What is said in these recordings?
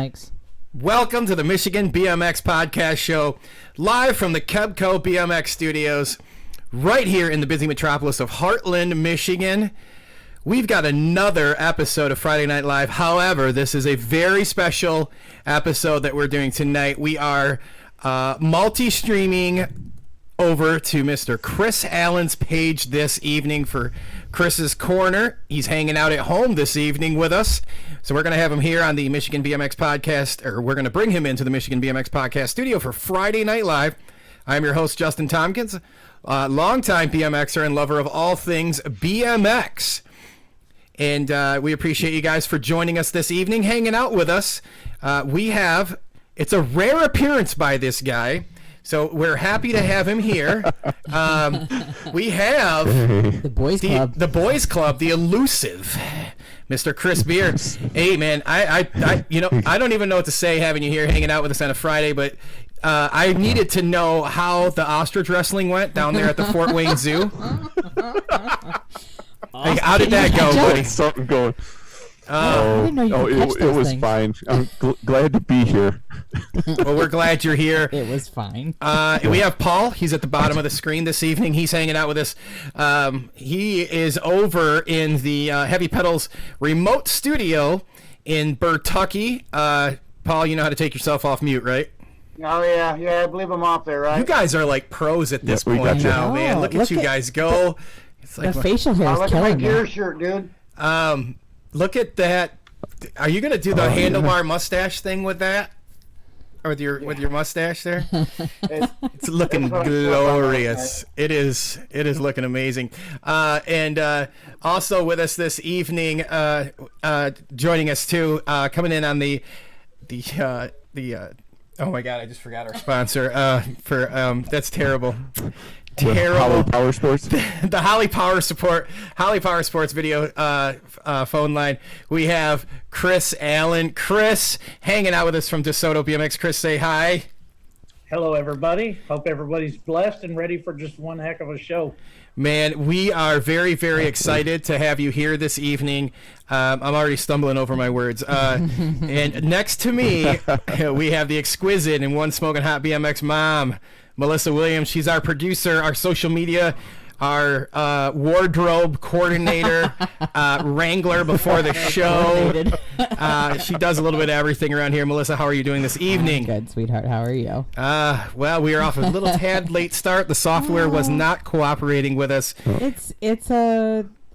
Thanks. Welcome to the Michigan BMX Podcast Show, live from the KBCo BMX studios, right here in the busy metropolis of Hartland, Michigan. We've got another episode of Friday Night Live. However, this is a very special episode that we're doing tonight. We are multi-streaming over to Mr. Chris Allen's page this evening for Chris's Corner. He's hanging out at home this evening with us. So we're going to have him here on the Michigan BMX Podcast, or we're going to bring him into the Michigan BMX Podcast studio for Friday Night Live. I'm your host, Justin Tompkins, longtime BMXer and lover of all things BMX. And we appreciate you guys for joining us this evening, hanging out with us. It's a rare appearance by this guy, so we're happy to have him here. We have The Boys Club, the elusive Mr. Chris Beer. Hey, man, I don't even know what to say having you here hanging out with us on a Friday, but I needed to know how the ostrich wrestling went down there at the Fort Wayne Zoo. Like, how did that go, buddy? Something going. I didn't know you could catch those was things. fine. I'm glad to be here. Well, we're glad you're here. It was fine. We have Paul. He's at the bottom of the screen this evening. He's hanging out with us. He is over in the Heavy Pedals remote studio in Bertucky. Paul, you know how to take yourself off mute, right? Oh, yeah, I believe I'm off there, right? You guys are like pros at this we point got you. now, man. Look at you guys go. It's The like, facial hair I is look at my killing gear me. shirt, dude. look at that. Are you gonna do the handlebar mustache thing with that? Or with your mustache there? It's looking glorious. It is looking amazing. And also with us this evening, joining us too, coming in on the oh my God, I just forgot our sponsor. That's terrible. Terrible. Holly Powersports. The Holly Powersports Video phone line. We have Chris Allen. Chris hanging out with us from Desoto BMX. Chris, say hi. Hello, everybody. Hope everybody's blessed and ready for just one heck of a show. Man, we are very, very excited to have you here this evening. I'm already stumbling over my words. And next to me, we have the exquisite and one smoking hot BMX mom, Melissa Williams. She's our producer, our social media, our wardrobe coordinator, wrangler before the show. She does a little bit of everything around here. Melissa, how are you doing this evening? Good, sweetheart. How are you? Well, we are off a little tad late start. The software was not cooperating with us.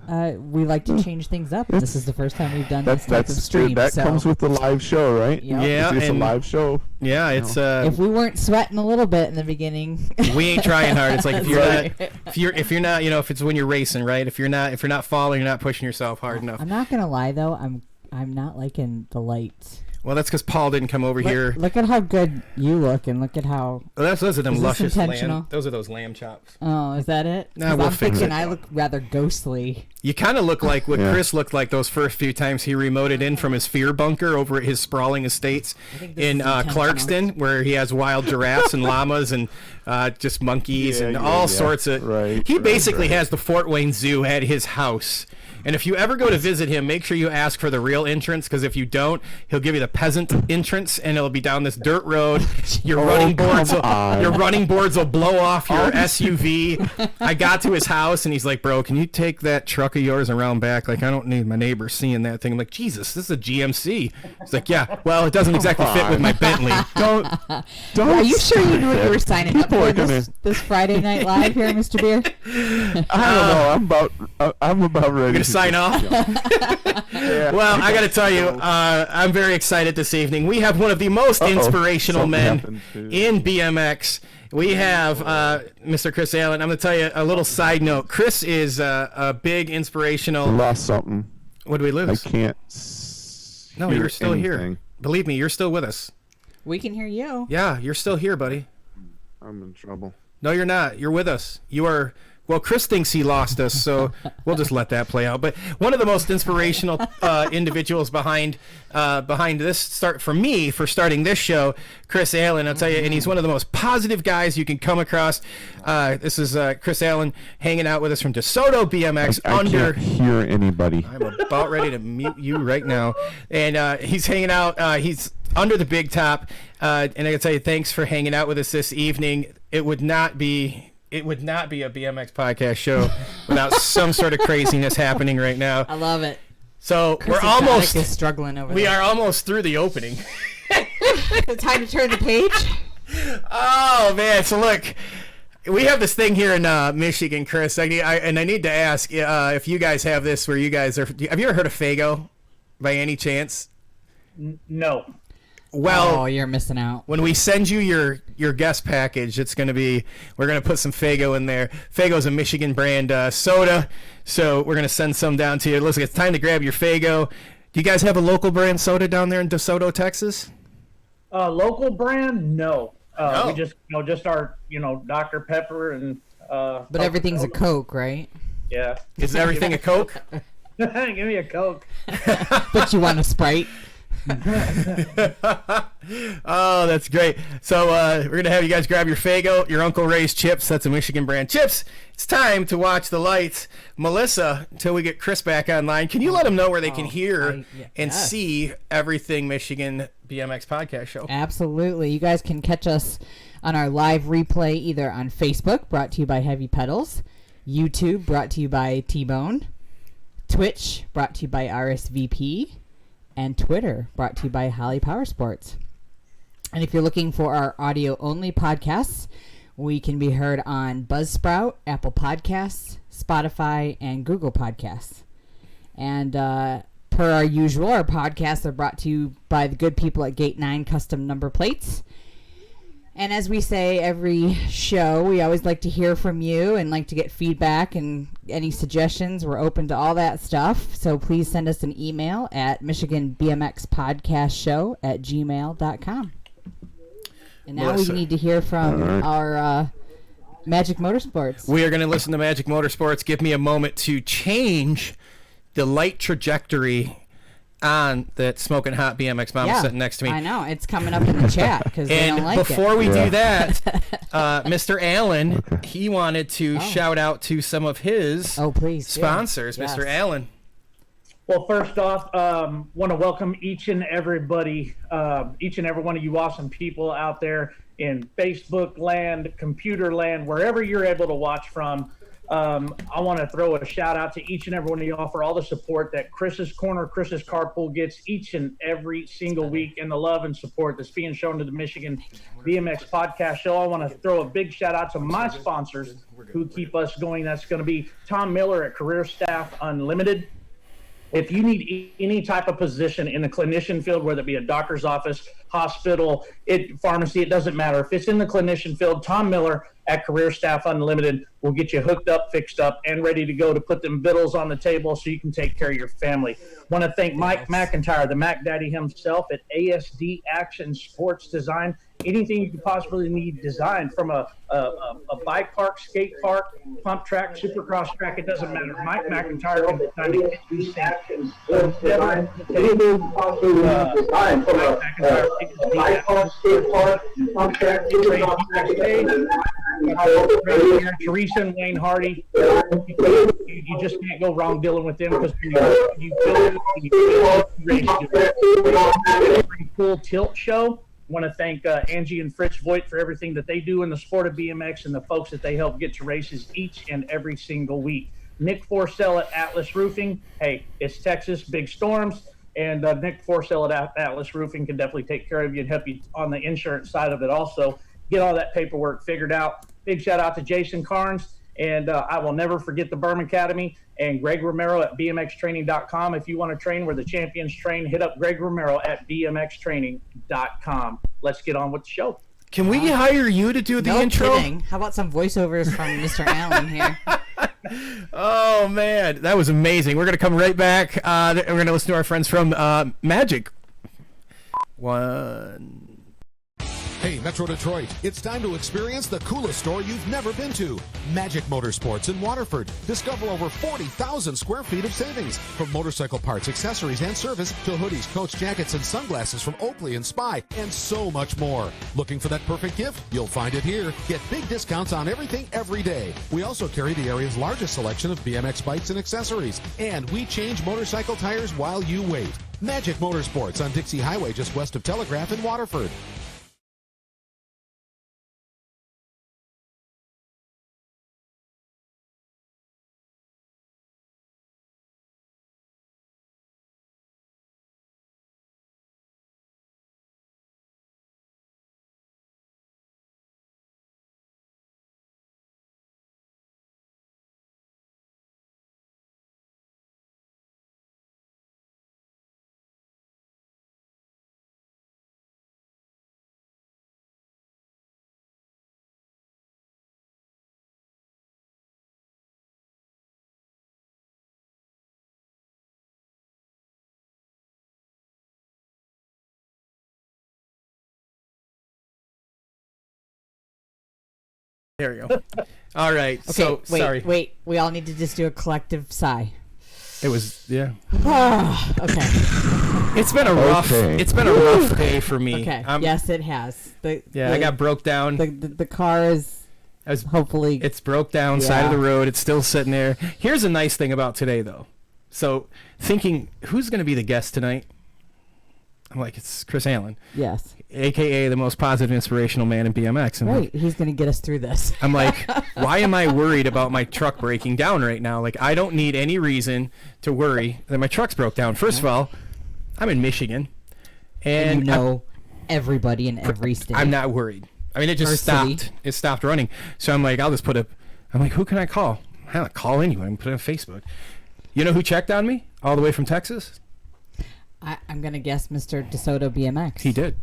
We like to change things up. This is the first time we've done this type of That's stream. true. That so comes with the live show, right? Yep. Yeah, It's a and live show. yeah, it's if we weren't sweating a little bit in the beginning, we ain't trying hard. It's like if you're Right. not, if you're not, if it's when you're racing, right? If you're not falling, you're not pushing yourself hard enough. I'm not gonna lie though. I'm not liking the lights. Well, that's because Paul didn't come over here. Look at how good you look, and look at how. Well, those are them Is this luscious intentional? lamb. Those are those lamb chops. Oh, is that it? Nah, 'Cause we'll I'm fix thinking it. I look rather ghostly. You kind of look like what Yeah. Chris looked like those first few times he remoted in from his fear bunker over at his sprawling estates think this in is intentional. Clarkston, where he has wild giraffes and llamas and just monkeys and all sorts of. Right, He right, basically right. has the Fort Wayne Zoo at his house. And if you ever go to visit him, make sure you ask for the real entrance, because if you don't, he'll give you the peasant entrance, and it'll be down this dirt road. Your running boards will blow off your SUV. I got to his house, and he's like, "Bro, can you take that truck of yours around back? Like, I don't need my neighbors seeing that thing." I'm like, "Jesus, this is a GMC." He's like, "Yeah, well, it doesn't exactly fit with my Bentley." Don't. Are you sure you knew what you were signing up People for are gonna- this Friday Night Live here, Mr. Beer? I don't know. I'm about ready. You gonna sign off? Yeah. Well, I got to tell you, I'm very excited this evening. We have one of the most inspirational Something men happened to- in BMX. We have Mr. Chris Allen. I'm going to tell you a little side note. Chris is a big inspirational. Lost something. What did we I lose? can't. No, hear you're still here. anything. Believe me, you're still with us. We can hear you. Yeah, you're still here, buddy. I'm in trouble. No, you're not. You're with us. You are. Well, Chris thinks he lost us, so we'll just let that play out. But one of the most inspirational individuals behind this start for me for starting this show, Chris Allen. I'll tell you, and he's one of the most positive guys you can come across. This is Chris Allen hanging out with us from Desoto BMX. I can't hear anybody. I'm about ready to mute you right now. And he's hanging out. He's under the big top. And I can tell you, thanks for hanging out with us this evening. It would not be a BMX podcast show without some sort of craziness happening right now. I love it. So Chris we're almost is struggling over we there. are almost through the opening. It's time to turn the page. Oh man! So look, we have this thing here in Michigan, Chris. I need to ask if you guys have this where you guys are. Have you ever heard of Faygo, by any chance? No. Well, oh, you're missing out. when we send you your guest package, we're gonna put some Faygo in there. Faygo's a Michigan brand soda, so we're gonna send some down to you. Listen, it's time to grab your Faygo. Do you guys have a local brand soda down there in Desoto, Texas? Local brand? No. No. We just our, Dr. Pepper and. But everything's a Coke, right? Yeah. Is everything a Coke? Give me a Coke. But you want a Sprite? Oh, that's great. So we're going to have you guys grab your Faygo, your Uncle Ray's chips. That's a Michigan brand chips. It's time to watch the lights. Melissa, until we get Chris back online, can you let them know where they can hear and see everything Michigan BMX Podcast Show? Absolutely. You guys can catch us on our live replay either on Facebook, brought to you by Heavy Pedals, YouTube, brought to you by T-Bone, Twitch, brought to you by RSVP, and Twitter, brought to you by Holly Powersports. And if you're looking for our audio-only podcasts, we can be heard on Buzzsprout, Apple Podcasts, Spotify, and Google Podcasts. And per our usual, our podcasts are brought to you by the good people at Gate 9 Custom Number Plates. And as we say every show, we always like to hear from you and like to get feedback and any suggestions. We're open to all that stuff. So please send us an email at michiganbmxpodcastshow@gmail.com. And now Melissa. we need to hear from our Magic Motorsports. We are going to listen to Magic Motorsports. Give me a moment to change the light trajectory on that smoking hot BMX mom sitting next to me. I know. It's coming up in the chat because they don't like before it. we do that, Mr. Allen, he wanted to shout out to some of his sponsors. Yes. Mr. Allen. Well, first off, want to welcome each and every one of you awesome people out there in Facebook land, computer land, wherever you're able to watch from. I want to throw a shout out to each and every one of y'all for all the support that Chris's Carpool gets each and every single week, and the love and support that's being shown to the Michigan BMX Podcast Show. I want to throw a big shout out to my sponsors who keep us going. That's going to be Tom Miller at Career Staff Unlimited. If you need any type of position in the clinician field, whether it be a doctor's office, hospital, pharmacy, it doesn't matter. If it's in the clinician field, Tom Miller at Career Staff Unlimited will get you hooked up, fixed up, and ready to go to put them vittles on the table so you can take care of your family. Want to thank Mike McIntyre, the Mac Daddy himself at ASD Action Sports Design. Anything you could possibly need designed, from a bike park, skate park, pump track, supercross track, it doesn't matter. Mike McIntyre can design it. Anything possibly designed from a bike park, skate park, pump track, supercross track, Teresa and Wayne Hardy, you just can't go wrong dealing with them because you feel pretty cool tilt show. Want to thank Angie and Fritz Voigt for everything that they do in the sport of BMX and the folks that they help get to races each and every single week. Nick Forcell at Atlas Roofing. Hey, it's Texas, big storms, and Nick Forcell at Atlas Roofing can definitely take care of you and help you on the insurance side of it also. Get all that paperwork figured out. Big shout out to Jason Carnes, and I will never forget the Berm Academy and Greg Romero at bmxtraining.com. If you want to train where the champions train, hit up Greg Romero at bmxtraining.com. Let's get on with the show. Can we hire you to do the intro? Kidding. How about some voiceovers from Mr. Allen here? Oh, man. That was amazing. We're going to come right back. We're going to listen to our friends from Magic. Hey, Metro Detroit, it's time to experience the coolest store you've never been to. Magic Motorsports in Waterford. Discover over 40,000 square feet of savings. From motorcycle parts, accessories, and service to hoodies, coach jackets, and sunglasses from Oakley and Spy, and so much more. Looking for that perfect gift? You'll find it here. Get big discounts on everything every day. We also carry the area's largest selection of BMX bikes and accessories. And we change motorcycle tires while you wait. Magic Motorsports on Dixie Highway just west of Telegraph in Waterford. There we go. All right. Okay, So sorry. Wait. We all need to just do a collective sigh. It was Okay. It's been a rough. Okay. It's been a rough day for me. Okay. Yes, it has. I got broke down. The car is hopefully. It's broke down side of the road. It's still sitting there. Here's a nice thing about today, though. So thinking, who's going to be the guest tonight? I'm like, it's Chris Allen. Yes. AKA the most positive, inspirational man in BMX. And Right. He's going to get us through this. I'm like, why am I worried about my truck breaking down right now? Like, I don't need any reason to worry that my truck's broke down. First of all, I'm in Michigan. And you know everybody in every state. I'm not worried. I mean, it just stopped. City. It stopped running. So I'm like, I'll just I'm like, who can I call? I don't call anyone. I'm put it on Facebook. You know who checked on me all the way from Texas? I'm going to guess Mr. Desoto BMX. He did.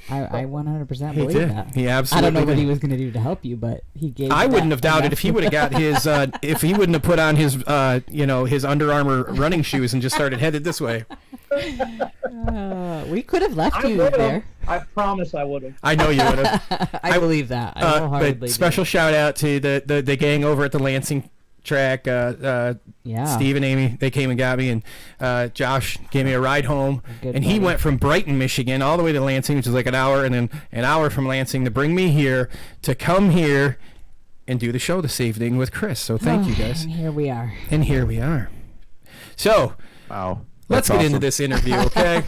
I 100% He believe did. that. He I absolutely don't know what did. he was going to do to help you, but he gave. I you wouldn't that have doubted enough. if he would have got his, if he wouldn't have put on his, his Under Armour running shoes and just started headed this way. We could have left I you would have. there. I promise I would have. I know you would have. I believe that. I wholeheartedly But special shout out to the gang over at the Lansing track. Steve and Amy, they came and got me, and Josh gave me a ride home. Good And he buddy. went from Brighton, Michigan, all the way to Lansing, which is like an hour, and then an hour from Lansing to bring me here to come here and do the show this evening with Chris. So thank you guys. And here we are. And here we are. So Wow. let's That's get into awesome. this interview, okay?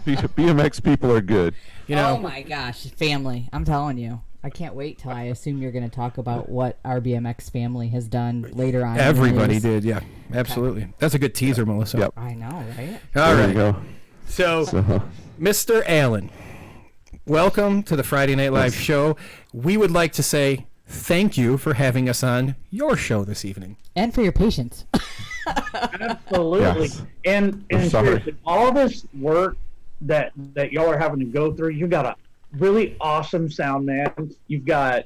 BMX people are good. You know, Oh my gosh, family! I'm telling you, I can't wait till I assume you're going to talk about what our BMX family has done later on. in the everybody news. did, yeah, absolutely. That's a good teaser, Melissa. Yep. I know, right? All There right. you go. So, So, Mr. Allen, welcome to the Friday Night Live Yes. show. We would like to say thank you for having us on your show this evening. And for your patience. Absolutely. Yes. And I'm sorry. seriously, all this work that y'all are having to go through, you've got a really awesome sound man. You've got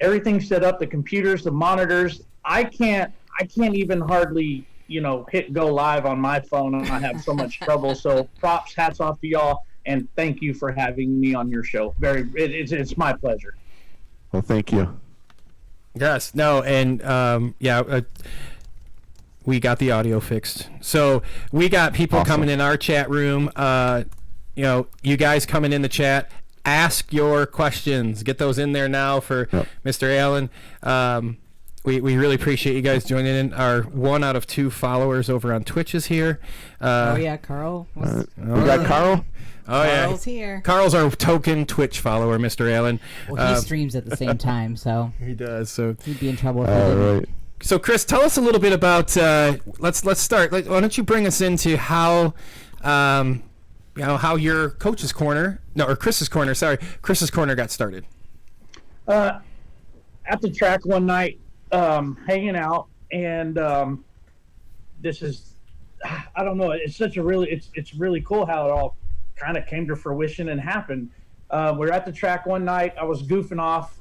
everything set up, the computers, the monitors. I can't even hardly, hit go live on my phone, and I have so much trouble. So props, hats off to y'all, and thank you for having me on your show. It's my pleasure. well, thank you. Yes, no, and we got the audio fixed. So we got people Awesome. coming in our chat room. You guys coming in the chat. Ask your questions. Get those in there now for Yep. Mr. Allen. We really appreciate you guys joining in. Our 1 out of 2 followers over on Twitch is here. Oh yeah, Carl. We got Carl. Oh yeah, Carl's here. Carl's our token Twitch follower, Mr. Allen. Well, he streams at the same time, so He does. So he'd be in trouble if he All didn't. right. So, Chris, tell us a little bit about. Let's start. Why don't you bring us into how, how your coach's corner, or Chris's corner. Sorry, Chris's corner got started. At the track one night, hanging out, and this is, I don't know, it's such a really, it's really cool how it all kind of came to fruition and happened. We're at the track one night. I was goofing off.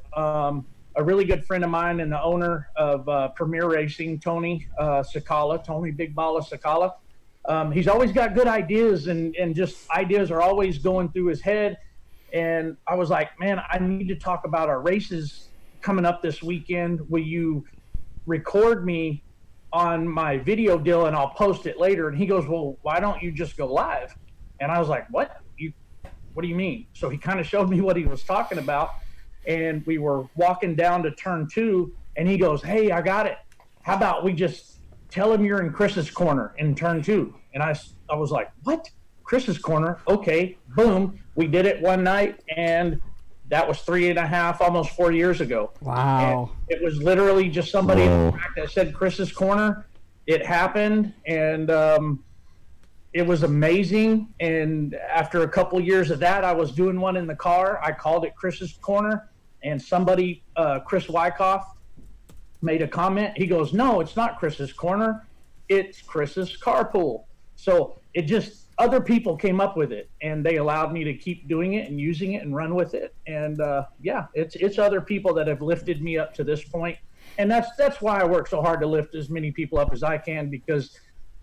A really good friend of mine and the owner of Premier Racing, Tony Sakala, Tony Big Balla Sakala. He's always got good ideas, and just ideas are always going through his head. And I was like, man, I need to talk about our races coming up this weekend. Will you record me on my video deal and I'll post it later? And he goes, well, why don't you just go live? And I was like, what do you mean? So he kind of showed me what he was talking about. And we were walking down to turn 2, and he goes, hey, I got it. How about we just tell him you're in Chris's corner in turn 2? And I was like, what? Chris's Corner. Okay, boom. We did it one night, and that was 3.5, almost 4 years ago. Wow. And it was literally just somebody in the track that said Chris's Corner. It happened, and it was amazing. And after a couple of years of that, I was doing one in the car. I called it Chris's Corner, and somebody, Chris Wyckoff, made a comment. He goes, "No, it's not Chris's Corner. It's Chris's Carpool." So it just, other people came up with it, and they allowed me to keep doing it and using it and run with it. And yeah, it's other people that have lifted me up to this point. And that's why I work so hard to lift as many people up as I can, because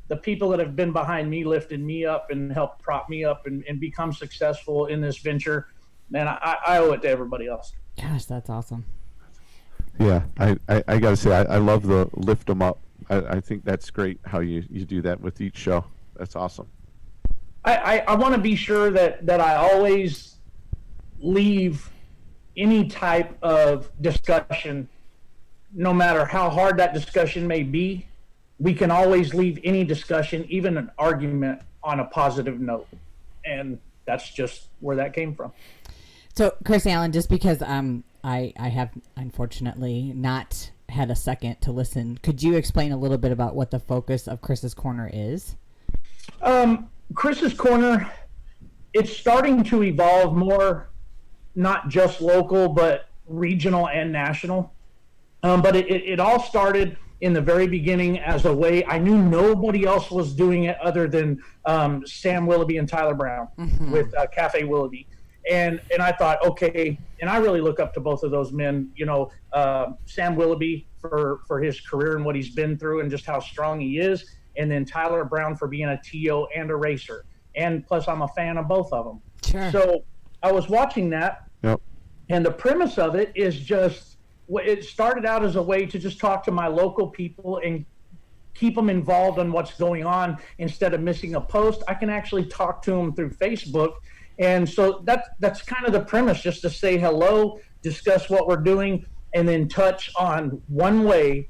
the people that have been behind me lifted me up and helped prop me up and become successful in this venture. Man, I owe it to everybody else. Gosh, that's awesome. Yeah, I got to say, I love the lift them up. I think that's great how you do that with each show. That's awesome. I want to be sure that I always leave any type of discussion, no matter how hard that discussion may be, we can always leave any discussion, even an argument, on a positive note. And that's just where that came from. So, Chris Allen, just because I have unfortunately not had a second to listen, could you explain a little bit about what the focus of Chris's Corner is? Chris's Corner, it's starting to evolve more, not just local, but regional and national. But it all started in the very beginning as a way, I knew nobody else was doing it other than Sam Willoughby and Tyler Brown with Cafe Willoughby. And I thought, okay, and I really look up to both of those men, you know, Sam Willoughby for his career and what he's been through and just how strong he is. And then Tyler Brown for being a TO and a racer. And plus I'm a fan of both of them. Sure. So I was watching that. Yep. And the premise of it is just, it started out as a way to just talk to my local people and keep them involved in what's going on. Instead of missing a post, I can actually talk to them through Facebook. And so that's kind of the premise, just to say hello, discuss what we're doing, and then touch on one way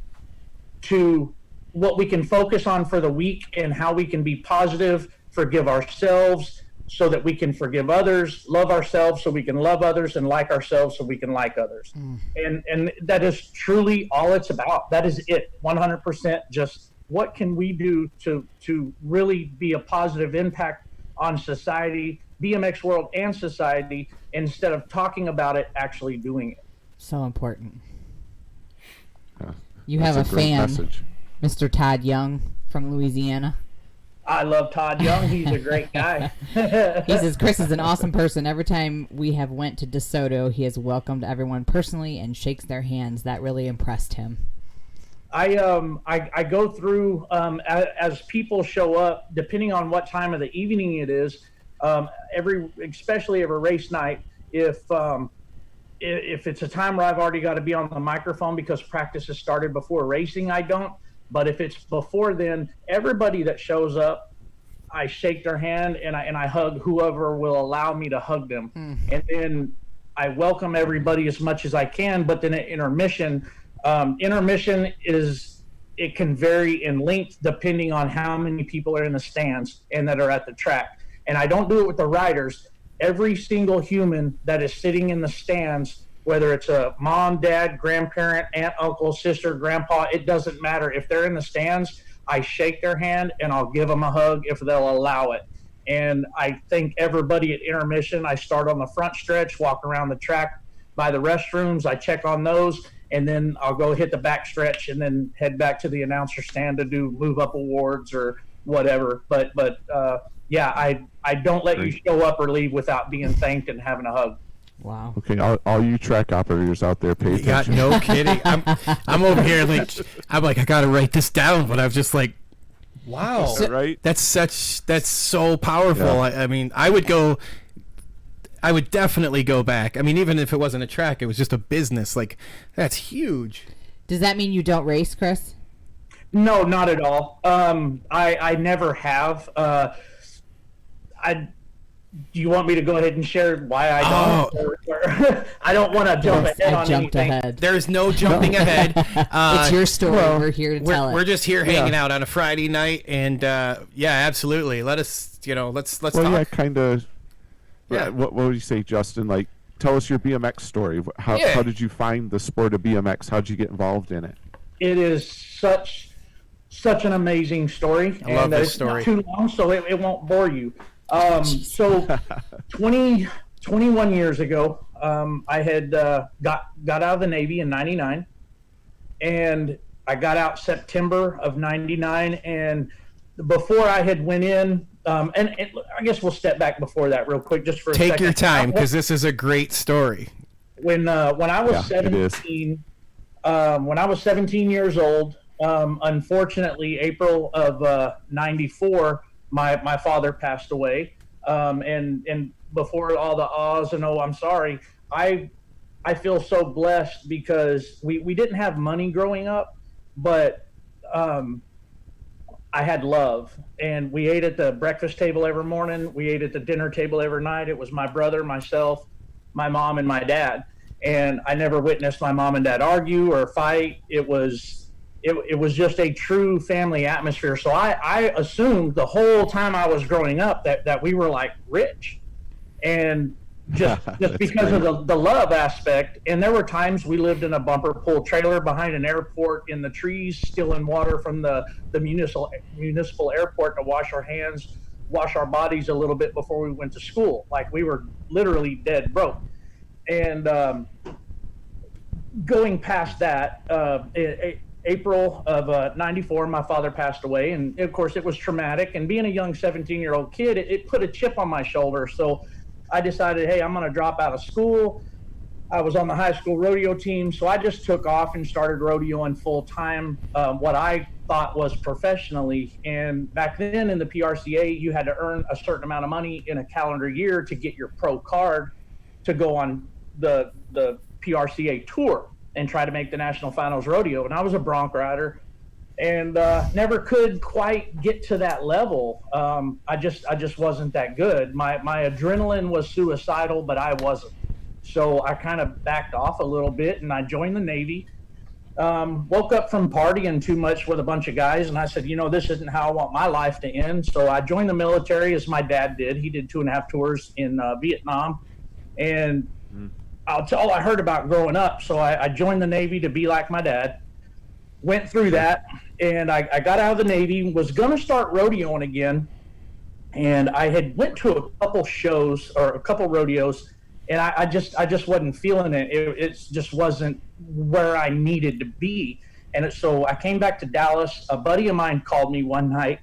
to what we can focus on for the week and how we can be positive, forgive ourselves so that we can forgive others, love ourselves so we can love others, and like ourselves so we can like others. And that is truly all it's about. That is it, 100%. Just what can we do to really be a positive impact on society, BMX world and society, instead of talking about it, actually doing it. So important. Yeah, You have a great fan, message. Mr. Todd Young from Louisiana. I love Todd Young. He's a great guy. He says Chris is an awesome person. Every time we have went to Desoto, he has welcomed everyone personally and shakes their hands. That really impressed him. I go through as people show up, depending on what time of the evening it is. Especially every race night, if it's a time where I've already got to be on the microphone because practice has started before racing, I don't. But if it's before then, everybody that shows up, I shake their hand and I hug whoever will allow me to hug them. And then I welcome everybody as much as I can. But then at intermission, it can vary in length depending on how many people are in the stands and that are at the track. And I don't do it with the riders. Every single human that is sitting in the stands, whether it's a mom, dad, grandparent, aunt, uncle, sister, grandpa, it doesn't matter. If they're in the stands, I shake their hand and I'll give them a hug if they'll allow it. And I thank everybody at intermission. I start on the front stretch, walk around the track by the restrooms. I check on those, and then I'll go hit the back stretch and then head back to the announcer stand to do move up awards or whatever. But yeah, I don't let you show up or leave without being thanked and having a hug. Wow. Okay, all you track operators out there, pay attention. No kidding. I'm over here I gotta write this down, but I'm just like, wow, right? That's so powerful. Yeah. I mean, I would definitely go back. I mean, even if it wasn't a track, it was just a business. Like, that's huge. Does that mean you don't race, Chris? No, not at all. I never have. Do you want me to go ahead and share why I don't? I don't want to jump ahead on anything. Ahead. There's no jumping ahead. It's your story. We're here to tell it. We're just here hanging out on a Friday night, and yeah, absolutely. Let us let's well, talk. yeah, kind of. Yeah. What would you say, Justin? Like, tell us your BMX story. How did you find the sport of BMX? How did you get involved in it? It is such an amazing story. I love this it's story. Not too long, so it won't bore you. So 21 years ago, I had got out of the Navy in 99, and I got out September of 99. And before I had went in, and I guess we'll step back before that real quick, just for a second. Take your time, because this is a great story. When I was 17, when I was 17 years old, unfortunately, April of 94, my father passed away. And before all the ahs and I'm sorry, I feel so blessed because we didn't have money growing up, but I had love, and we ate at the breakfast table every morning. We ate at the dinner table every night. It was my brother, myself, my mom, and my dad. And I never witnessed my mom and dad argue or fight. It was just a true family atmosphere. So I assumed the whole time I was growing up that we were like rich, and just because of the love aspect. And there were times we lived in a bumper pull trailer behind an airport in the trees, stealing water from the municipal airport to wash our hands, wash our bodies a little bit before we went to school. Like, we were literally dead broke. And going past that, April of 94, my father passed away, and of course it was traumatic. And being a young 17-year-old kid, it put a chip on my shoulder. So I decided, hey, I'm going to drop out of school. I was on the high school rodeo team, so I just took off and started rodeoing full time, what I thought was professionally. And back then in the PRCA, you had to earn a certain amount of money in a calendar year to get your pro card to go on the PRCA tour and try to make the national finals rodeo. And I was a bronc rider, and never could quite get to that level. I just wasn't that good. My adrenaline was suicidal, but I wasn't. So I kind of backed off a little bit, and I joined the Navy. Woke up from partying too much with a bunch of guys, and I said, this isn't how I want my life to end. So I joined the military, as my dad did. He did 2.5 tours in Vietnam, and all I heard about growing up. So I joined the Navy to be like my dad. Went through that, and I got out of the Navy, was going to start rodeoing again. And I had went to a couple shows or a couple rodeos, and I just wasn't feeling it. It just wasn't where I needed to be. And so I came back to Dallas. A buddy of mine called me one night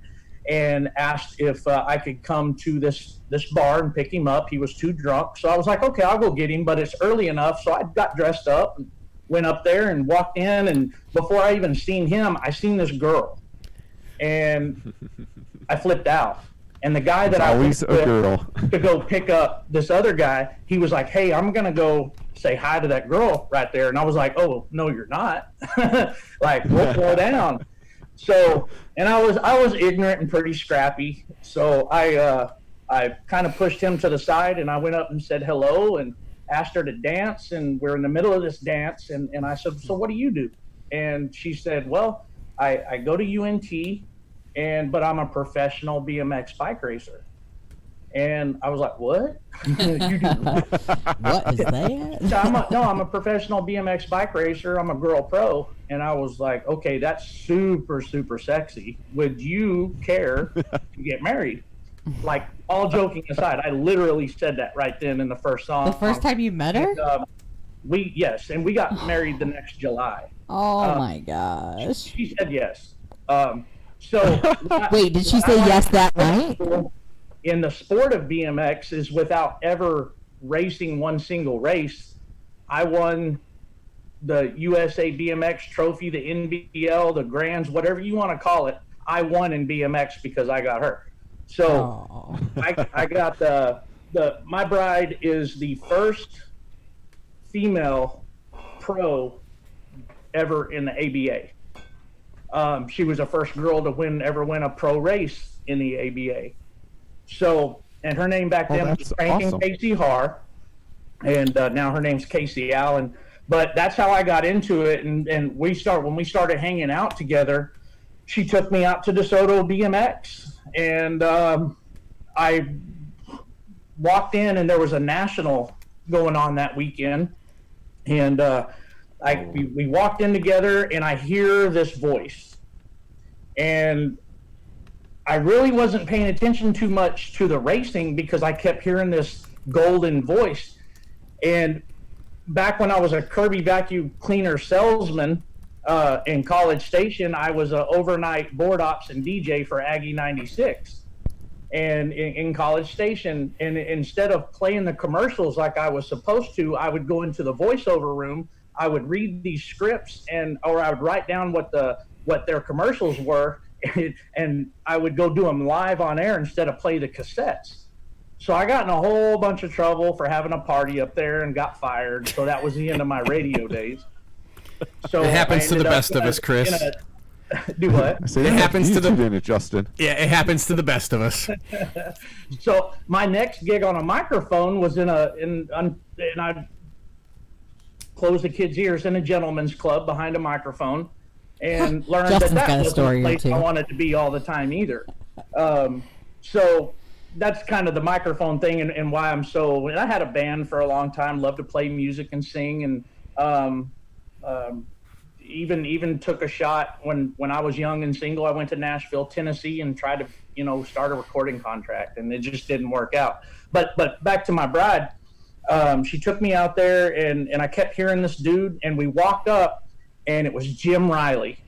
and asked if I could come to this bar and pick him up. He was too drunk. So I was like, okay, I'll go get him, but it's early enough. So I got dressed up and went up there and walked in. And before I even seen him, I seen this girl, and I flipped out. And the guy that I went with to go pick up this other guy, he was like, hey, I'm going to go say hi to that girl right there. And I was like, oh, no, you're not. Like, we'll slow down. So, and I was ignorant and pretty scrappy. So I kind of pushed him to the side, and I went up and said hello and asked her to dance. And we're in the middle of this dance. And I said, so what do you do? And she said, well, I go to UNT, but I'm a professional BMX bike racer. And I was like, what? You do what? What is that? So I'm a professional BMX bike racer. I'm a girl pro. And I was like, okay, that's super, super sexy. Would you care to get married? Like, all joking aside, I literally said that right then in the first song. The first time you met her? Yes, and we got married the next July. Oh my gosh. She said yes. So wait, did she say yes that night? In the sport of BMX is without ever racing one single race. I won the USA BMX trophy, the NBL, the Grands, whatever you want to call it. I won in BMX because I got her. So I got my bride is the first female pro ever in the ABA. She was the first girl to ever win a pro race in the ABA. So, and her name back then was awesome. Casey Har, and now her name's Casey Allen. But that's how I got into it, and when we started hanging out together, she took me out to Desoto BMX, and I walked in and there was a national going on that weekend, and we walked in together, and I hear this voice, and I really wasn't paying attention too much to the racing because I kept hearing this golden voice. And back when I was a Kirby vacuum cleaner salesman in College Station, I was an overnight board ops and DJ for Aggie 96 and in College Station. And instead of playing the commercials like I was supposed to, I would go into the voiceover room. I would read these scripts or I would write down what their commercials were, and I would go do them live on air instead of play the cassettes. So I got in a whole bunch of trouble for having a party up there and got fired. So that was the end of my radio days. So it happens to the best of us, Chris. Do what? It happens to the Justin. Yeah, it happens to the best of us. So my next gig on a microphone was and I closed the kids' ears in a gentleman's club behind a microphone, and learned that wasn't the place I wanted to be all the time either. So that's kind of the microphone thing and why I'm so. And I had a band for a long time, loved to play music and sing, and even took a shot when I was young and single. I went to Nashville, Tennessee, and tried to start a recording contract, and it just didn't work out. But back to my bride, she took me out there, and I kept hearing this dude, and we walked up, and it was Jim Riley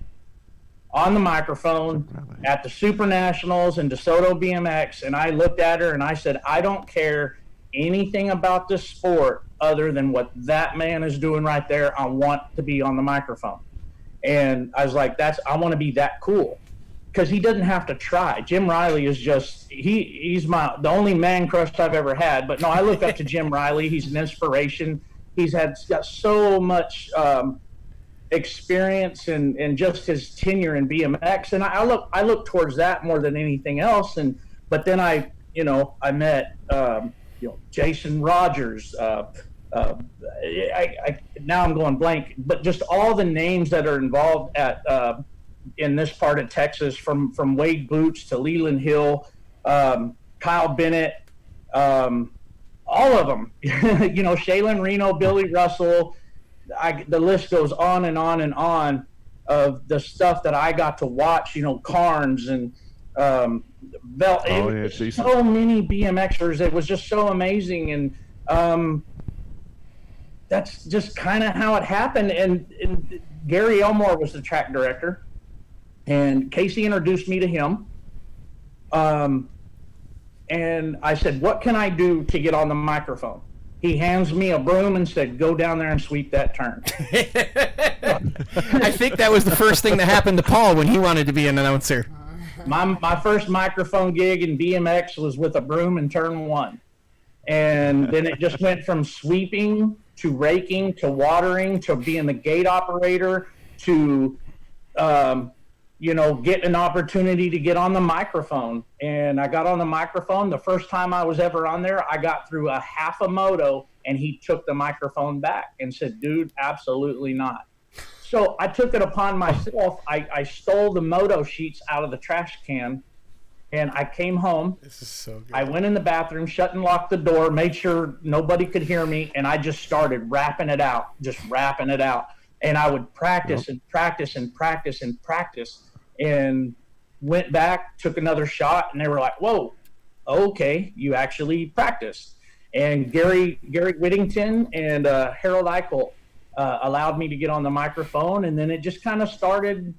on the microphone at the Super Nationals and DeSoto BMX. And I looked at her and I said, I don't care anything about this sport other than what that man is doing right there. I want to be on the microphone. And I was like, I want to be that cool, because he doesn't have to try. Jim Riley is just, he's the only man crush I've ever had. But no, I look up to Jim Riley. He's an inspiration. He's got so much experience and just his tenure in BMX, and I look towards that more than anything else. But then I met Jason Rogers. Now I'm going blank, but just all the names that are involved in this part of Texas, from Wade Boots to Leland Hill, Kyle Bennett, all of them. Shaylin Reno, Billy Russell. The list goes on and on and on of the stuff that I got to watch, Carnes and so many BMXers. It was just so amazing. And that's just kind of how it happened. And Gary Elmore was the track director, and Casey introduced me to him. And I said, what can I do to get on the microphone? He hands me a broom and said, go down there and sweep that turn. I think that was the first thing that happened to Paul when he wanted to be an announcer. My first microphone gig in BMX was with a broom in turn one. And then it just went from sweeping to raking to watering to being the gate operator to, get an opportunity to get on the microphone. And I got on the microphone. The first time I was ever on there, I got through a half a moto, and he took the microphone back and said, dude, absolutely not. So I took it upon myself. I stole the moto sheets out of the trash can, and I came home. This is so good. I went in the bathroom, shut and locked the door, made sure nobody could hear me, and I just started rapping it out. And I would practice and practice and practice and practice. And went back, took another shot, and they were like, whoa, okay, you actually practiced. And Gary Whittington and Harold Eichel allowed me to get on the microphone, and then it just kind of started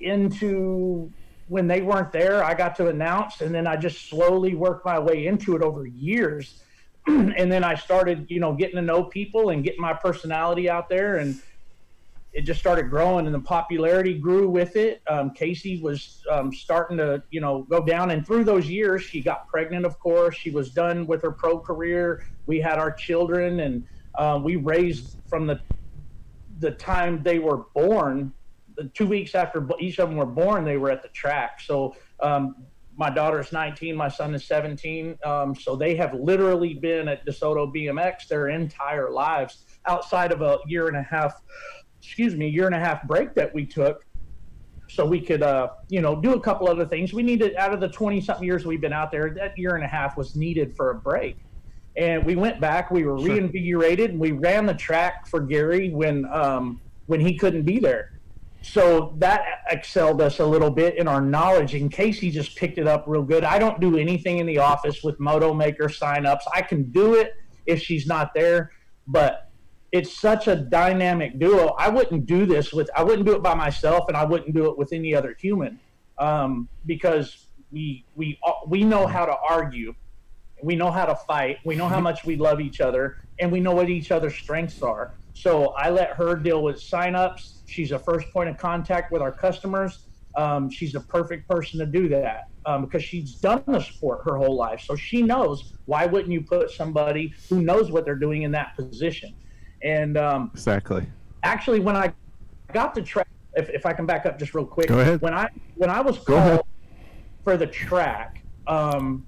into when they weren't there, I got to announce, and then I just slowly worked my way into it over years. And then I started, getting to know people and getting my personality out there, and it just started growing, and the popularity grew with it. Casey was starting to, go down. And through those years, she got pregnant, of course. She was done with her pro career. We had our children, and we raised from the time they were born. 2 weeks after each of them were born, they were at the track. So my daughter's 19, my son is 17. So they have literally been at DeSoto BMX their entire lives, outside of a year and a half break that we took. so we could, do a couple other things. We needed, out of the 20-something years we've been out there, that year and a half was needed for a break. And we went back, we were reinvigorated, and we ran the track for Gary when he couldn't be there. So that excelled us a little bit in our knowledge, and Casey just picked it up real good. I don't do anything in the office with Moto Maker signups. I can do it if she's not there, but it's such a dynamic duo. I wouldn't do it by myself, and I wouldn't do it with any other human, because we know how to argue. We know how to fight. We know how much we love each other, and we know what each other's strengths are. So I let her deal with signups. She's a first point of contact with our customers. She's a perfect person to do that, because she's done the sport her whole life. So she knows, why wouldn't you put somebody who knows what they're doing in that position? And exactly. Actually, when I got the track, if I can back up just real quick. Go ahead. When I was called for the track,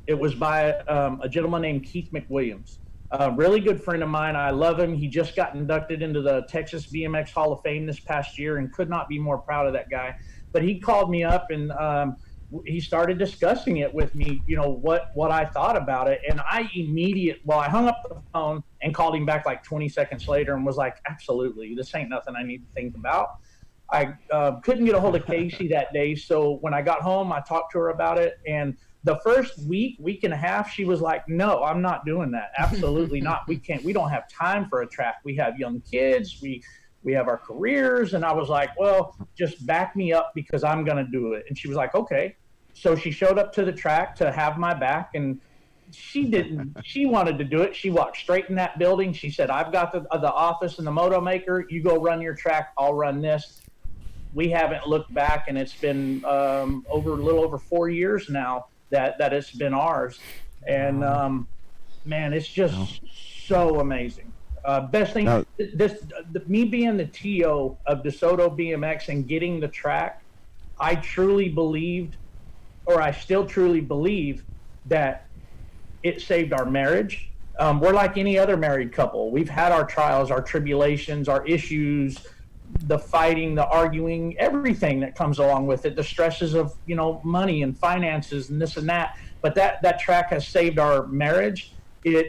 it was by a gentleman named Keith McWilliams, a really good friend of mine. I love him. He just got inducted into the Texas BMX Hall of Fame this past year, and could not be more proud of that guy. But he called me up, and he started discussing it with me, what I thought about it. And I hung up the phone and called him back like 20 seconds later and was like, absolutely, this ain't nothing I need to think about. I couldn't get a hold of Casey that day. So when I got home, I talked to her about it. And the first week and a half, she was like, no, I'm not doing that. Absolutely not. We don't have time for a track. We have young kids. We have our careers. And I was like, well, just back me up, because I'm going to do it. And she was like, okay. So she showed up to the track to have my back, and she wanted to do it. She walked straight in that building. She said, I've got the office and the Moto Maker. You go run your track. I'll run this. We haven't looked back, and it's been a little over 4 years now that it's been ours. And man, it's just so amazing. Best thing, me being the TO of Desoto BMX and getting the track, I truly believed, or I still truly believe, that it saved our marriage. We're like any other married couple. We've had our trials, our tribulations, our issues, the fighting, the arguing, everything that comes along with it, the stresses of, money and finances and this and that. But that track has saved our marriage. It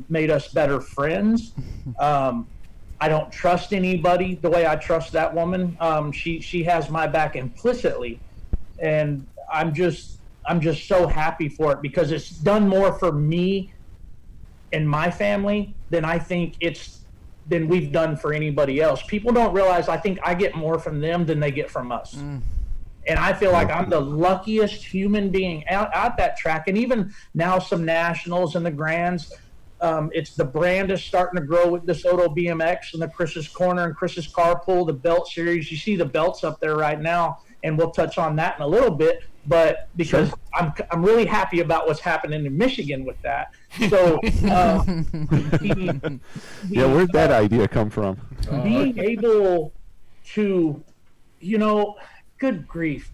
made us better friends. I don't trust anybody the way I trust that woman. She has my back implicitly, and I'm just so happy for it, because it's done more for me and my family than we've done for anybody else. People don't realize, I think I get more from them than they get from us. And I feel like I'm the luckiest human being out that track. And even now, some nationals and the grands, it's the brand is starting to grow with Desoto BMX and the Chris's Corner and Chris's Carpool, the belt series. You see the belts up there right now, and we'll touch on that in a little bit. But because I'm really happy about what's happening in Michigan with that. So where'd that idea come from? Being able to, good grief,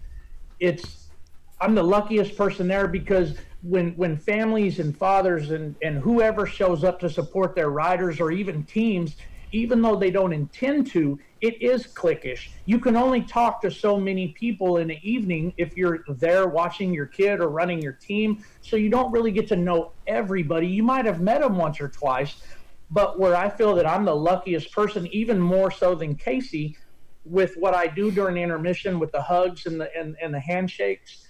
I'm the luckiest person there, because when families and fathers and whoever shows up to support their riders or even teams, even though they don't intend to, it is cliquish. You can only talk to so many people in the evening if you're there watching your kid or running your team. So you don't really get to know everybody. You might have met them once or twice, but where I feel that I'm the luckiest person, even more so than Casey, with what I do during intermission with the hugs and the handshakes,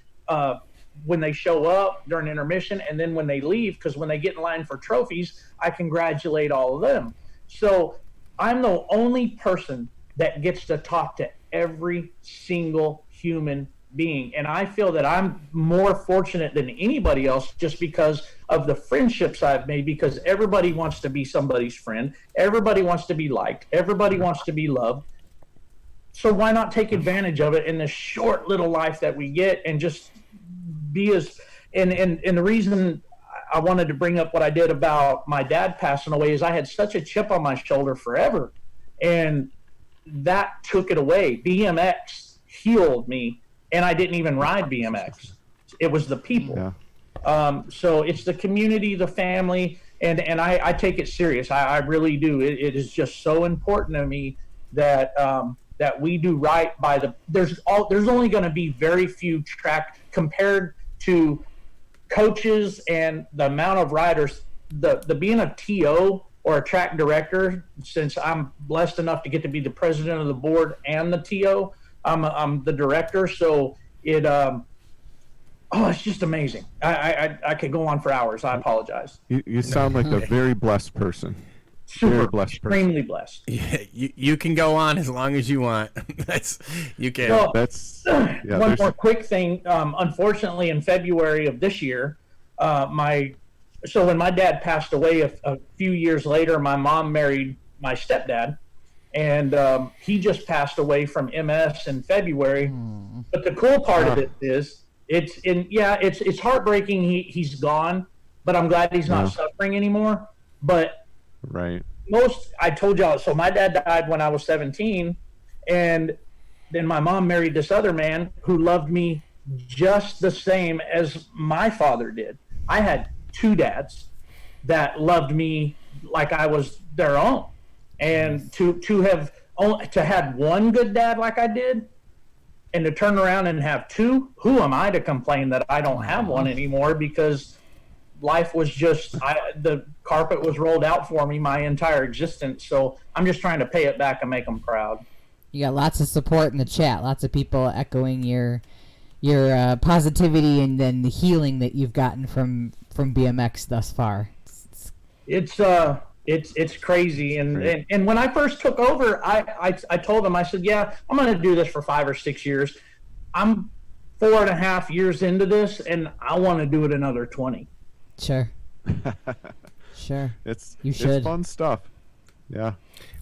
when they show up during intermission, and then when they leave, because when they get in line for trophies, I congratulate all of them. So I'm the only person that gets to talk to every single human being. And I feel that I'm more fortunate than anybody else, just because of the friendships I've made, because everybody wants to be somebody's friend. Everybody wants to be liked. Everybody wants to be loved. So why not take advantage of it in this short little life that we get, and just be as, and the reason I wanted to bring up what I did about my dad passing away is I had such a chip on my shoulder forever, and that took it away. BMX healed me, and I didn't even ride BMX. It was the people. Yeah. So it's the community, the family, and I take it serious. I really do. It is just so important to me that that we do right by there's only going to be very few track compared to coaches and the amount of riders, the being a TO or a track director, since I'm blessed enough to get to be the president of the board and the TO, I'm the director. So it's just amazing. I could go on for hours. I apologize. You sound like a very blessed person. Super, blessed person. extremely blessed. Yeah, you can go on as long as you want. You can. Well, one more quick thing. Unfortunately, in February of this year, when my dad passed away a few years later, my mom married my stepdad, and he just passed away from MS in February. But the cool part of it is it's heartbreaking. He's gone, but I'm glad he's not suffering anymore. But right. I told y'all, so my dad died when I was 17, and then my mom married this other man who loved me just the same as my father did. I had two dads that loved me like I was their own, and to have one good dad like I did, and to turn around and have two, who am I to complain that I don't have one anymore? Because life was just the carpet was rolled out for me my entire existence. So I'm just trying to pay it back and make them proud. You got lots of support in the chat. Lots of people echoing your positivity and then the healing that you've gotten from BMX thus far. It's crazy. And when I first took over, I told them, I said, yeah, I'm going to do this for 5 or 6 years. I'm 4.5 years into this, and I want to do it another 20. Sure. Sure. It's fun stuff. Yeah.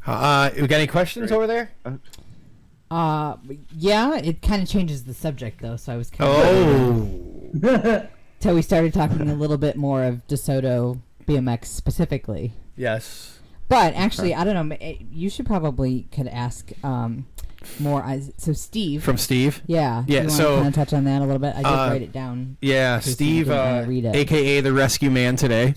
We got any questions over there? Yeah, it kind of changes the subject though, so I was kind of till we started talking a little bit more of Desoto BMX specifically. Yes. But actually, I don't know. You should probably could ask more. So Steve. From Steve. Yeah. Yeah. You So kind of touch on that a little bit. I did write it down. Yeah, Steve, aka the Rescue Man today.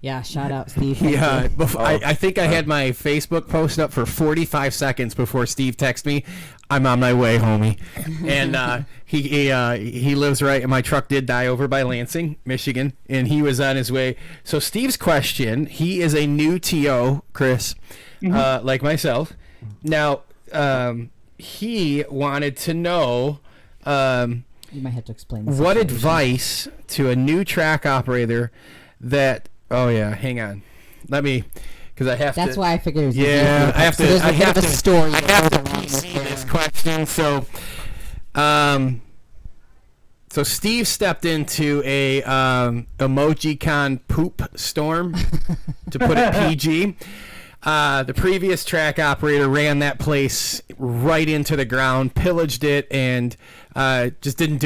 Yeah. Shout out, Steve. Yeah. I think I had my Facebook post up for 45 seconds before Steve texted me, "I'm on my way, homie." And he lives right. And my truck did die over by Lansing, Michigan, and he was on his way. So Steve's question: he is a new TO, Chris, like myself. Now, he wanted to know. You might have to explain this. What advice to a new track operator that? Oh yeah, hang on. Let me, because I have to. That's why I figured it was. Yeah, I have to. So I have to. Story I have to PC this question. So Steve stepped into a EmojiCon poop storm, to put it PG. The previous track operator ran that place right into the ground, pillaged it, and just did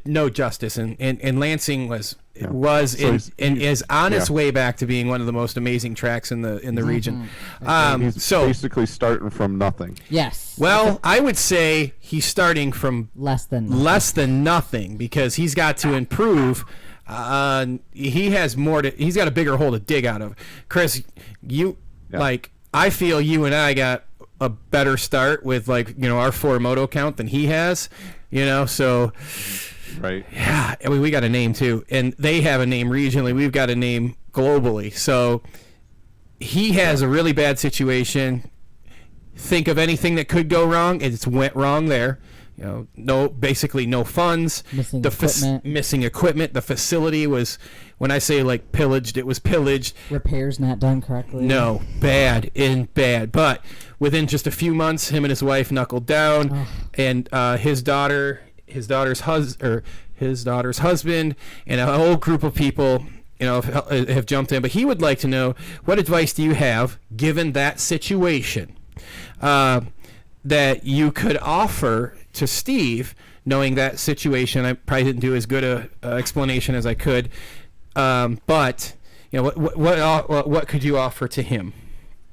no justice. And Lansing is on its way back to being one of the most amazing tracks in the region. He's basically starting from nothing. Yes. Well, I would say he's starting from less than nothing because he's got to improve. He has more to. He's got a bigger hole to dig out of. Chris, I feel you and I got a better start with our 4 moto count than he has. So. Right. Yeah, I mean, we got a name too, and they have a name regionally. We've got a name globally. So he has a really bad situation. Think of anything that could go wrong, and it's went wrong there. Basically no funds. Missing equipment. The facility was, when I say pillaged, it was pillaged. Repairs not done correctly. No, bad. But within just a few months, him and his wife knuckled down, and his daughter's husband, and a whole group of people, have jumped in. But he would like to know, what advice do you have, given that situation, that you could offer to Steve, knowing that situation? I probably didn't do as good a explanation as I could, but what could you offer to him?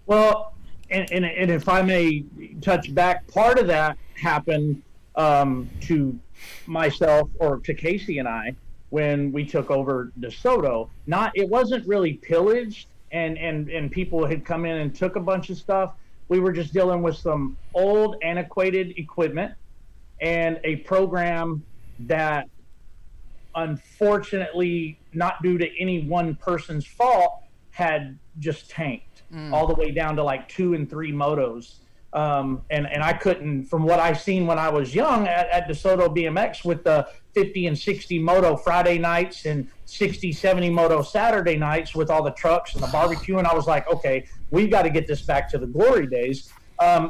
Well, and if I may touch back, part of that happened to myself or to Casey and I when we took over DeSoto. It wasn't really pillaged and people had come in and took a bunch of stuff, We were just dealing with some old, antiquated equipment and a program that, unfortunately, not due to any one person's fault, had just tanked all the way down to like 2 and 3 motos. And I couldn't, from what I seen when I was young at Desoto BMX with the 50 and 60 moto Friday nights and 60, 70 moto Saturday nights with all the trucks and the barbecue. And I was like, okay, we've got to get this back to the glory days.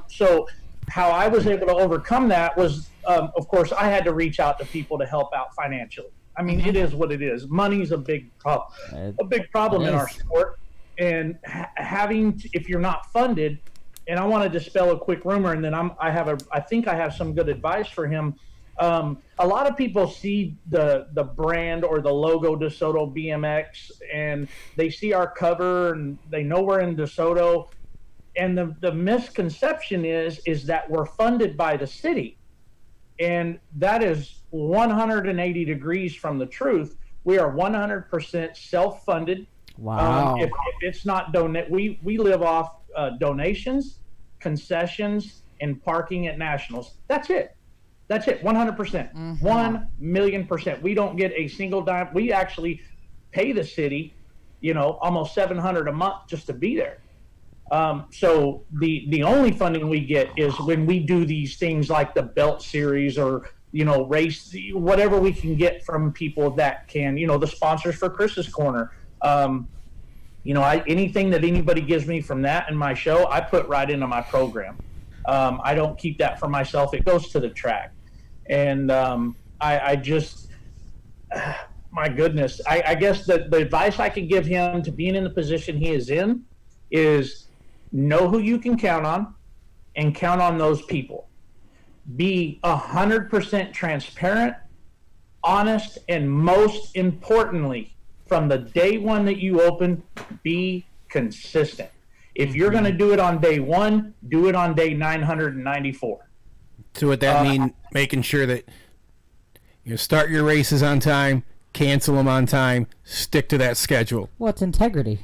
So how I was able to overcome that was, of course, I had to reach out to people to help out financially. I mean, it is what it is. Money's a big problem in our sport. And if you're not funded, and I want to dispel a quick rumor, and then I think I have some good advice for him. A lot of people see the brand or the logo DeSoto BMX, and they see our cover and they know we're in DeSoto. And the misconception is that we're funded by the city. And that is 180 degrees from the truth. We are 100% self-funded. Wow. If it's not we live off donations, concessions, and parking at nationals. That's it. 100%. 1,000,000%. We don't get a single dime. We actually pay the city, almost $700 a month just to be there. So the only funding we get is when we do these things like the belt series or race, whatever we can get from people that can, the sponsors for Chris's Corner. Anything that anybody gives me from that and my show, I put right into my program. I don't keep that for myself. It goes to the track. And I just, my goodness, I guess the advice I could give him to being in the position he is in is know who you can count on and count on those people. Be 100% transparent, honest, and most importantly, from the day one that you open, be consistent. If you're going to do it on day 1, do it on day 994. So would that mean making sure that you start your races on time, cancel them on time, stick to that schedule? What's integrity?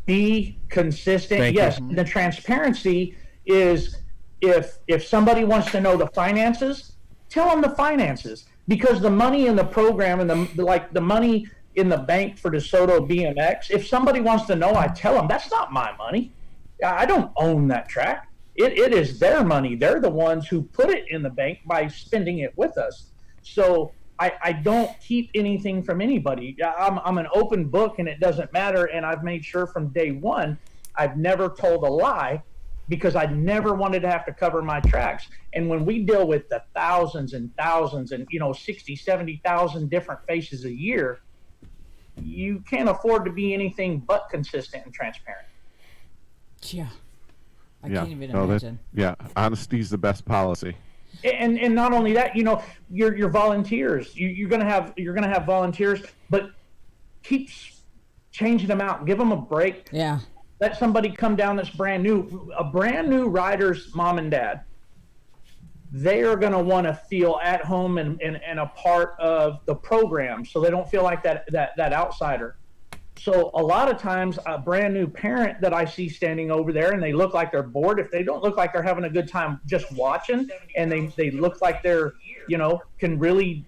Be consistent. Thank yes, you. The transparency is if somebody wants to know the finances, tell them the finances, because the money in the program and the money in the bank for DeSoto BMX, if somebody wants to know, I tell them that's not my money. I don't own that track. It is their money. They're the ones who put it in the bank by spending it with us. So I don't keep anything from anybody. I'm an open book, and it doesn't matter. And I've made sure from day one, I've never told a lie, because I never wanted to have to cover my tracks. And when we deal with the thousands and thousands and 60, 70,000 different faces a year, you can't afford to be anything but consistent and transparent. Yeah. I can't even imagine. Honesty's the best policy. And not only that, your volunteers. You're gonna have volunteers, but keep changing them out. Give them a break. Yeah. Let somebody come down that's brand new. A brand new rider's mom and dad, they are going to want to feel at home and a part of the program, so they don't feel like that outsider. So a lot of times a brand new parent that I see standing over there and they look like they're bored, if they don't look like they're having a good time just watching, and they look like they're, can really,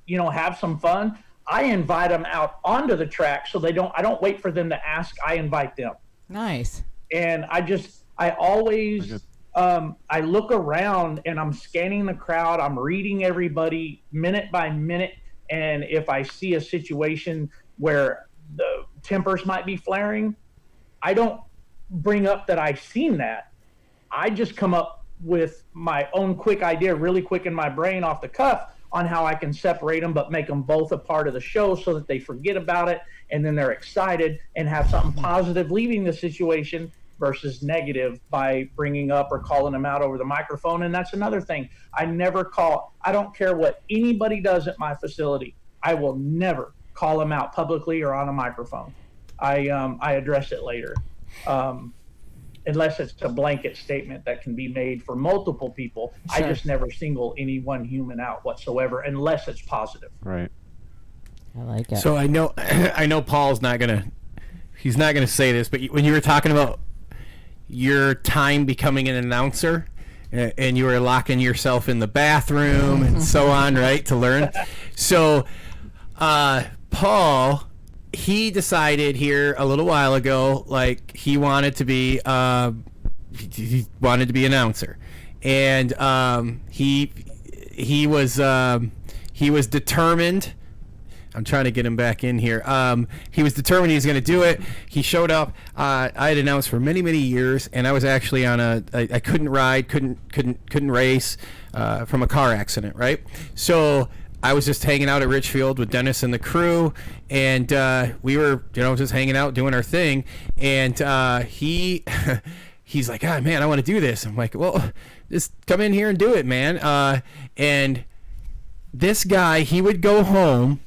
have some fun, I invite them out onto the track, so I don't wait for them to ask, I invite them. Nice. And I always, I look around and I'm scanning the crowd. I'm reading everybody minute by minute. And if I see a situation where the tempers might be flaring, I don't bring up that I've seen that. I just come up with my own quick idea, really quick in my brain off the cuff, on how I can separate them, but make them both a part of the show so that they forget about it. And then they're excited and have something positive leaving the situation versus negative by bringing up or calling them out over the microphone. And that's another thing. I don't care what anybody does at my facility. I will never call them out publicly or on a microphone. I address it later. Unless it's a blanket statement that can be made for multiple people. Sure. I just never single any one human out whatsoever unless it's positive. Right. I like it. So I know Paul's not gonna say this, but when you were talking about, your time becoming an announcer, and you were locking yourself in the bathroom and so on, right, to learn. So Paul, he decided here a little while ago, like he wanted to be an announcer, and he was determined. I'm trying to get him back in here. He was determined he was going to do it. He showed up. I had announced for many, many years, and I was actually on I couldn't ride, couldn't race from a car accident, right? So I was just hanging out at Richfield with Dennis and the crew, and we were, just hanging out, doing our thing. And he's like, "Ah, man, I want to do this." I'm like, "Well, just come in here and do it, man." And this guy, he would go home.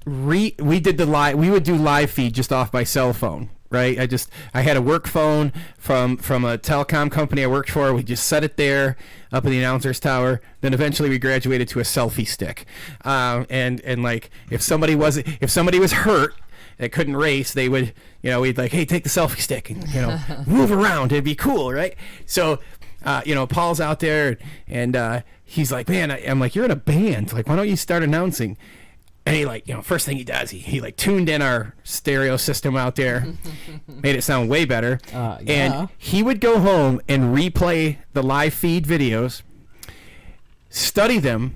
We would do live feed just off my cell phone, right? I had a work phone from a telecom company I worked for. We just set it there up in the announcer's tower. Then eventually we graduated to a selfie stick. And like if somebody was hurt that couldn't race, they would, we'd like, "Hey, take the selfie stick and move around. It'd be cool, right?" So Paul's out there and he's like, "Man," I'm like, "You're in a band. Like, why don't you start announcing?" And he first thing he does, he tuned in our stereo system out there, made it sound way better. Yeah. And he would go home and replay the live feed videos, study them,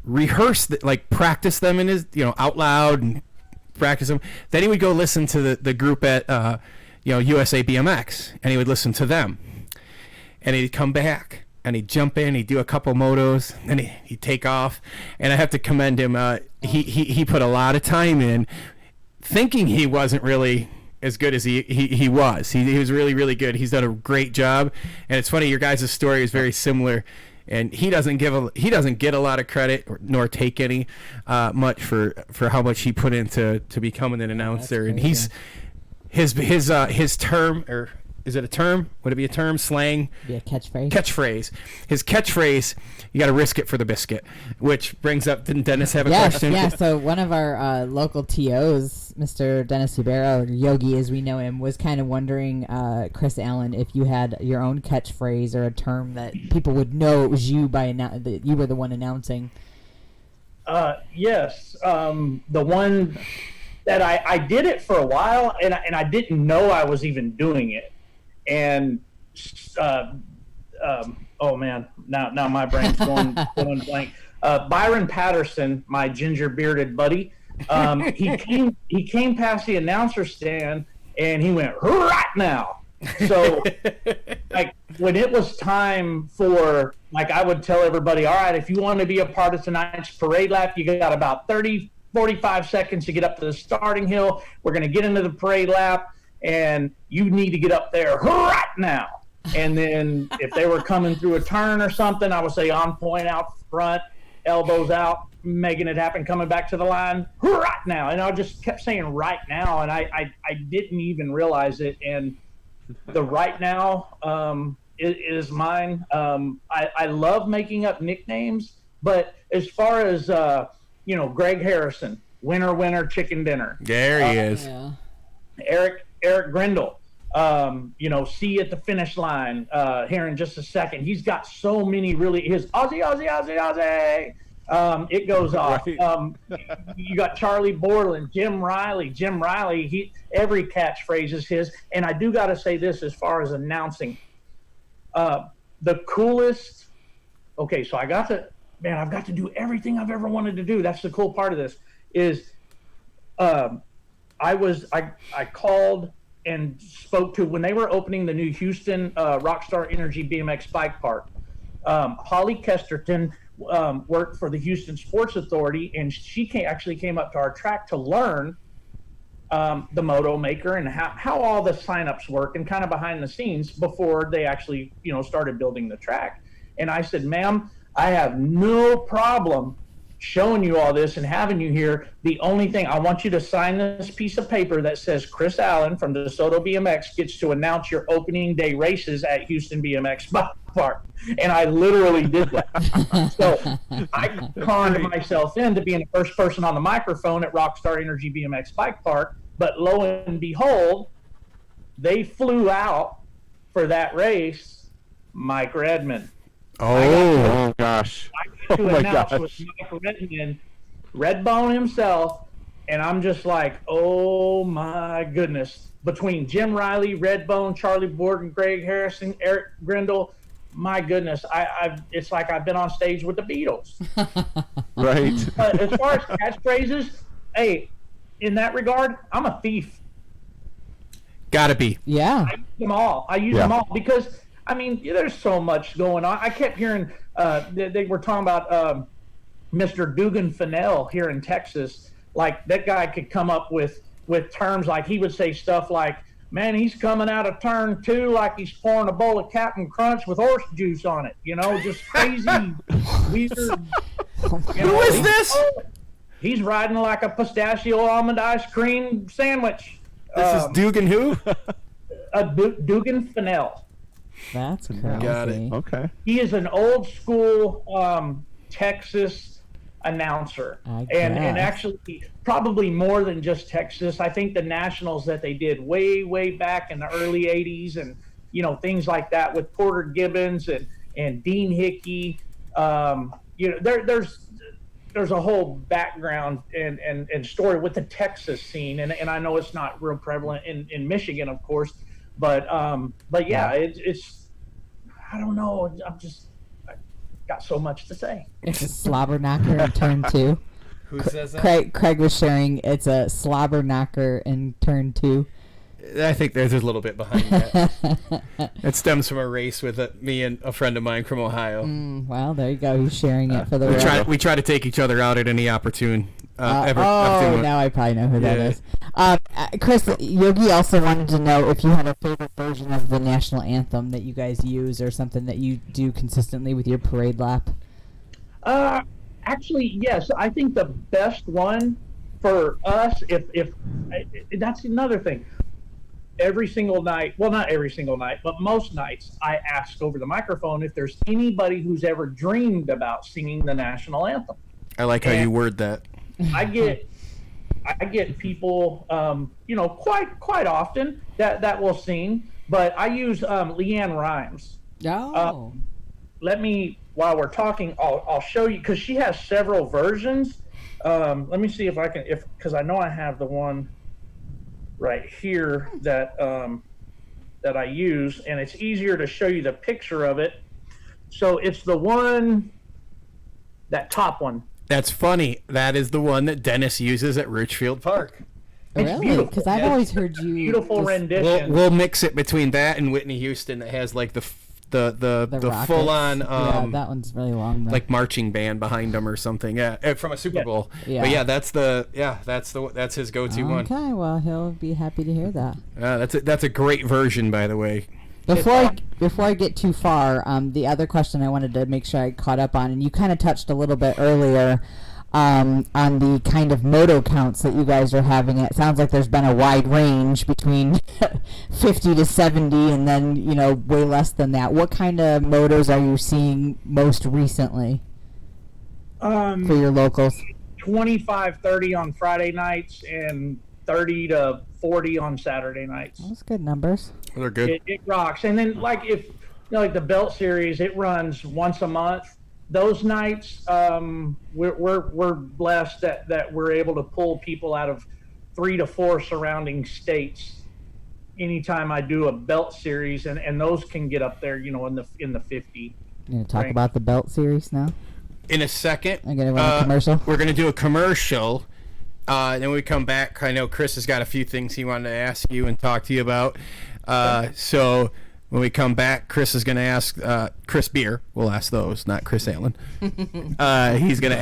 rehearse, practice them in his, out loud and practice them. Then he would go listen to the group at, USA BMX, and he would listen to them. And he'd come back. And he'd jump in, he'd do a couple motos, and he'd take off. And I have to commend him. He put a lot of time in, thinking he wasn't really as good as he was. He was really, really good. He's done a great job. And it's funny, your guys' story is very similar. And he doesn't get a lot of credit nor take any much for how much he put into becoming an announcer. And he's his term, or is it a term? Would it be a term? Slang? Yeah, catchphrase. Catchphrase. His catchphrase, "You got to risk it for the biscuit," which brings up, didn't Dennis have a question? Yeah, so one of our local TOs, Mr. Dennis Ubero, or Yogi as we know him, was kind of wondering, Chris Allen, if you had your own catchphrase or a term that people would know it was you that you were the one announcing. Yes. The one that I did it for a while, and I didn't know I was even doing it. And oh man, now my brain's going blank. Byron Patterson, my ginger bearded buddy, he came past the announcer stand and he went, "Right now." So like when it was time for, like, I would tell everybody, "All right, if you want to be a part of tonight's parade lap, you got about 45 seconds to get up to the starting hill. We're going to get into the parade lap, and you need to get up there right now." And then if they were coming through a turn or something, I would say on point, out front, elbows out, making it happen, coming back to the line right now. And I just kept saying right now, and I didn't even realize it. And the right now is mine. I love making up nicknames, but as far as Greg Harrison, winner, chicken dinner. There he is. Yeah. Eric Grindle, see you at the finish line here in just a second. He's got so many his Aussie. It goes off. Right. You got Charlie Borland, Jim Riley. Every catchphrase is his. And I do got to say this as far as announcing. The coolest. Okay, so I've got to do everything I've ever wanted to do. That's the cool part of this is, I called and spoke to, when they were opening the new Houston Rockstar Energy BMX bike park. Holly Kesterton worked for the Houston Sports Authority, and she actually came up to our track to learn the moto maker and how all the signups work and kind of behind the scenes before they actually started building the track. And I said, "Ma'am, I have no problem showing you all this and having you here. The only thing, I want you to sign this piece of paper that says Chris Allen from Desoto BMX gets to announce your opening day races at Houston BMX Park." And I literally did that. So I conned myself into being the first person on the microphone at Rockstar Energy BMX Bike Park. But lo and behold, they flew out for that race, Mike Redmond. Oh gosh. I got to Oh my announce gosh. with Mike Redmond, Redbone himself, and I'm just like, oh my goodness. Between Jim Riley, Redbone, Charlie Borden, Greg Harrison, Eric Grindle, my goodness, it's like I've been on stage with the Beatles. Right. But as far as catchphrases, hey, in that regard, I'm a thief. Gotta be. Yeah. I use them all. Them all because, I mean, there's so much going on. I kept hearing they were talking about Mr. Dugan Fennell here in Texas. Like, that guy could come up with terms like, he would say stuff like, man, he's coming out of turn 2 like he's pouring a bowl of Captain Crunch with horse juice on it. You know, just crazy, weird. Who is this? He's riding like a pistachio almond ice cream sandwich. This is Dugan who? Dugan Fennell. That's crazy. Got it. Okay. He is an old school Texas announcer, and actually probably more than just Texas. I think the nationals that they did way back in the early 80s, and things like that with Porter Gibbons and Dean Hickey. There's a whole background and story with the Texas scene, and I know it's not real prevalent in Michigan, of course, but yeah, it's I don't know. I got so much to say. It's a slobber knocker in turn 2. Who says that? Craig was sharing it's a slobber knocker in turn 2. I think there's a little bit behind that. It stems from a race with me and a friend of mine from Ohio. Well, there you go. He's sharing it for the world. We try to take each other out at any opportune. Now I probably know who that is. Chris, Yogi also wanted to know if you had a favorite version of the national anthem that you guys use, or something that you do consistently with your parade lap. Actually, yes. I think the best one for us, if that's another thing. Every single night, well, not every single night, but most nights, I ask over the microphone if there's anybody who's ever dreamed about singing the national anthem. I like how you word that. I get people, quite often that will sing, but I use Leanne Rhymes. Oh. While we're talking, I'll show you, because she has several versions. Let me see if I can, because I know I have the one right here that I use, and it's easier to show you the picture of it. So it's the one, that top one. That's funny. That is the one that Dennis uses at Richfield Park. Really? Because I've always heard you. Beautiful rendition. We'll mix it between that and Whitney Houston that has like the full on that one's really long though. like marching band behind him or something. Yeah, from a Super Bowl. Yeah. But that's his go-to one. Okay, well he'll be happy to hear that. That's a great version, by the way. Before I get too far, the other question I wanted to make sure I caught up on, and you kind of touched a little bit earlier on the kind of moto counts that you guys are having. It sounds like there's been a wide range between 50 to 70 and then, way less than that. What kind of motos are you seeing most recently for your locals? 25, 30 on Friday nights and 30 to 40 on Saturday nights. That's good numbers. They're good. It rocks. And then like like the Belt Series, it runs once a month. Those nights, we're blessed that we're able to pull people out of 3 to 4 surrounding states anytime I do a Belt Series, and those can get up there, in the 50. You gonna talk about the Belt Series now? In a second, I'm gonna run a commercial. We're gonna do a commercial. Then when we come back, I know Chris has got a few things he wanted to ask you and talk to you about. So when we come back, Chris is going to ask Chris Beer. We'll ask those, not Chris Allen. He's going to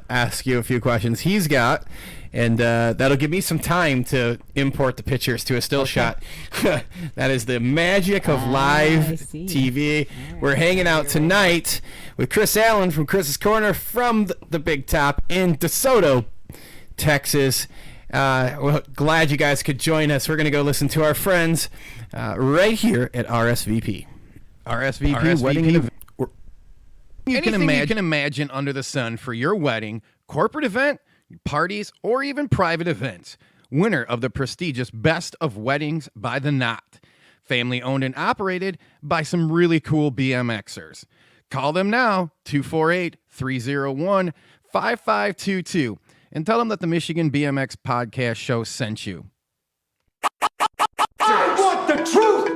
ask you a few questions he's got, and that'll give me some time to import the pictures to a still shot. That is the magic of live TV. Right. We're hanging out tonight with Chris Allen from Chris's Corner from the Big Top in DeSoto, Texas. We're glad you guys could join us. We're going to go listen to our friends right here at RSVP. RSVP wedding event. Anything you can imagine under the sun for your wedding, corporate event, parties, or even private events. Winner of the prestigious Best of Weddings by the Knot. Family owned and operated by some really cool BMXers. Call them now, 248-301-5522, and tell them that the Michigan BMX Podcast Show sent you. I want the truth!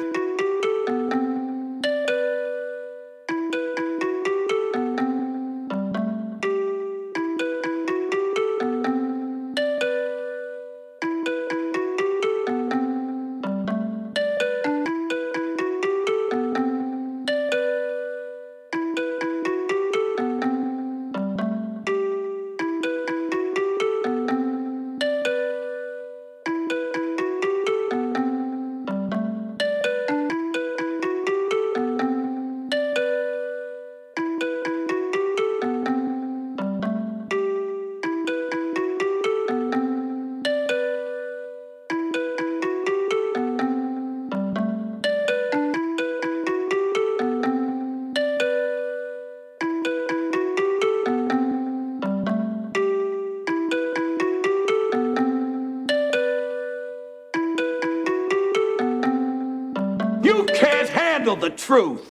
You can't handle the truth!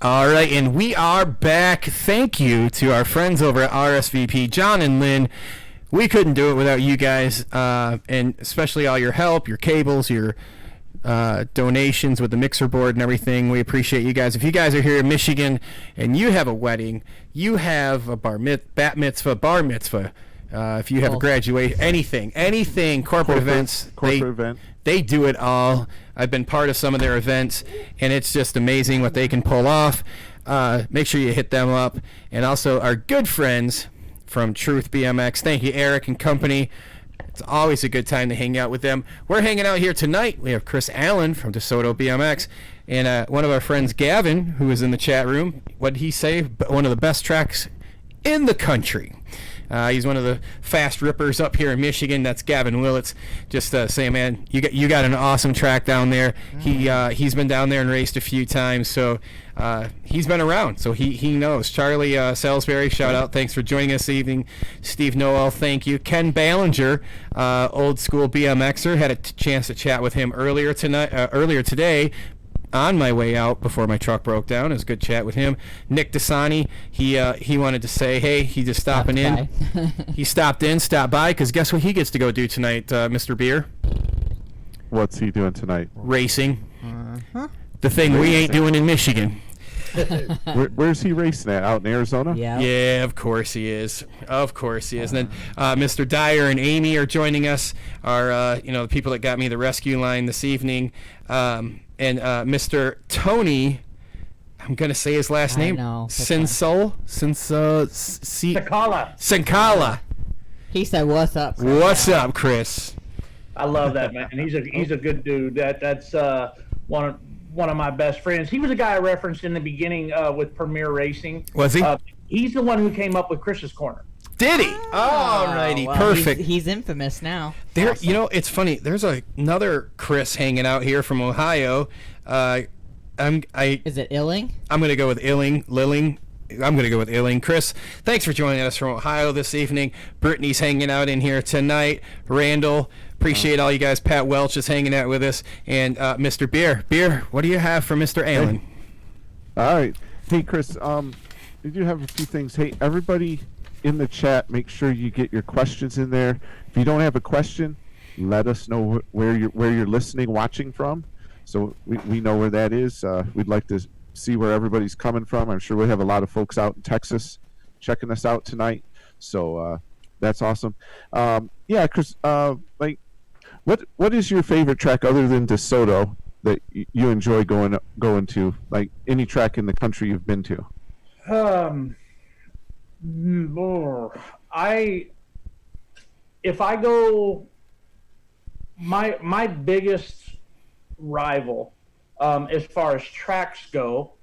All right, and we are back. Thank you to our friends over at RSVP, John and Lynn. We couldn't do it without you guys, and especially all your help, your cables, your donations with the mixer board and everything. We appreciate you guys. If you guys are here in Michigan and you have a wedding, you have a bat mitzvah, bar mitzvah, if you have a graduation, anything, corporate events, they do it all. I've been part of some of their events, and it's just amazing what they can pull off. Make sure you hit them up. And also our good friends from Truth BMX. Thank you, Eric and company. It's always a good time to hang out with them. We're hanging out here tonight. We have Chris Allen from Desoto BMX, and one of our friends, Gavin, who is in the chat room. What did he say? One of the best tracks in the country. He's one of the fast rippers up here in Michigan. That's Gavin Willits. Just saying, man, you got an awesome track down there. He's been down there and raced a few times, so he's been around, so he knows. Charlie Salisbury, shout out. Thanks for joining us this evening. Steve Noel, thank you. Ken Ballinger, old school BMXer, had a chance to chat with him earlier today. On my way out before my truck broke down. It was a good chat with him. Nick Dasani, he wanted to say, hey, he's just stopping in. He stopped by, because guess what he gets to go do tonight, Mr. Beer? What's he doing tonight? Racing. The thing we ain't doing in Michigan. Where's he racing at? Out in Arizona? Yeah, of course he is. And then Mr. Dyer and Amy are joining us, are the people that got me the rescue line this evening. And Mr. Tony, I'm going to say his last name. Sincala. He said, "What's up, Chris?" What's up, Chris? I love that, man. He's a good dude. That's one of my best friends. He was a guy I referenced in the beginning with Premier Racing. Was he? He's the one who came up with Chris's Corner. Did he? Alrighty, well, perfect. He's infamous now. There, awesome. It's funny. There's another Chris hanging out here from Ohio. Is it Illing? I'm gonna go with Lilling. I'm gonna go with Illing. Chris, thanks for joining us from Ohio this evening. Brittany's hanging out in here tonight. Randall, appreciate all you guys. Pat Welch is hanging out with us, and Mr. Beer, what do you have for Mr. Allen? All right, hey Chris, we do have a few things. Hey, everybody in the chat, make sure you get your questions in there. If you don't have a question, let us know where you're listening, watching from, so we know where that is. We'd like to see where everybody's coming from. I'm sure we have a lot of folks out in Texas checking us out tonight, so that's awesome. Yeah, Chris, what is your favorite track other than DeSoto that you enjoy going to? Like any track in the country you've been to? If I go, my biggest rival, as far as tracks go,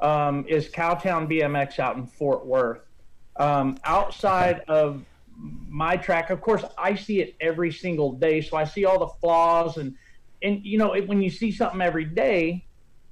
is Cowtown BMX out in Fort Worth. Outside of my track, of course, I see it every single day, so I see all the flaws, and when you see something every day,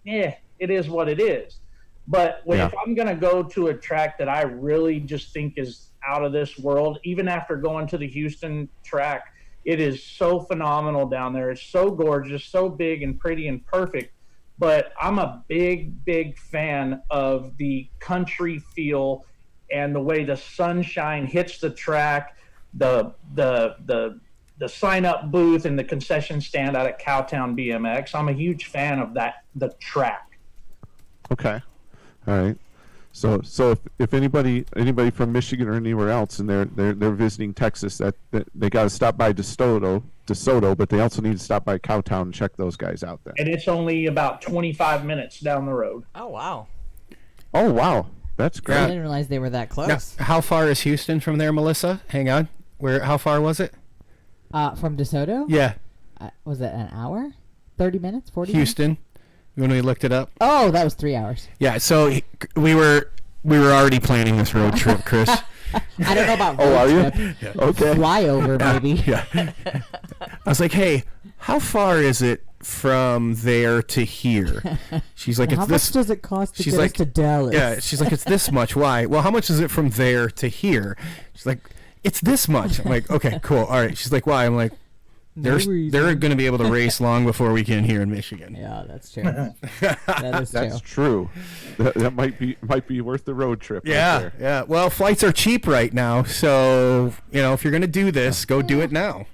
it is what it is. But if I'm going to go to a track that I really just think is out of this world, even after going to the Houston track, It is so phenomenal down there. It's so gorgeous, so big and pretty and perfect. But I'm a big fan of the country feel and the way the sunshine hits the track, the sign up booth and the concession stand out at Cowtown BMX. I'm a huge fan of that, the track. Okay. All right. So if anybody from Michigan or anywhere else and they're visiting Texas, that they got to stop by DeSoto, but they also need to stop by Cowtown and check those guys out then. And it's only about 25 minutes down the road. Oh wow. Oh wow, that's I great. didn't realize they were that close. Now, how far is Houston from there, Melissa? Hang on. How far was it? From DeSoto? Yeah. Was it an hour? 30 minutes? 40 Houston. When we looked it up. Oh, that was 3 hours. Yeah, so we were already planning this road trip, Chris. I don't know about road Oh, are you? trip. Yeah. Okay. Flyover, maybe. Yeah. I was like, hey, how far is it from there to here? She's like, How it's this. much does it cost to She's get like, us to Dallas? Yeah, she's like, it's this much. Why? Well, how much is it from there to here? She's like, it's this much. I'm like, okay, cool. All right. She's like, why? I'm like, they're going to be able to race long before we can here in Michigan. Yeah, that's true. That is That's true. That might be worth the road trip. Yeah, right there. yeah. Well, flights are cheap right now, so if you're going to do this, go do it now.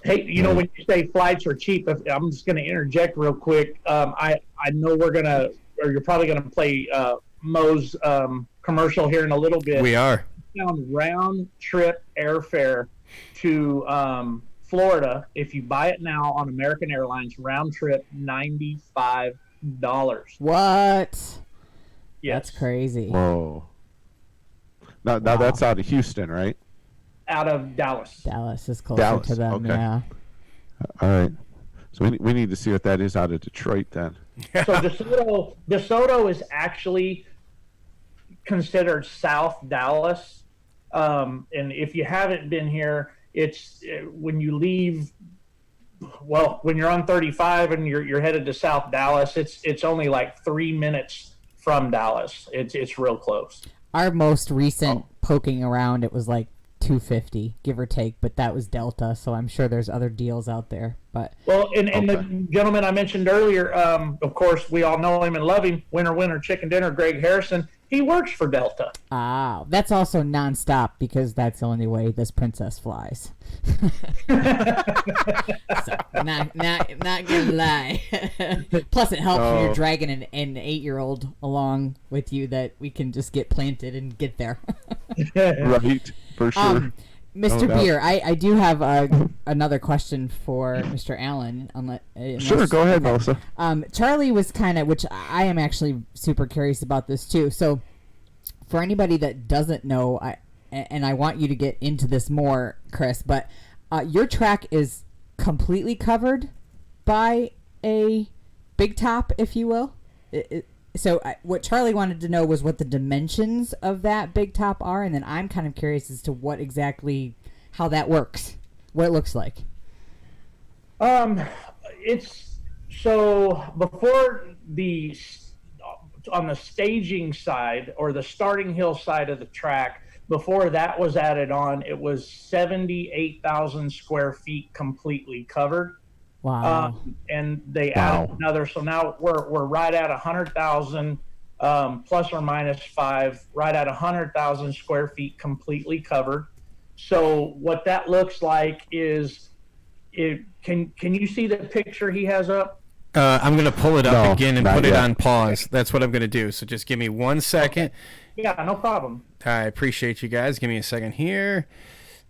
Hey, when you say flights are cheap, I'm just going to interject real quick. I know you're probably going to play Mo's commercial here in a little bit. We are. Found round trip airfare to Florida. If you buy it now on American Airlines, round trip $95. What? Yes. That's crazy. Whoa. Now that's out of Houston, right? Out of Dallas. Dallas is closer Dallas, to them. okay. Yeah. All right. So we need to see what that is out of Detroit then. So DeSoto is actually considered South Dallas. And if you haven't been here, it's when you leave. Well, when you're on 35 and you're headed to South Dallas, it's only like 3 minutes from Dallas. It's real close. Our most recent poking around, it was like $250, give or take, but that was Delta, so I'm sure there's other deals out there. But and the gentleman I mentioned earlier, of course, we all know him and love him. Winner, chicken dinner. Greg Harrison. He works for Delta. That's also nonstop because that's the only way this princess flies. So, not gonna lie. Plus, it helps when you're dragging an 8-year-old along with you that we can just get planted and get there. Right, for sure. Mr. Beer, I do have another question for Mr. Allen. Sure, go ahead, Melissa. Charlie was kind of, which I am actually super curious about this too. So, for anybody that doesn't know, and I want you to get into this more, Chris, but your track is completely covered by a big top, if you will. So what Charlie wanted to know was what the dimensions of that big top are, and then I'm kind of curious as to what exactly, how that works, what it looks like. It's so before on the staging side or the starting hill side of the track, before that was added on, it was 78,000 square feet completely covered. Wow. And they added another, so now we're right at 100,000 plus or minus 5, right at 100,000 square feet completely covered. So what that looks like is, can you see the picture he has up? I'm going to pull it up again and put it yet. on pause. That's what I'm going to do. So just give me 1 second. Yeah, no problem. I appreciate you guys. Give me a second here.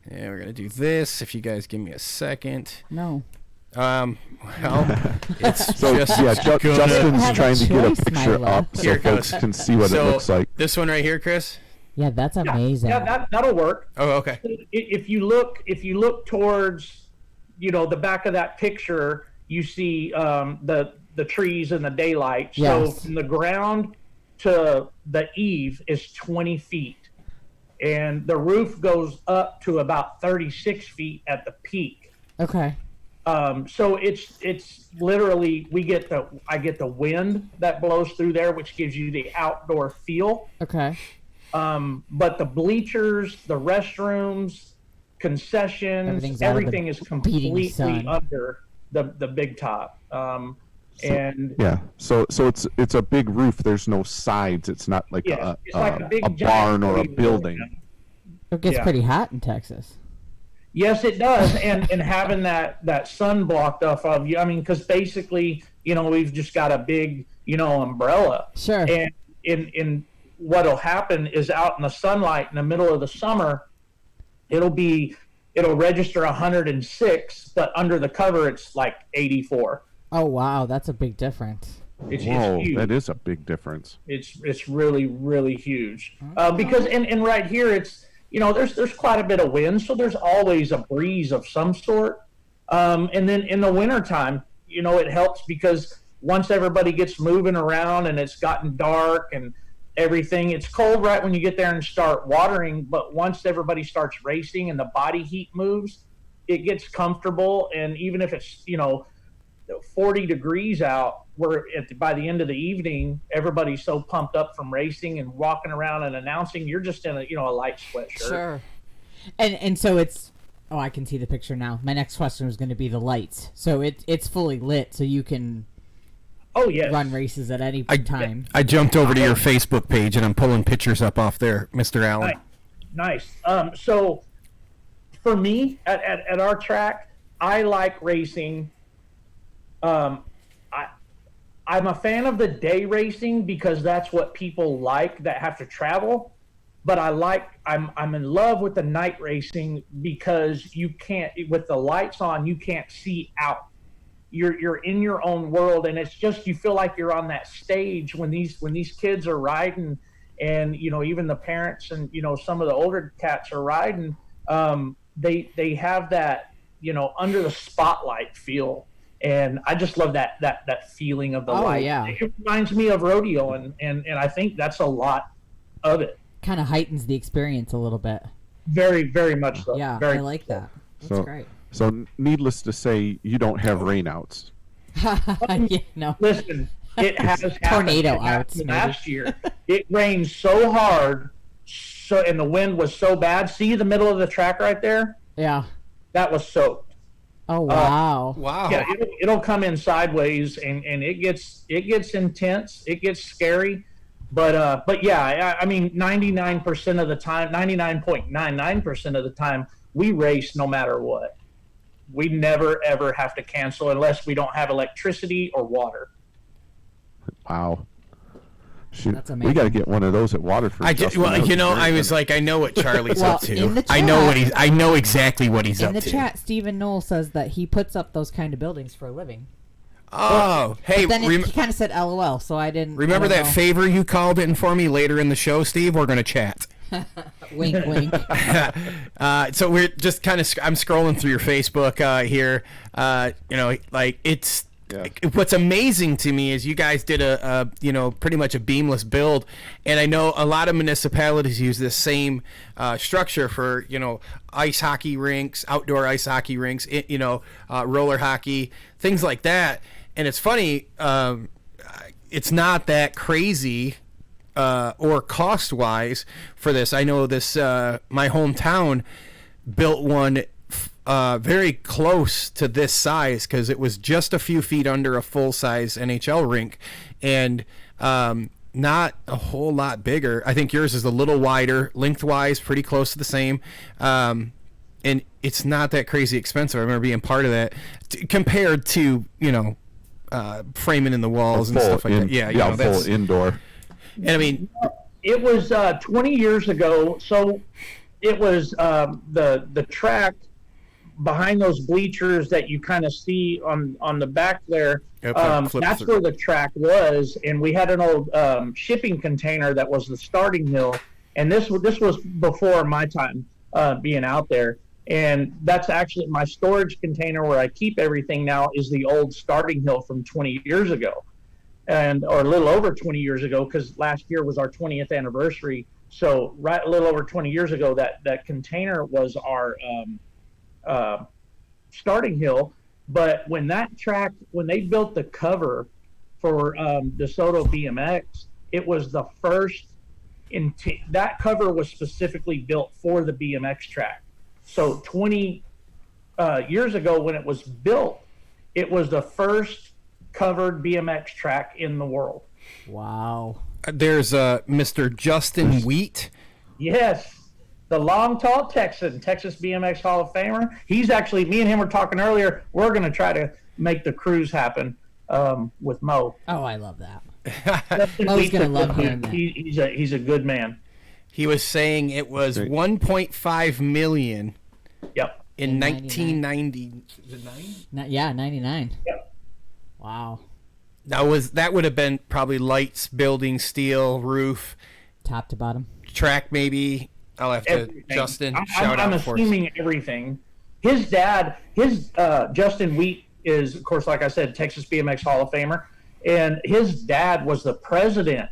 And we're going to do this. If you guys give me a second. No. Well, it's So just Justin's have a trying to get a choice, picture Mila. up so Here it folks goes. can see what it looks like. This one right here, Chris? Yeah, that's amazing. Yeah, that'll work. Oh, okay. If you look towards, the back of that picture, you see the trees and the daylight. Yes. So from the ground to the eave is 20 feet, and the roof goes up to about 36 feet at the peak. Okay. So it's literally I get the wind that blows through there, which gives you the outdoor feel. Okay. But the bleachers, the restrooms, concessions, out of the everything is beating completely sun. under the big top. So it's a big roof. There's no sides. It's not like Yes, it's like a big a giant barn or a building. building. It gets Yeah. pretty hot in Texas. Yes, it does, and having that sun blocked off of you. I mean, because basically, we've just got a big, umbrella. Sure. And in what'll happen is out in the sunlight in the middle of the summer, it'll register 106, but under the cover it's like 84. Oh wow, that's a big difference. It's Whoa, huge. that is a big difference. It's really, really huge. Because and right here it's there's quite a bit of wind, so there's always a breeze of some sort. And then in the wintertime, it helps because once everybody gets moving around and it's gotten dark and everything, it's cold right when you get there and start watering, but once everybody starts racing and the body heat moves, it gets comfortable. And even if it's 40 degrees out, by the end of the evening, everybody's so pumped up from racing and walking around and announcing, you're just in a light sweatshirt. Sure. And so it's I can see the picture now. My next question was going to be the lights. So it's fully lit, so you can Yes. run races at any time. I jumped over to your Facebook page and I'm pulling pictures up off there, Mr. Allen. Nice. So for me at our track, I like racing. I'm a fan of the day racing because that's what people like that have to travel. But I'm in love with the night racing because you can't, with the lights on, you can't see out. You're in your own world, and it's just, you feel like you're on that stage when these kids are riding, and even the parents and some of the older cats are riding. They have that under the spotlight feel. And I just love that feeling of the light. Yeah. It reminds me of rodeo, and I think that's a lot of it. Kind of heightens the experience a little bit. Very, very much so. Yeah, very I like that. That's great. So needless to say, you don't have rainouts. Yeah, no. Listen, it has happened. Tornado It happened outs, maybe. last year. It rained so hard, and the wind was so bad. See the middle of the track right there? Yeah. That was soaked. Oh wow. Wow. Yeah, it'll come in sideways, and it gets intense. It gets scary, but yeah, I mean, 99% of the time, 99.99% of the time, we race no matter what. We never ever have to cancel unless we don't have electricity or water. Wow. Shoot, That's we amazing. got to get one of those at Waterford. I Justin. That would be I great. was like, I know what Charlie's Well, up to. in the I chat- know exactly what he's In up the to. chat, Stephen Knoll says that he puts up those kind of buildings for a living. Oh, hey, Then he kind of said LOL, so I didn't. remember I don't that know. favor you called in for me later in the show, Steve? We're going to chat. Wink, wink. So we're just kind of, I'm scrolling through your Facebook here. It's, what's amazing to me is you guys did a pretty much a beamless build, and I know a lot of municipalities use this same structure for ice hockey rinks, outdoor ice hockey rinks, roller hockey, things like that. And it's funny, it's not that crazy or cost wise for this. I know this my hometown built one very close to this size because it was just a few feet under a full-size NHL rink, and not a whole lot bigger. I think yours is a little wider, lengthwise, pretty close to the same, and it's not that crazy expensive. I remember being part of that compared to framing in the walls and stuff like that. Yeah, full that's, indoor. and I mean, It was 20 years ago, so it was the track behind those bleachers that you kind of see on the back there. That's where the track was, and we had an old shipping container that was the starting hill, and this was before my time being out there. And that's actually my storage container where I keep everything now is the old starting hill from 20 years ago, or a little over 20 years ago, because last year was our 20th anniversary. So right a little over 20 years ago, that container was our starting hill. But when they built the cover for Desoto BMX, it was the first. That cover was specifically built for the BMX track. So 20 years ago when it was built, it was the first covered BMX track in the world. Wow. There's Mr. Justin Wheat. Yes. The long, tall Texan, Texas BMX Hall of Famer. He's actually, me and him were talking earlier, we're going to try to make the cruise happen with Mo. Oh, I love that. Mo's going to love hearing that. He's a good man. He was saying it was 1.5 million Yep. in 1990. Is it 99. Yep. Wow. That would have been probably lights, building, steel, roof, Top to bottom. track maybe. I'll have to Everything. Justin I'm shout out for us. assuming everything. His dad, Justin Wheat is, of course, like I said, Texas BMX Hall of Famer, and his dad was the president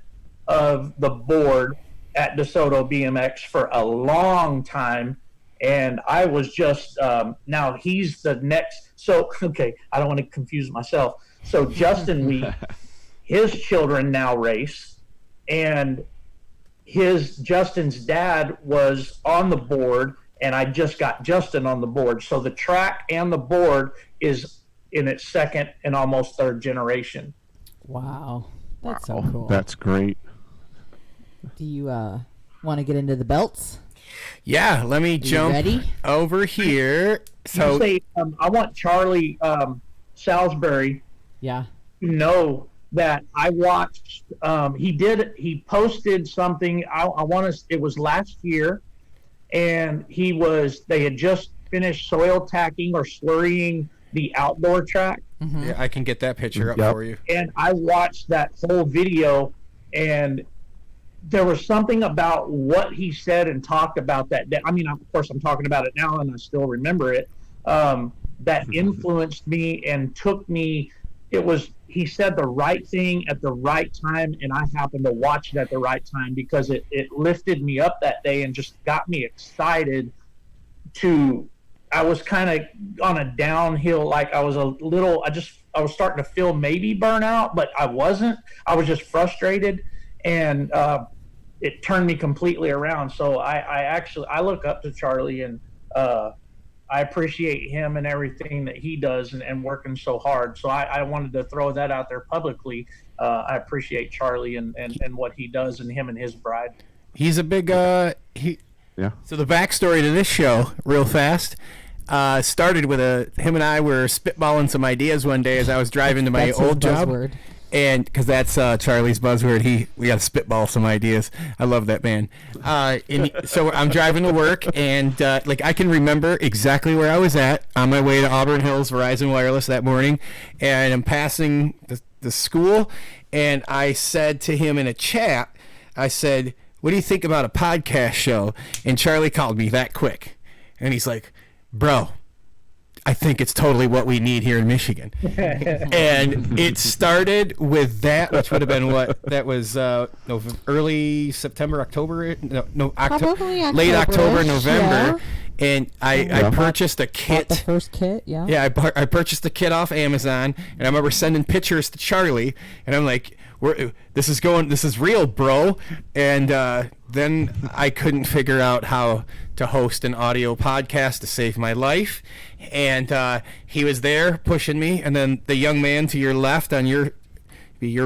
of the board at Desoto BMX for a long time, and I was just now he's the next. So okay, I don't want to confuse myself. So Justin Wheat, his children now race, and Justin's dad was on the board, and I just got Justin on the board. So the track and the board is in its second and almost third generation. Wow. That's so cool. That's great. Do you want to get into the belts? Yeah, let me jump ready? over here. So I want Charlie Salisbury Yeah. to know that I watched. He posted something. It was last year, and they had just finished soil tacking or slurrying the outdoor track. Mm-hmm. yeah, I can get that picture up Yep. for you. And I watched that whole video, and there was something about what he said and talked about that. I mean, of course, I'm talking about it now, and I still remember it. That influenced me and took me. He said the right thing at the right time, and I happened to watch it at the right time because it lifted me up that day and just got me excited I was kind of on a downhill, like I was I was starting to feel maybe burnout, but I wasn't. I was just frustrated, and it turned me completely around. So I look up to Charlie, and I appreciate him and everything that he does and working so hard. So I wanted to throw that out there publicly. I appreciate Charlie and what he does, and him and his bride. He's a big Yeah. So the backstory to this show, real fast, started with him and I were spitballing some ideas one day as I was driving to my That's his old job. buzzword. And because that's Charlie's buzzword, we got to spitball some ideas. I love that man. So I'm driving to work, and I can remember exactly where I was at on my way to Auburn Hills Verizon Wireless that morning, and I'm passing the school, and I said to him in a chat, I said, "What do you think about a podcast show?" And Charlie called me that quick, and he's like, "Bro, I think it's totally what we need here in Michigan." And it started with that, which would have been that was early September, October, late October, November. Yeah. And I purchased a Bought kit. the first kit, yeah. Yeah, I purchased the kit off Amazon, and I remember sending pictures to Charlie, and I'm like, this is real, bro. And then I couldn't figure out how to host an audio podcast to save my life, and he was there pushing me, and then the young man to your left, on your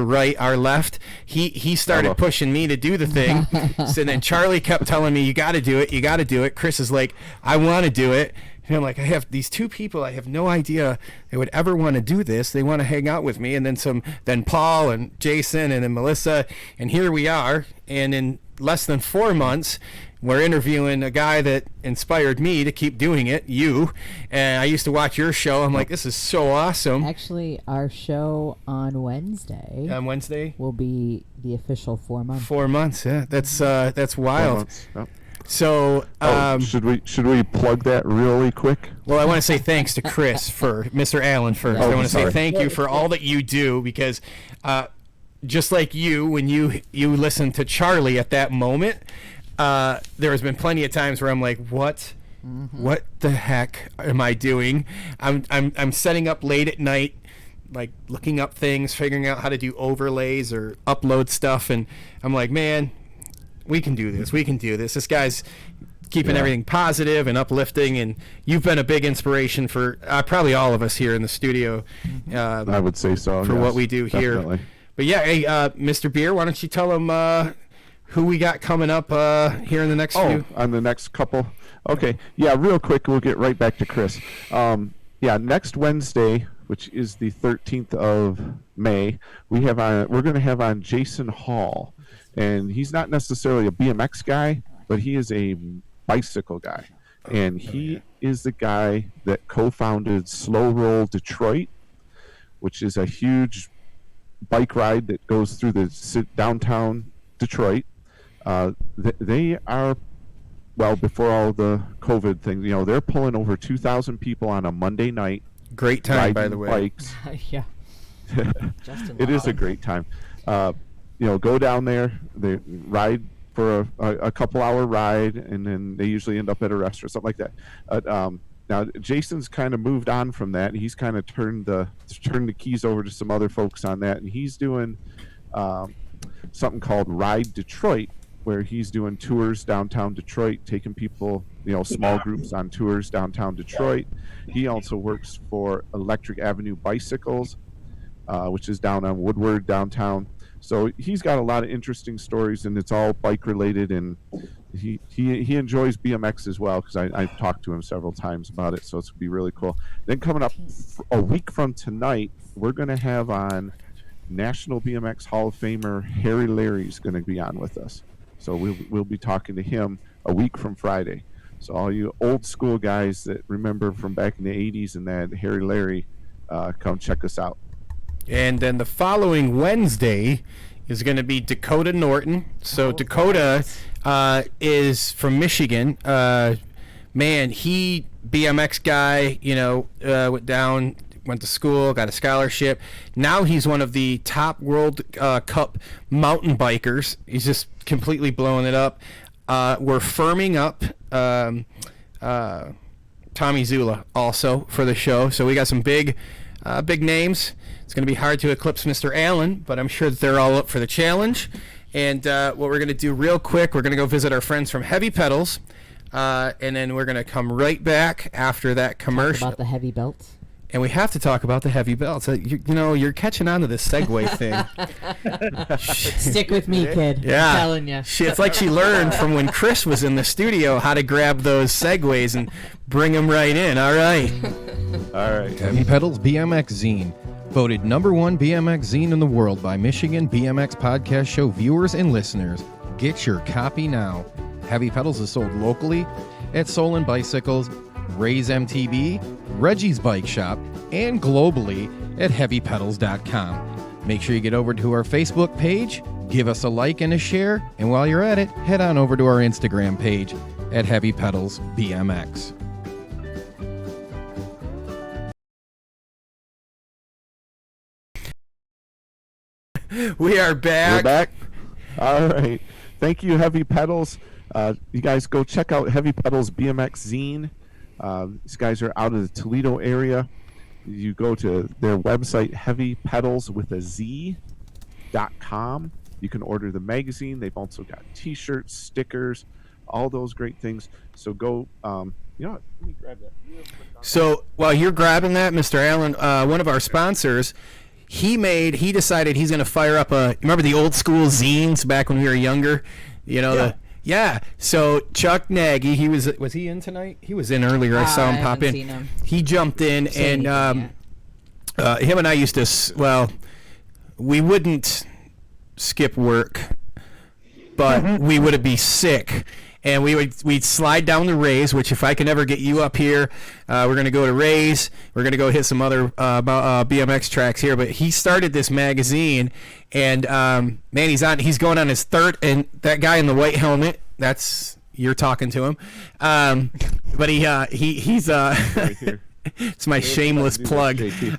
right, our left, he started pushing me to do the thing. So then Charlie kept telling me, you got to do it. Chris is like, I want to do it. And I'm like, I have these two people, I have no idea they would ever want to do this. They want to hang out with me. And then Paul and Jason and then Melissa, and here we are. And in less than 4 months, we're interviewing a guy that inspired me to keep doing it, you. And I used to watch your show. I'm like, this is so awesome. Actually, our show on Wednesday On Wednesday? will be the official 4 months. 4 months, yeah. That's wild. Yep. So, should we plug that really quick? well, I want to say thanks to Chris for Mr. Allen first. Oh, I want to say sorry. thank you for all that you do, because just like you, when you listen to Charlie at that moment, there has been plenty of times where I'm like, what the heck am I doing? I'm setting up late at night, like looking up things, figuring out how to do overlays or upload stuff, and I'm like, man, we can do this. This guy's keeping everything positive and uplifting, and you've been a big inspiration for probably all of us here in the studio. I would say so. For what we do here. Definitely. But yeah, hey, Mr. Beer, why don't you tell them who we got coming up here in the next few? On the next couple? Okay. Yeah, real quick, we'll get right back to Chris. Next Wednesday, which is the 13th of May, we're going to have on Jason Hall. And he's not necessarily a BMX guy, but he is a bicycle guy. And he is the guy that co-founded Slow Roll Detroit, which is a huge bike ride that goes through the downtown Detroit. They are, well, before all the COVID thing, they're pulling over 2,000 people on a Monday night. Great time, by the way. Bikes. Yeah. It is a great time. Go down there, they ride for a couple-hour ride, and then they usually end up at a restaurant, something like that. Now, Jason's kind of moved on from that. He's kind of turned the keys over to some other folks on that, and he's doing something called Ride Detroit, where he's doing tours downtown Detroit, taking people, small groups on tours downtown Detroit. He also works for Electric Avenue Bicycles, which is down on Woodward downtown. So he's got a lot of interesting stories, and it's all bike related, and he enjoys BMX as well, because I've talked to him several times about it, so it's going to be really cool. Then coming up a week from tonight, we're going to have on National BMX Hall of Famer Harry Larry's going to be on with us. So we'll be talking to him a week from Friday. So all you old school guys that remember from back in the 80s and that, Harry Larry, come check us out. And then the following Wednesday is going to be Dakota Norton. So Dakota is from Michigan. Man, he BMX guy, went to school, got a scholarship. Now he's one of the top World Cup mountain bikers. He's just completely blowing it up. We're firming up Tommy Zula also for the show. So we got some big names. It's going to be hard to eclipse Mr. Allen, but I'm sure that they're all up for the challenge. And what we're going to do real quick, we're going to go visit our friends from Heavy Pedals, and then we're going to come right back after that commercial. Talk about the heavy belts. And we have to talk about the heavy belts. You're catching on to this segue thing. Stick with me, kid. Yeah. I'm telling you. It's like she learned from when Chris was in the studio how to grab those segues and bring them right in. All right. All right. Heavy Pedals BMX Zine. Voted #1 BMX zine in the world by Michigan BMX Podcast Show viewers and listeners. Get your copy now. Heavy Pedals is sold locally at Solon Bicycles, Ray's MTB, Reggie's Bike Shop, and globally at heavypedals.com. Make sure you get over to our Facebook page, give us a like and a share, and while you're at it, head on over to our Instagram page at Heavy Pedals BMX. We are back. We're back. All right. Thank you, Heavy Pedals. You guys go check out Heavy Pedals BMX Zine. These guys are out of the Toledo area. You go to their website, heavypedalswithaz.com. You can order the magazine. They've also got T-shirts, stickers, all those great things. So go, let me grab that. So while you're grabbing that, Mr. Allen, one of our sponsors, he decided he's going to fire up remember the old school zines back when we were younger? So Chuck Nagy, was he in tonight? He was in earlier. I saw him pop in. Him. He jumped in, and him and I used to, we wouldn't skip work, but we would be sick. And we'd slide down the Rays, which if I can ever get you up here, we're going to go to Rays. We're going to go hit some other BMX tracks here. But he started this magazine, and man, he's going on his third. And that guy in the white helmet, you're talking to him. But he's right here. It's my shameless plug. Who is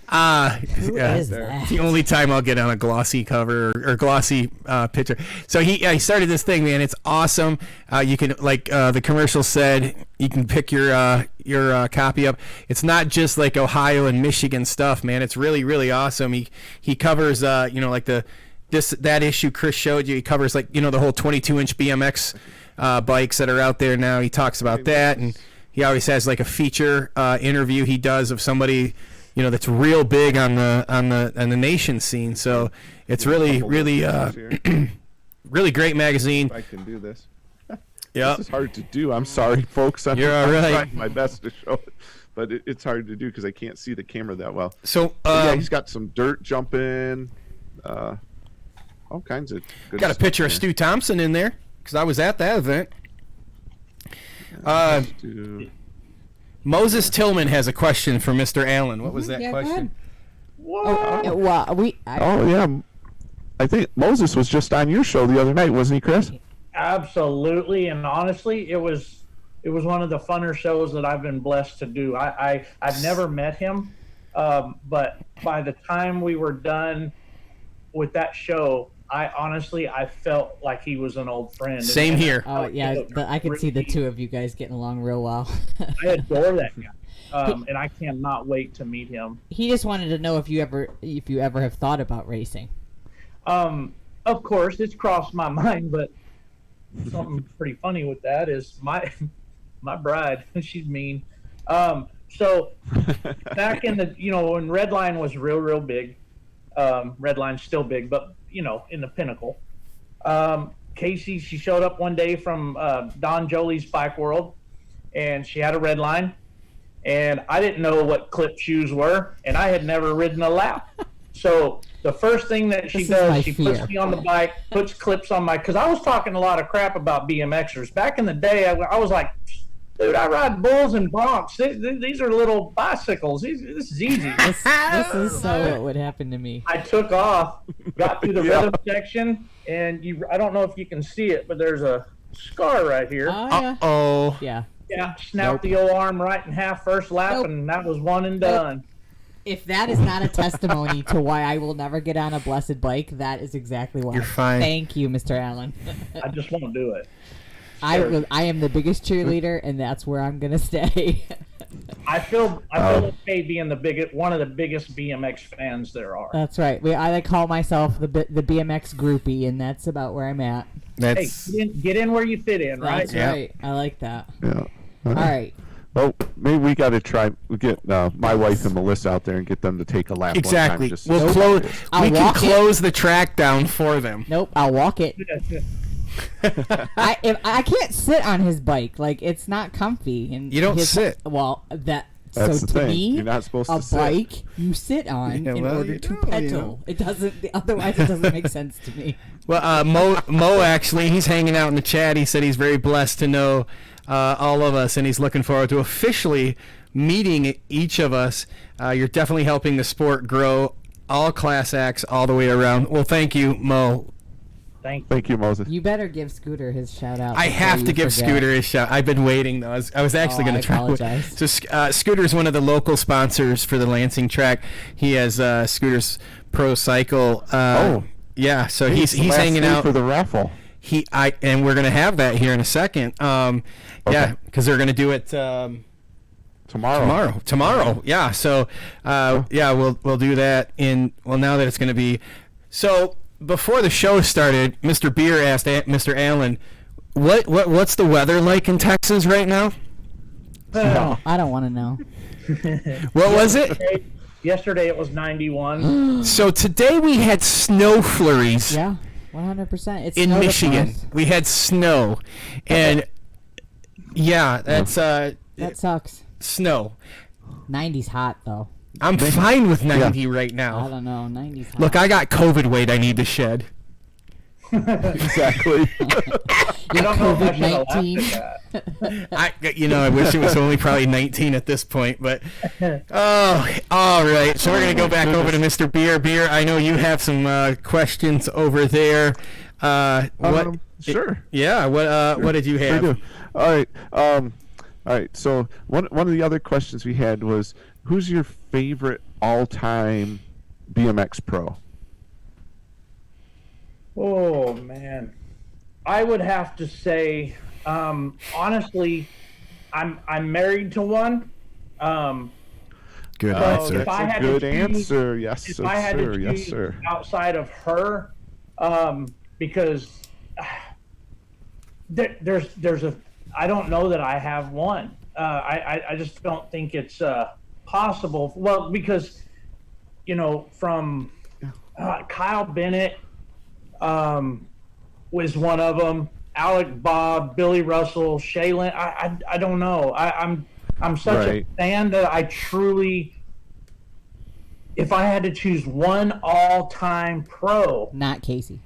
that? The only time I'll get on a glossy cover or glossy picture. So he started this thing, man. It's awesome. You can, like the commercial said, you can pick your copy up. It's not just like Ohio and Michigan stuff, man. It's really, really awesome. He covers like that issue Chris showed you. He covers the whole 22-inch BMX bikes that are out there now. He talks about that, and he always has like a feature interview he does of somebody, you know, that's real big on the nation scene. So it's really really great magazine. If I can do this. Yeah, this is hard to do. I'm sorry, folks. I'm trying my best to show it, but it's hard to do because I can't see the camera that well. So yeah, he's got some dirt jumping, all kinds of good got a stuff picture of there. Stu Thompson in there because I was at that event. Moses Tillman has a question for Mr. Allen. What was that question? Oh, well, Oh yeah, I think Moses was just on your show the other night, wasn't he, Chris? Absolutely, and honestly, it was one of the funner shows that I've been blessed to do. I've never met him, but by the time we were done with that show, I felt like he was an old friend. Same here. Oh yeah, I could see the two of you guys getting along real well. I adore that guy, and I cannot wait to meet him. He just wanted to know if you ever have thought about racing. Of course, it's crossed my mind, but something pretty funny with that is my bride. She's mean. So back in the when Redline was real big, Redline's still big, but in the pinnacle. Casey, she showed up one day from Don Jolie's Bike World, and she had a Redline, and I didn't know what clip shoes were, and I had never ridden a lap. So the first thing that she does, she puts me on the bike, puts clips on because I was talking a lot of crap about BMXers. Back in the day, I was like, dude, I ride Bulls and Broncs. These are little bicycles. This is easy. This is so what would happen to me. I took off, got through the rhythm section, and I don't know if you can see it, but there's a scar right here. Uh-oh. Yeah. Yeah, snapped the old arm right in half first lap, and that was one and done. If that is not a testimony to why I will never get on a blessed bike, that is exactly why. You're fine. Thank you, Mr. Allen. I just won't do it. I am the biggest cheerleader, and that's where I'm gonna stay. I feel okay being one of the biggest BMX fans there are. That's right. I call myself the BMX groupie, and that's about where I'm at. Hey, get in where you fit in, right? That's right. I like that. Yeah. All right. Well, maybe we got to try. We get my wife and Melissa out there and get them to take a lap. Exactly. One time, We'll close. We can close the track down for them. Nope. I'll walk it. I can't sit on his bike. Like, it's not comfy. And you don't sit. Well, That's so the to thing. me, You're not supposed to sit. A bike you sit on in order to pedal. It doesn't. Otherwise, it doesn't make sense to me. Well, Mo actually, he's hanging out in the chat. He said he's very blessed to know all of us, and he's looking forward to officially meeting each of us. You're definitely helping the sport grow, all class acts all the way around. Well, thank you, Mo. Thank you, Moses. You better give Scooter his shout out. I have to give Scooter his shout. I've been waiting though. I was actually going to try. Apologize. So Scooter is one of the local sponsors for the Lansing track. He has Scooter's Pro Cycle. Yeah. So he's hanging out for the raffle. And we're going to have that here in a second. Yeah, because they're going to do it tomorrow. Yeah. So yeah, we'll do that now that it's going to be so. Before the show started, Mr. Beer asked Mr. Allen, "What's the weather like in Texas right now?" I don't want to know. What was it? Yesterday it was 91. So today we had snow flurries. Yeah, 100%. It's in Michigan. We had snow, and yeah, that's that sucks. Snow. 90's hot though. I'm fine with 90 right now. I don't know. 90's hot. Look, I got COVID weight I need to shed. Exactly. I don't know if I should have laughed at I wish it was only probably 19 at this point, but all right. So we're gonna go back over to Mr. Beer. Beer, I know you have some questions over there. Sure. Yeah. What did you have? Sure do. All right. So one of the other questions we had was, who's your favorite all-time BMX pro? Oh man, I would have to say, honestly, I'm married to one. Good answer. If I had good to choose, answer. Yes, if sir. I had to Yes, choose sir. outside of her, because there's a, I don't know that I have one. I just don't think it's possible. Well, because, from Kyle Bennett was one of them. Alec Bob, Billy Russell, Shaylin. I don't know. I'm such a fan that I truly, if I had to choose one all-time pro, Not Casey.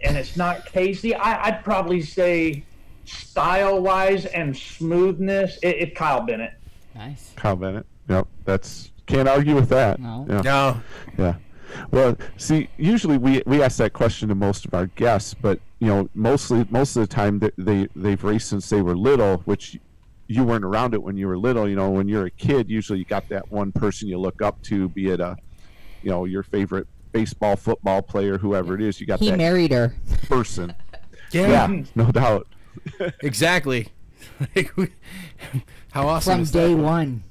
and it's not Casey, I'd probably say style-wise and smoothness, it's Kyle Bennett. Nice. Kyle Bennett. Yep. Can't argue with that. No. Yeah. No. Yeah. Well, see, usually we ask that question to most of our guests, but most of the time they've raced since they were little, which you weren't around it when you were little. When you're a kid, usually you got that one person you look up to, be it your favorite baseball, football player, whoever it is. You got He that married her. person. Yeah. No doubt. Exactly. How awesome From is day that? one.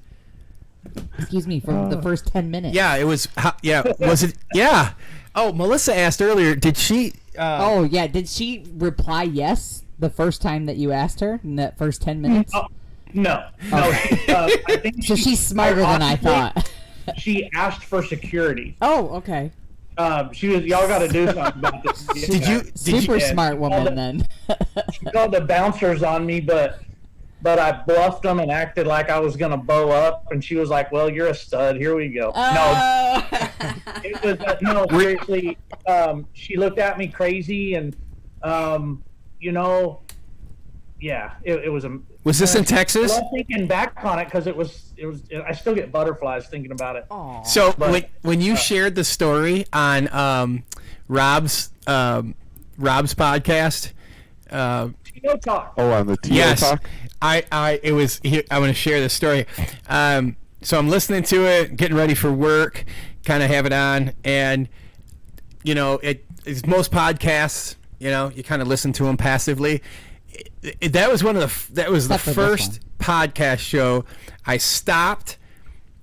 Excuse me, from the first 10 minutes. Yeah, it was. Was it? Yeah. Oh, Melissa asked earlier. Did she? Oh, yeah. Did she reply yes the first time that you asked her in that first 10 minutes? No. I think So she's smarter than I thought. She asked for security. Oh, okay. She was, y'all got to do something about this. Did you? Super Yeah, smart she woman called then. She called the bouncers on me, but I bluffed them and acted like I was gonna bow up, and she was like, "Well, you're a stud. Here we go." No, it was no. Seriously, she looked at me crazy, and yeah, it was a. Was this in Texas? I love thinking back on it because it was. I still get butterflies thinking about it. Aw. So But, when you shared the story on Rob's podcast, TO talk. Oh, on the TO yes, talk? I'm going to share this story. So I'm listening to it, getting ready for work, kind of have it on, and it's most podcasts. You kind of listen to them passively. That was the Except for this first podcast show I stopped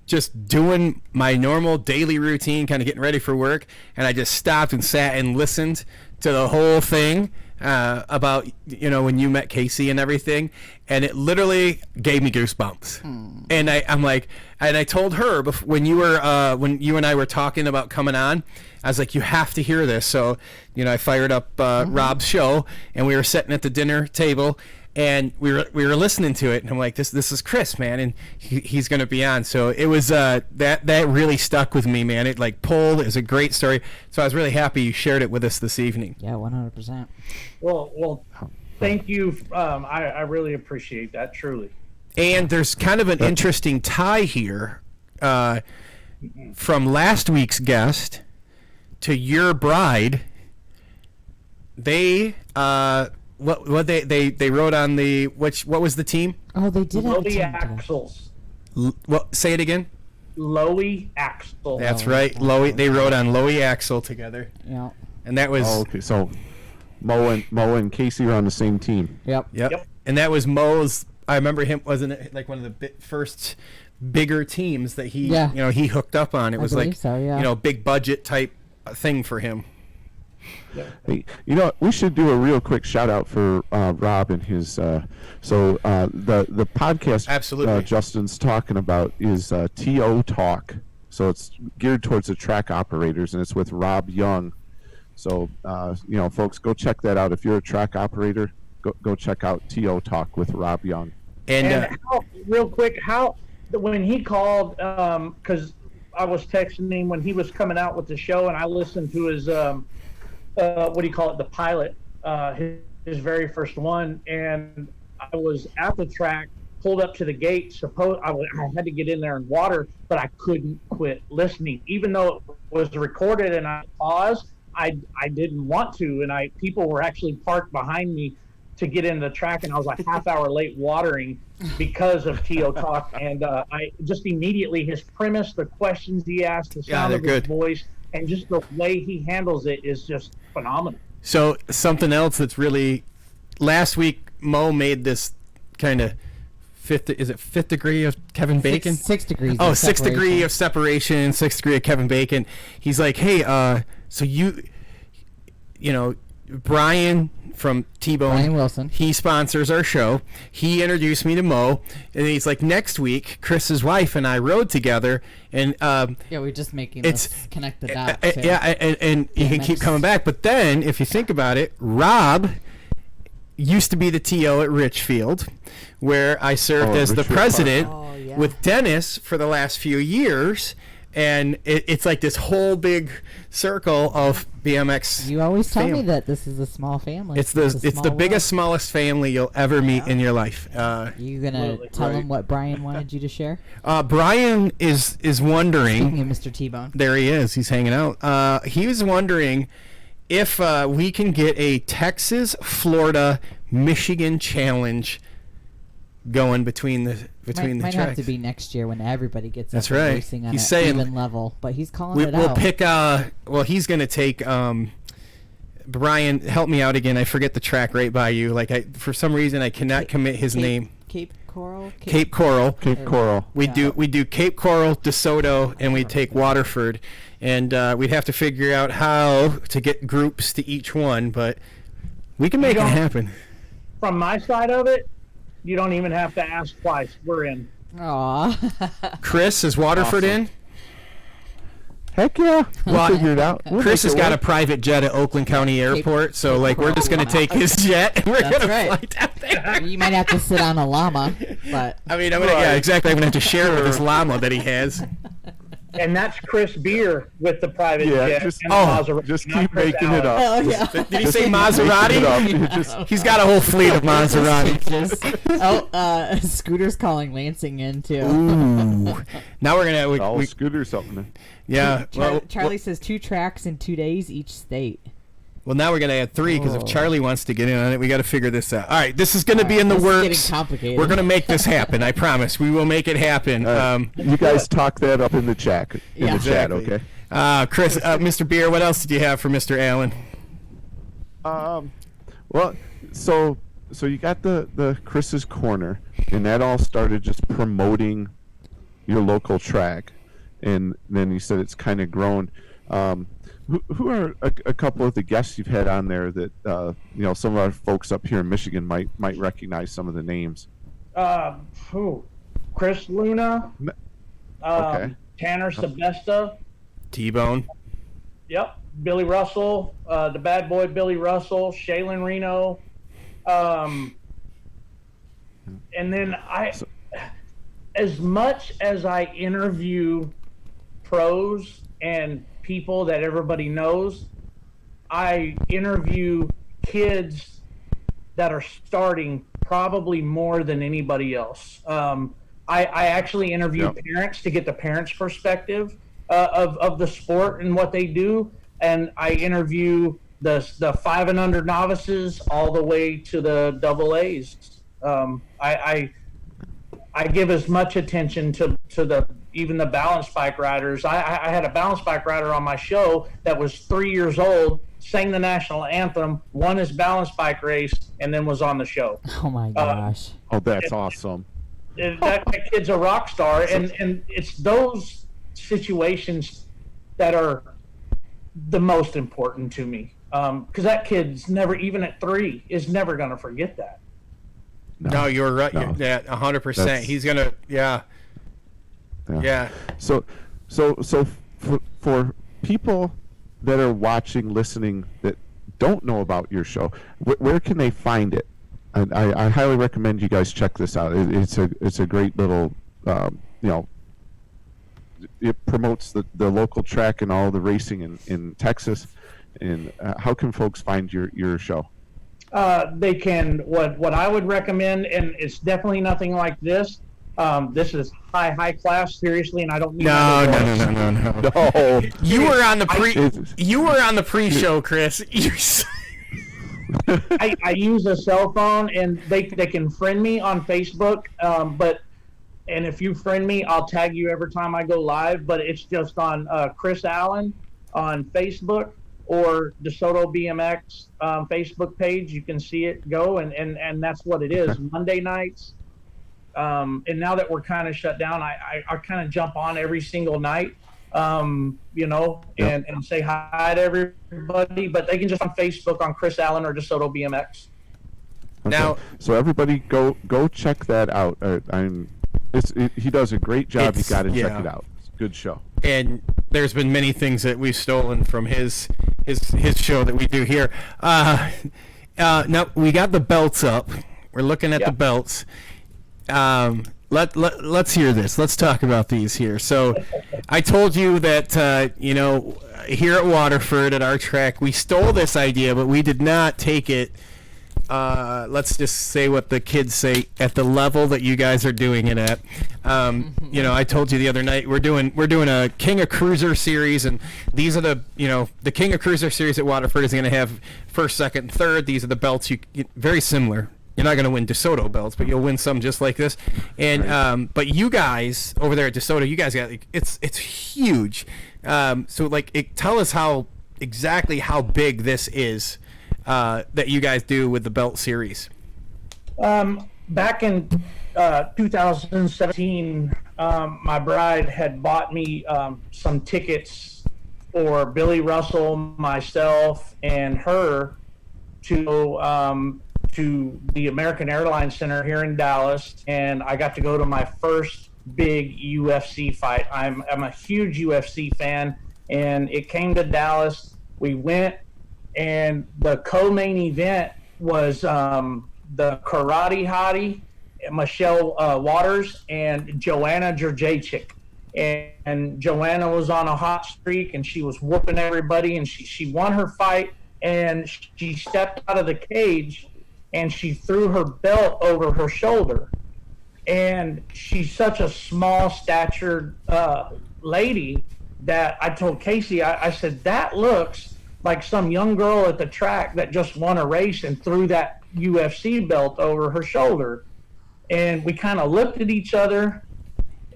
just doing my normal daily routine, kind of getting ready for work, and I just stopped and sat and listened to the whole thing about when you met Casey and everything, and it literally gave me goosebumps. And I'm like, and I told her when you and I were talking about coming on, I was like, you have to hear this. So I fired up Rob's show, and we were sitting at the dinner table, and we were listening to it, and I'm like, this is Chris, man, and he's going to be on. So it was that really stuck with me, man. It like pulled. It was a great story. So I was really happy you shared it with us this evening. Yeah, 100%. Well, thank you. I really appreciate that, truly. And there's kind of an interesting tie here from last week's guest to your bride. They what they wrote on the what was the team? Oh, they did have a Lowy team together. Axles. Say it again. Lowy Axle. That's right. Lowy. They wrote on Lowy Axle together, Yeah. and that was Oh, okay. So Mo and Casey are on the same team. Yep. Yep. And that was Mo's. I remember him. Wasn't it like one of the first bigger teams that he Yeah. he hooked up on? It was believe like so, yeah. big budget type thing for him. Hey, we should do a real quick shout out for Rob and his. The podcast Absolutely. Justin's talking about is TO Talk. So it's geared towards the track operators, and it's with Rob Young. So folks, go check that out. If you're a track operator, go check out TO Talk with Rob Young. And real quick, when he called, because I was texting him when he was coming out with the show, and I listened to his what do you call it, the pilot, his very first one, and I was at the track, pulled up to the gate. I had to get in there and water, but I couldn't quit listening, even though it was recorded and I paused. I didn't want to, and people were actually parked behind me to get in the track, and I was like half hour late watering because of TO Talk. And I just immediately, his premise, the questions he asked, the sound they're of his good. voice, and just the way he handles it is just phenomenal. so something else that's really, last week Mo made this kind of fifth degree of Kevin Bacon? 6 degrees. Oh, of 6th degree separation. of separation, 6th degree of Kevin Bacon. He's like, hey, so you Brian from T-Bone. Brian Wilson. He sponsors our show. He introduced me to Mo, and he's like, next week, Chris's wife and I rode together, and we're just making this connect the dots. And you can keep coming back. But then, if you think about it, Rob used to be the TO at Richfield, where I served as the president with Dennis for the last few years. And it's like this whole big circle of BMX. You always tell me that this is a small family. It's the biggest, smallest family you'll ever meet in your life. You gonna tell him what Brian wanted you to share? Brian is wondering. Speaking of Mr. T-Bone, there he is. He's hanging out. He was wondering if we can get a Texas, Florida, Michigan challenge going between the might tracks. have to be next year when everybody gets That's up and right. racing on He's an saying even level. But he's calling it we'll out. pick. He's going to take. Brian, help me out again. I forget the track right by you. For some reason I cannot commit his name. Cape Coral. Cape Coral. Cape Coral. We do Cape Coral, DeSoto, and we take Waterford, and we'd have to figure out how to get groups to each one, but we can make it happen. From my side of it, you don't even have to ask twice. We're in. Aw. Chris, is Waterford in? Heck yeah. We'll figure it out. Chris has got a private jet at Oakland County Airport, so we're just going to take his jet and we're going to fly down there. You might have to sit on a llama, but exactly. I'm going to have to share it with this llama that he has. And that's Chris Beer with the private jet. Just keep making it up. Oh, yeah. Did he say Maserati? He's got a whole fleet of Maserati. Scooter's calling Lansing in too. Ooh. Now we're gonna Scooter something. Yeah. Charlie says 2 tracks in 2 days each state. Well, now we're going to add 3 because if Charlie wants to get in on it, we got to figure this out. All right, this is going to be in the works. It's getting complicated. We're going to make this happen. I promise. We will make it happen. You guys talk that up in the chat. Exactly. Okay. Chris, Mr. Beer, what else did you have for Mr. Allen? Well, so you got the Chris's Corner, and that all started just promoting your local track, and then you said it's kind of grown. Who are a couple of the guests you've had on there that some of our folks up here in Michigan might recognize some of the names? Chris Luna, okay. Tanner Sebesta, T-Bone. Yep, Billy Russell, the bad boy Billy Russell, Shaylin Reno, and then as much as I interview pros and people that everybody knows, I interview kids that are starting probably more than anybody else. I actually interview parents to get the parents' perspective of the sport and what they do, and I interview the 5 and under novices all the way to the double A's. I give as much attention to even the balance bike riders. I had a balance bike rider on my show that was 3 years old, sang the national anthem, won his balance bike race, and then was on the show. Oh my gosh! That's awesome. That kid's a rock star, and it's those situations that are the most important to me, because that kid's never, even at 3, is never going to forget that. No, you're right. No. Yeah, 100%. He's gonna. Yeah. So for people that are watching, listening, that don't know about your show, where can they find it? And I highly recommend you guys check this out. It's a great little, it promotes the local track and all the racing in Texas. And how can folks find your show? They can, what I would recommend, and it's definitely nothing like this. This is high class, seriously, and I don't mean No. You were on the pre-show, Chris. I use a cell phone, and they can friend me on Facebook, and if you friend me, I'll tag you every time I go live, but it's just on Chris Allen on Facebook or Desoto BMX Facebook page. You can see it go, and that's what it is. Monday nights. And now that we're kind of shut down, I kind of jump on every single night. and say hi to everybody. But they can just on Facebook on Chris Allen or Desoto BMX. Okay. Now, so everybody go check that out. He does a great job. You got to check it out. It's a good show. And there's been many things that we've stolen from his show that we do here. Now we got the belts up. We're looking at the belts. Let's hear this. Let's talk about these here. So I told you that, here at Waterford at our track, we stole this idea, but we did not take it, let's just say what the kids say, at the level that you guys are doing it at. I told you the other night, we're doing a King of Cruiser series, and these are the King of Cruiser series at Waterford is going to have first, second, and third. These are the belts, very similar. You're not going to win Desoto belts, but you'll win some just like this. And but you guys over there at Desoto, you guys got it's huge. Tell us exactly how big this is that you guys do with the belt series. Back in 2017, my bride had bought me some tickets for Billy Russell, myself, and her to the American Airlines Center here in Dallas, and I got to go to my first big UFC fight. I'm a huge UFC fan, and it came to Dallas. We went, and the co-main event was the Karate Hottie, Michelle Waters, and Joanna Jurjacek. And Joanna was on a hot streak, and she was whooping everybody, and she won her fight, and she stepped out of the cage, and she threw her belt over her shoulder. And she's such a small statured lady that I told Casey, I said, that looks like some young girl at the track that just won a race and threw that UFC belt over her shoulder. And we kind of looked at each other,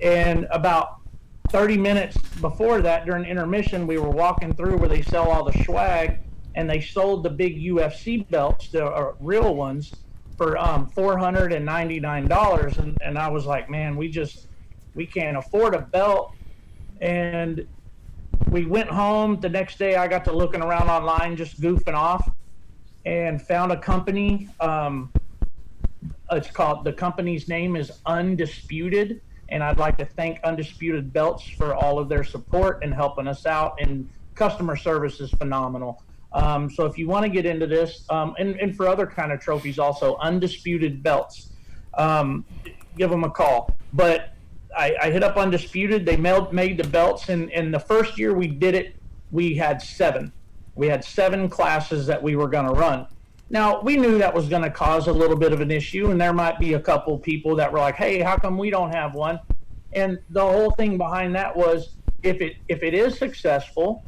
and about 30 minutes before that, during intermission, we were walking through where they sell all the swag, and they sold the big UFC belts, the real ones, for $499. And I was like, man, we can't afford a belt. And we went home. The next day I got to looking around online, just goofing off, and found a company. The company's name is Undisputed. And I'd like to thank Undisputed Belts for all of their support and helping us out. And customer service is phenomenal. So if you want to get into this, and for other kind of trophies also, Undisputed Belts, give them a call. But I hit up Undisputed. They made the belts, and the first year we did it, we had 7. We had 7 classes that we were going to run. Now, we knew that was going to cause a little bit of an issue, and there might be a couple people that were like, hey, how come we don't have one? And the whole thing behind that was, if it is successful,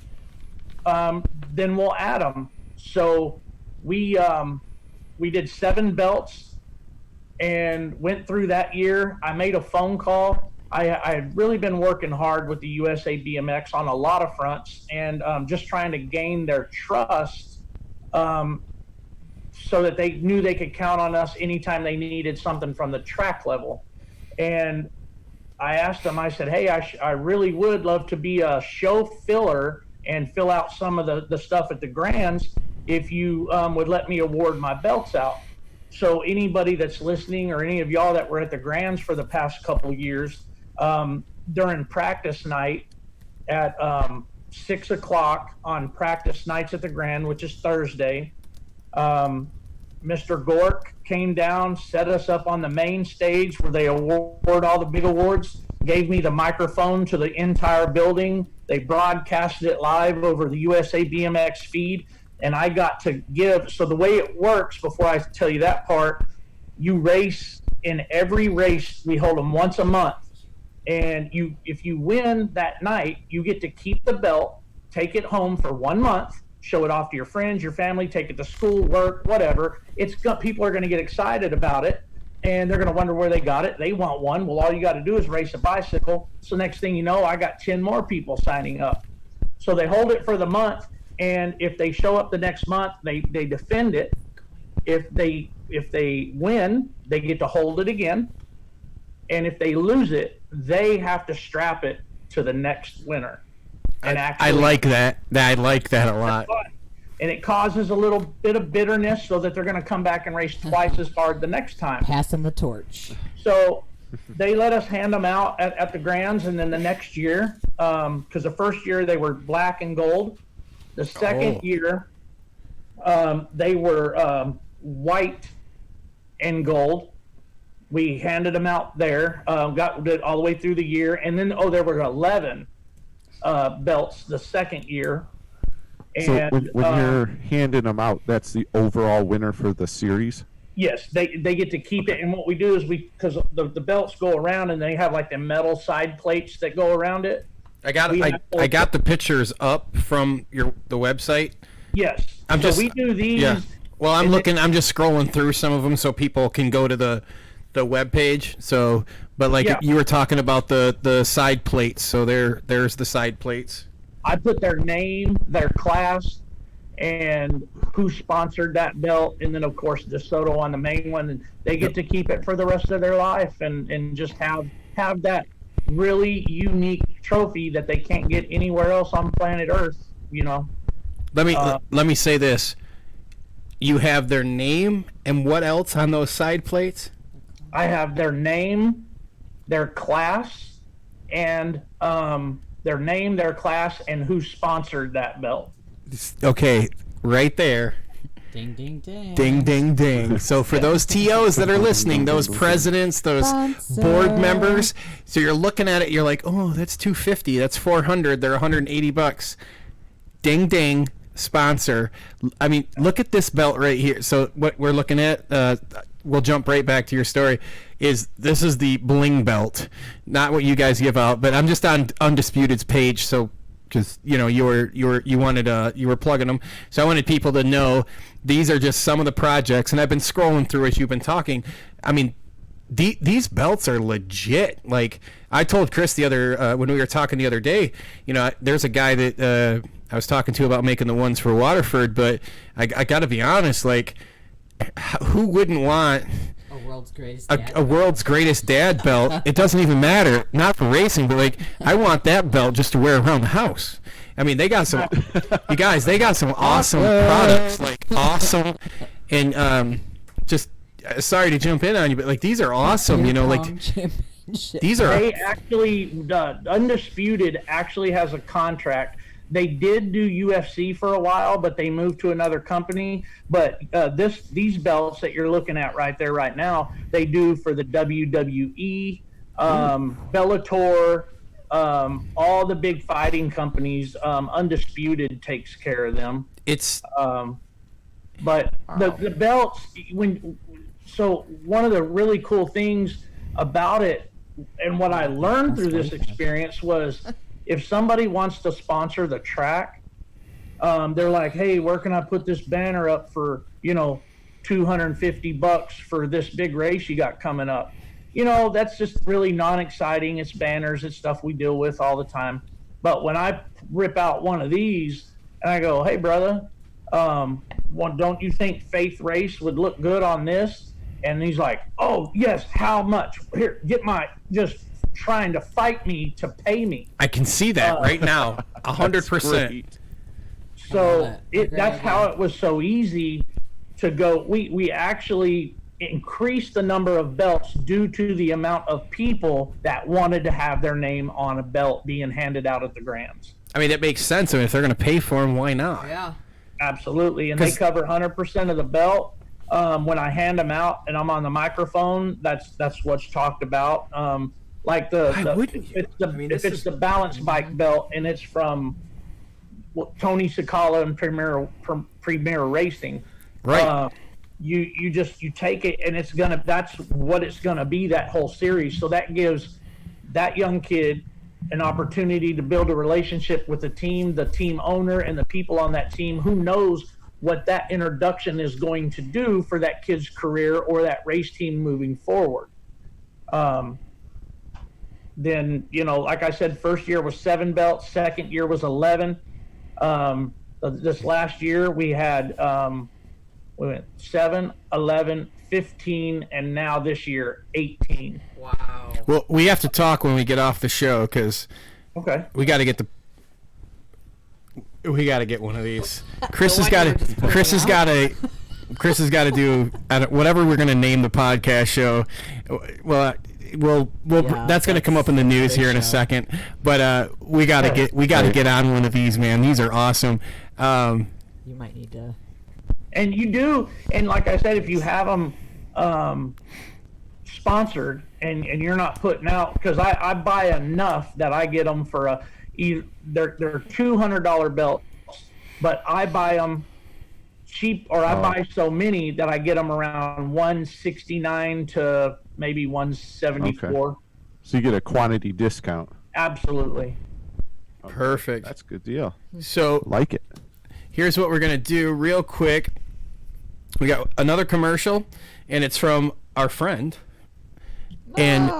then we'll add them. So we did 7 belts and went through that year. I made a phone call. I had really been working hard with the USA BMX on a lot of fronts, and just trying to gain their trust, so that they knew they could count on us anytime they needed something from the track level. And I asked them, I said, hey, I really would love to be a show filler and fill out some of the stuff at the Grands if you would let me award my belts out. So anybody that's listening, or any of y'all that were at the Grands for the past couple of years, during practice night at 6 o'clock on practice nights at the Grand, which is Thursday, Mr. Gork came down, set us up on the main stage where they award all the big awards, gave me the microphone to the entire building. They broadcasted it live over the USA BMX feed, and I got to give. So the way it works, before I tell you that part, you race in every race. We hold them once a month, and if you win that night, you get to keep the belt, take it home for 1 month, show it off to your friends, your family, take it to school, work, whatever. People are going to get excited about it, and they're going to wonder where they got it. They want one. Well, all you got to do is race a bicycle. So next thing you know, I got 10 more people signing up. So they hold it for the month, and if they show up the next month, they defend it. If they win, they get to hold it again. And if they lose it, they have to strap it to the next winner. And I like that. I like that a lot. And it causes a little bit of bitterness so that they're going to come back and race twice as hard the next time. Passing the torch. So they let us hand them out at the Grands, and then the next year, because the first year they were black and gold. The second year, they were white and gold. We handed them out there, got it all the way through the year, and then there were 11 belts the second year. So And when you're handing them out, that's the overall winner for the series? yes, they get to keep it. And what we do is because the belts go around and they have like the metal side plates that go around it. I got the pictures up from the website. Yes. We do these. Yeah. Well, I'm just scrolling through some of them so people can go to the web page. So, but you were talking about the side plates. So there's the side plates. I put their name, their class, and who sponsored that belt, and then of course Desoto on the main one, and they get to keep it for the rest of their life and just have that really unique trophy that they can't get anywhere else on planet Earth. Let me say this: you have their name, and what else on those side plates? I have their name, their class, and their name, their class, and who sponsored that belt. Okay, right there. Ding, ding, ding. Ding, ding, ding. So for those TOs that are listening, those presidents, those board members, so you're looking at it, you're like, oh, that's $250, that's $400, they're $180. Ding, ding, sponsor. I mean, look at this belt right here. So what we're looking at, we'll jump right back to your story. This is the bling belt, not what you guys give out, but I'm just on Undisputed's page, so because you were plugging them, so I wanted people to know these are just some of the projects, and I've been scrolling through as you've been talking. I mean, these belts are legit. Like I told Chris when we were talking the other day, there's a guy that I was talking to about making the ones for Waterford, but I got to be honest, like who wouldn't want a world's greatest a world's greatest dad belt? It doesn't even matter, not for racing, but like I want that belt just to wear around the house. I mean, they got some you guys, they got some awesome products, like awesome, and just sorry to jump in on you, but like these are awesome, these are. They actually, Undisputed actually has a contract. They did do UFC for a while, but they moved to another company. But these belts that you're looking at right there right now, they do for the WWE, Bellator, all the big fighting companies. Undisputed takes care of them. It's but the belts, so one of the really cool things about it, and what I learned through this experience was, if somebody wants to sponsor the track, they're like, hey, where can I put this banner up for, $250 for this big race you got coming up? That's just really non-exciting. It's banners, it's stuff we deal with all the time. But when I rip out one of these and I go, hey, brother, don't you think Faith Race would look good on this? And he's like, oh, yes, how much? Here, just trying to fight me to pay me. I can see that right now, 100%. So that's how it was so easy to go. We actually increased the number of belts due to the amount of people that wanted to have their name on a belt being handed out at the Grands. I mean, that makes sense. I mean, if they're going to pay for them, why not? Yeah, absolutely. And they cover 100% of the belt. When I hand them out and I'm on the microphone, that's what's talked about. Like if it's the balance bike belt and it's from Tony Sakala and Premier Racing, right? You take it and that's what it's gonna be, that whole series. So that gives that young kid an opportunity to build a relationship with the team owner, and the people on that team who knows what that introduction is going to do for that kid's career or that race team moving forward. Then, like I said, first year was 7 belts, second year was 11. This last year we had, we went 7, 11, 15, and now this year, 18. Wow. Well, we have to talk when we get off the show, because okay, we got to get We got to get one of these. Chris has got to do whatever we're going to name the podcast show. Well, that's going to come up in the news here in a second. But we got to get on one of these, man. These are awesome. You might need to. And you do, and like I said, if you have them sponsored and you're not putting out, because I buy enough that I get them for they're $200 belts, but I buy them cheap, or I buy so many that I get them around $169 to maybe $174. Okay. So you get a quantity discount. Absolutely. Okay. Perfect. That's a good deal. So Like it. here's what we're going to do real quick. We got another commercial, and it's from our friend. And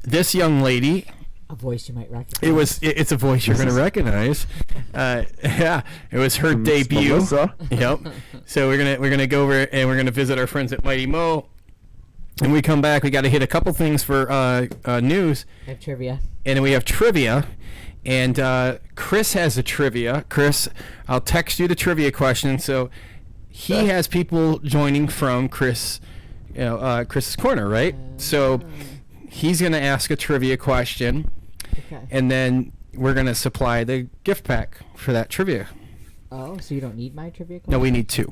this young lady, a voice you might recognize. It's a voice you're going to recognize. Yeah, it was her debut. Melissa. Yep. So we're gonna go over and we're gonna visit our friends at Mighty Mo. And we come back. We got to hit a couple things for news. I have trivia. And then we have trivia. And Chris has a trivia. Chris, I'll text you the trivia question. So he has people joining from Chris, Chris's Corner, right? So he's going to ask a trivia question. Okay. And then we're going to supply the gift pack for that trivia. Oh, so you don't need my trivia question? No, we need two.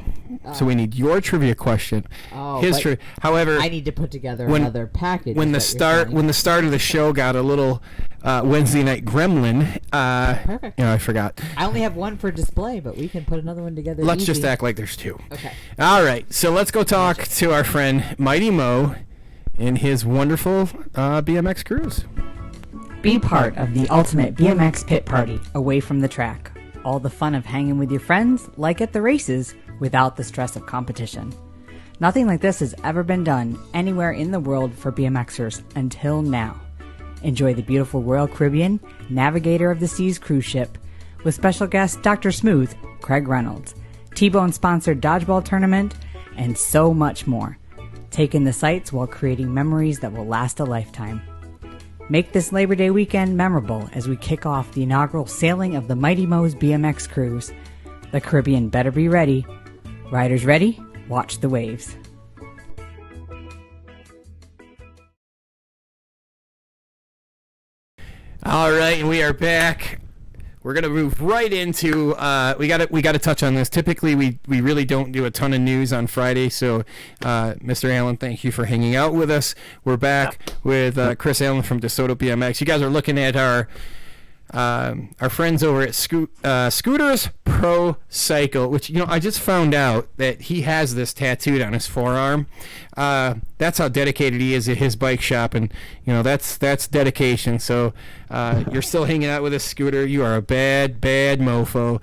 So we need your trivia question. Oh, his trivia. However, I need to put together another package. When the start of the show got a little Wednesday night gremlin, Perfect. I forgot. I only have one for display, but we can put another one together. Let's easy. just act like there's two. Okay. All right. So let's go talk to our friend Mighty Mo and his wonderful BMX cruise. Be part of the ultimate BMX pit party away from the track. All the fun of hanging with your friends, like at the races, without the stress of competition. Nothing like this has ever been done anywhere in the world for BMXers until now. Enjoy the beautiful Royal Caribbean, Navigator of the Seas cruise ship, with special guest Dr. Smooth, Craig Reynolds, T-Bone sponsored dodgeball tournament, and so much more. Take in the sights while creating memories that will last a lifetime. Make this Labor Day weekend memorable as we kick off the inaugural sailing of the Mighty Mo's BMX cruise. The Caribbean better be ready. Riders ready? Watch the waves. All right, and we are back. We're gonna move right into. We got to touch on this. Typically, we really don't do a ton of news on Friday. So, Mr. Allen, thank you for hanging out with us. We're back with Chris Allen from Desoto BMX. You guys are looking at our friends over at Scooters Pro Cycle, which I just found out that he has this tattooed on his forearm. That's how dedicated he is at his bike shop, and that's dedication. So you're still hanging out with a scooter. You are a bad mofo.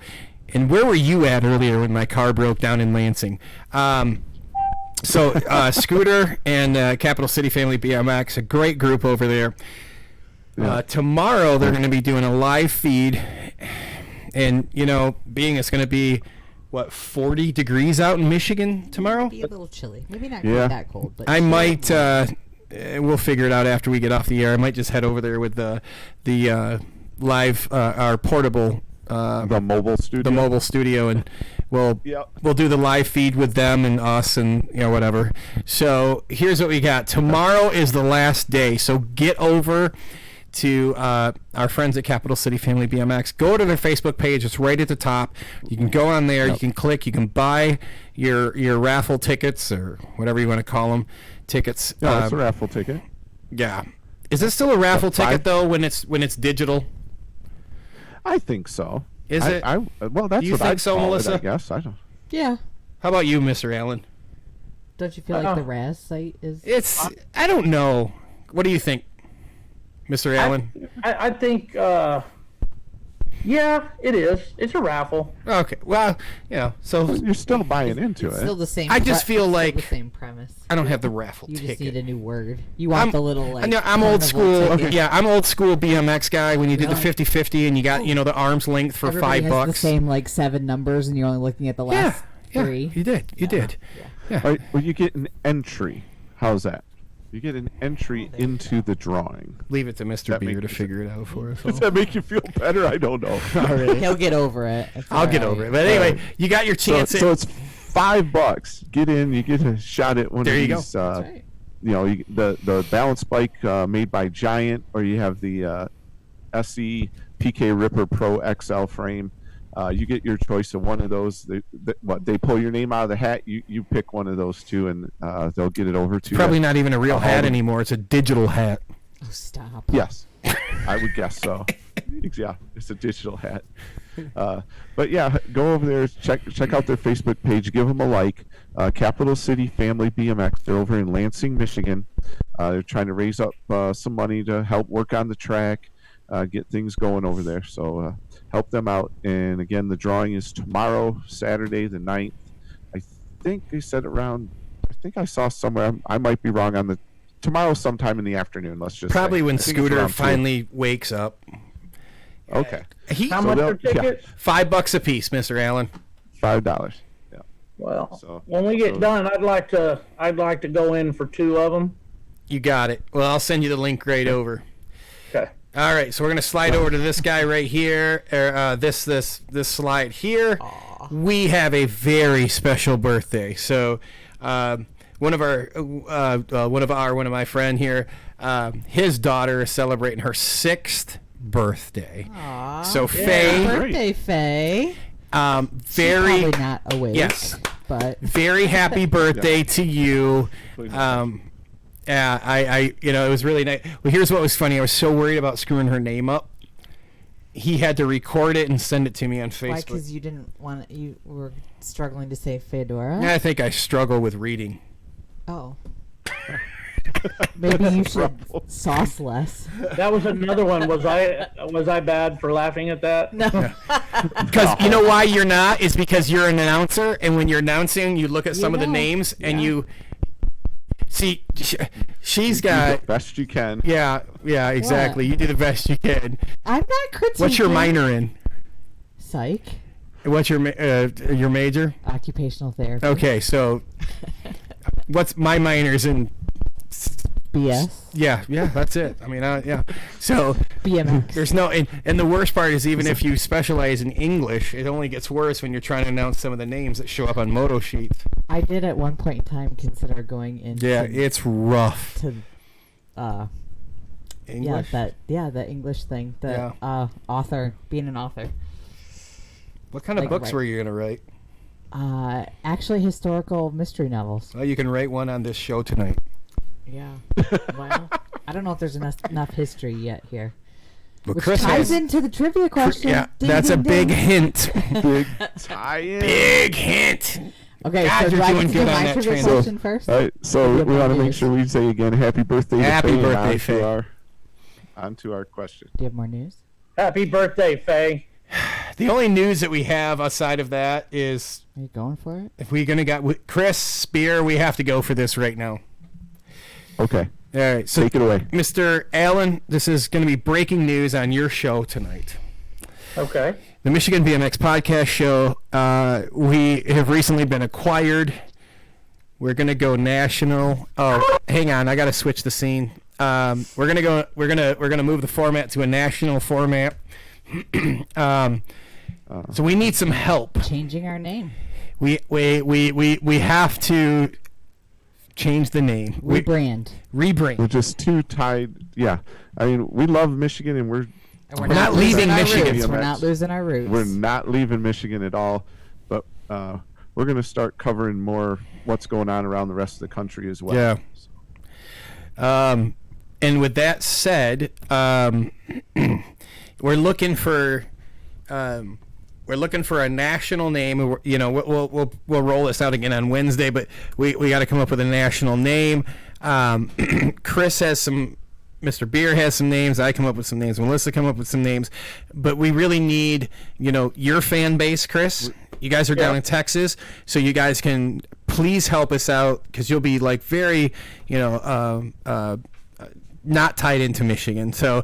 And where were you at earlier when my car broke down in Lansing? So Scooter and Capital City Family BMX, a great group over there. Tomorrow they're going to be doing a live feed, and being it's going to be 40 degrees out in Michigan tomorrow. Be a little chilly, maybe not quite that cold, but I might. We'll figure it out after we get off the air. I might just head over there with the live our portable the mobile studio, and we'll do the live feed with them and us and whatever. So here's what we got. Tomorrow is the last day, so get over to our friends at Capital City Family BMX. Go to their Facebook page. It's right at the top. You can go on there. You can click. You can buy your raffle tickets or whatever you want to call them. Tickets. No, it's a raffle ticket. Yeah. Is this still a raffle ticket though when it's digital? I think so. Is it? Well, that's Do you what think I'd so, call Melissa? it, I guess. I don't. Yeah. How about you, Mr. Allen? Don't you feel like the Raz site is? It's. I don't know. What do you think, Mr. Allen? I think, yeah, it is. It's a raffle. Okay. Well, so you're still buying into It's it. still the same. I just feel like the same premise. I don't have the raffle You ticket. just need a new word. You want the little I'm old carnival school. ticket. Yeah, I'm old school BMX guy. When you did the Really? 50-50 and you got the arm's length for Everybody has $5. the same 7 numbers, and you're only looking at the last 3. You did. All right, well, you get an entry. How's that? You get an entry into the drawing. Leave it to Mr. That Beer make- to figure it out for us. Does that make you feel better? I don't know. All right. He'll get over it. It's I'll get all over right. it. But anyway, you got your chance. So it's $5. Get in. You get a shot at one There of you go. these. That's right. The balance bike made by Giant, or you have the SE PK Ripper Pro XL frame. You get your choice of one of those. They pull your name out of the hat. You pick one of those two, and they'll get it over to probably you. not even a real hat anymore. It's a digital hat. Oh, stop. Yes, I would guess so. Yeah, it's a digital hat. But yeah, go over there, check out their Facebook page, give them a like. Capital City Family BMX. They're over in Lansing, Michigan. They're trying to raise up some money to help work on the track, get things going over there. So help them out. And again, the drawing is tomorrow, Saturday the 9th. I think they said around. I think I saw somewhere. I might be wrong on the. Tomorrow, sometime in the afternoon. Let's just Probably say. when I think it's Scooter around 2. finally wakes up. Okay. How So much are they'll- yeah. tickets? $5 a piece, Mr. Allen. $5. Yeah. Well, So- when we get so- done, I'd like to go in for 2 of them. You got it. Well, I'll send you the link right over. Okay. All right, so we're gonna slide over to this guy right here. This slide here. We have a very special birthday. So, one of my friend here, his daughter is celebrating her 6th birthday. Aw. So Happy Faye, birthday, Faye. very Probably not awake. yes, But very happy birthday to you. Yeah, I it was really nice. Well, here's what was funny. I was so worried about screwing her name up. He had to record it and send it to me on Facebook. why? Because you didn't want to, you were struggling to say Fedora. I think I struggle with reading. Oh. Maybe you should sauce less. That was another one. Was I bad for laughing at that? No. Because you know why you're not? Is because you're an announcer, and when you're announcing, you look at some of the know. names, and Yeah. you see she's Do got. the best you can. Yeah, exactly. What? You do the best you can. I'm not critiquing. What's your minor in? Psych. What's your major? Occupational therapy. Okay, so what's my minor's in? BS. Yeah, that's it. I mean, yeah. So BMX. there's no, and the worst part is even if you specialize in English, it only gets worse when you're trying to announce some of the names that show up on moto sheets. I did at one point in time consider going into Yeah, it's rough. to English. the English thing, the author, being an author. What kind of like, books right. were you gonna write? Actually historical mystery novels. Well, you can write one on this show tonight. Yeah. Well, I don't know if there's enough history yet here. But Which Chris ties has, into the trivia question. yeah, Ding, that's ding, a big ding. hint. Big tie-in. Big hint. Okay, God, so you're do I doing get to do good on my that trivia transition. question first? All right, so Yeah, we want to make news. sure we say again, happy birthday. Happy to Faye, birthday, and Faye. On to our question. Do you have more news? Happy birthday, Faye. The only news that we have outside of that is Are you going for it? if we're gonna with Chris Spear, we have to go for this right now. Okay, All right, so take it away. Mr. Allen, this is going to be breaking news on your show tonight. Okay. The Michigan BMX Podcast Show. We have recently been acquired. We're going to go national. Oh, hang on, I got to switch the scene. We're going to go. We're going to move the format to a national format. So we need some help. Changing our name. We have to change the name. Rebrand. We're Rebrand. just too tied. Yeah, I mean, we love Michigan, and we're And We're not leaving our Michigan. roots. We're not losing our roots. we're not leaving Michigan at all. But we're going to start covering more what's going on around the rest of the country as well. Yeah. And with that said, we're looking for a national name. You know, we'll roll this out again on Wednesday, but we got to come up with a national name. Chris has some. Mr. Beer has some names. I come up with some names. Melissa come up with some names. But we really need, your fan base, Chris. You guys are down in Texas, so you guys can please help us out because you'll be like very, not tied into Michigan. So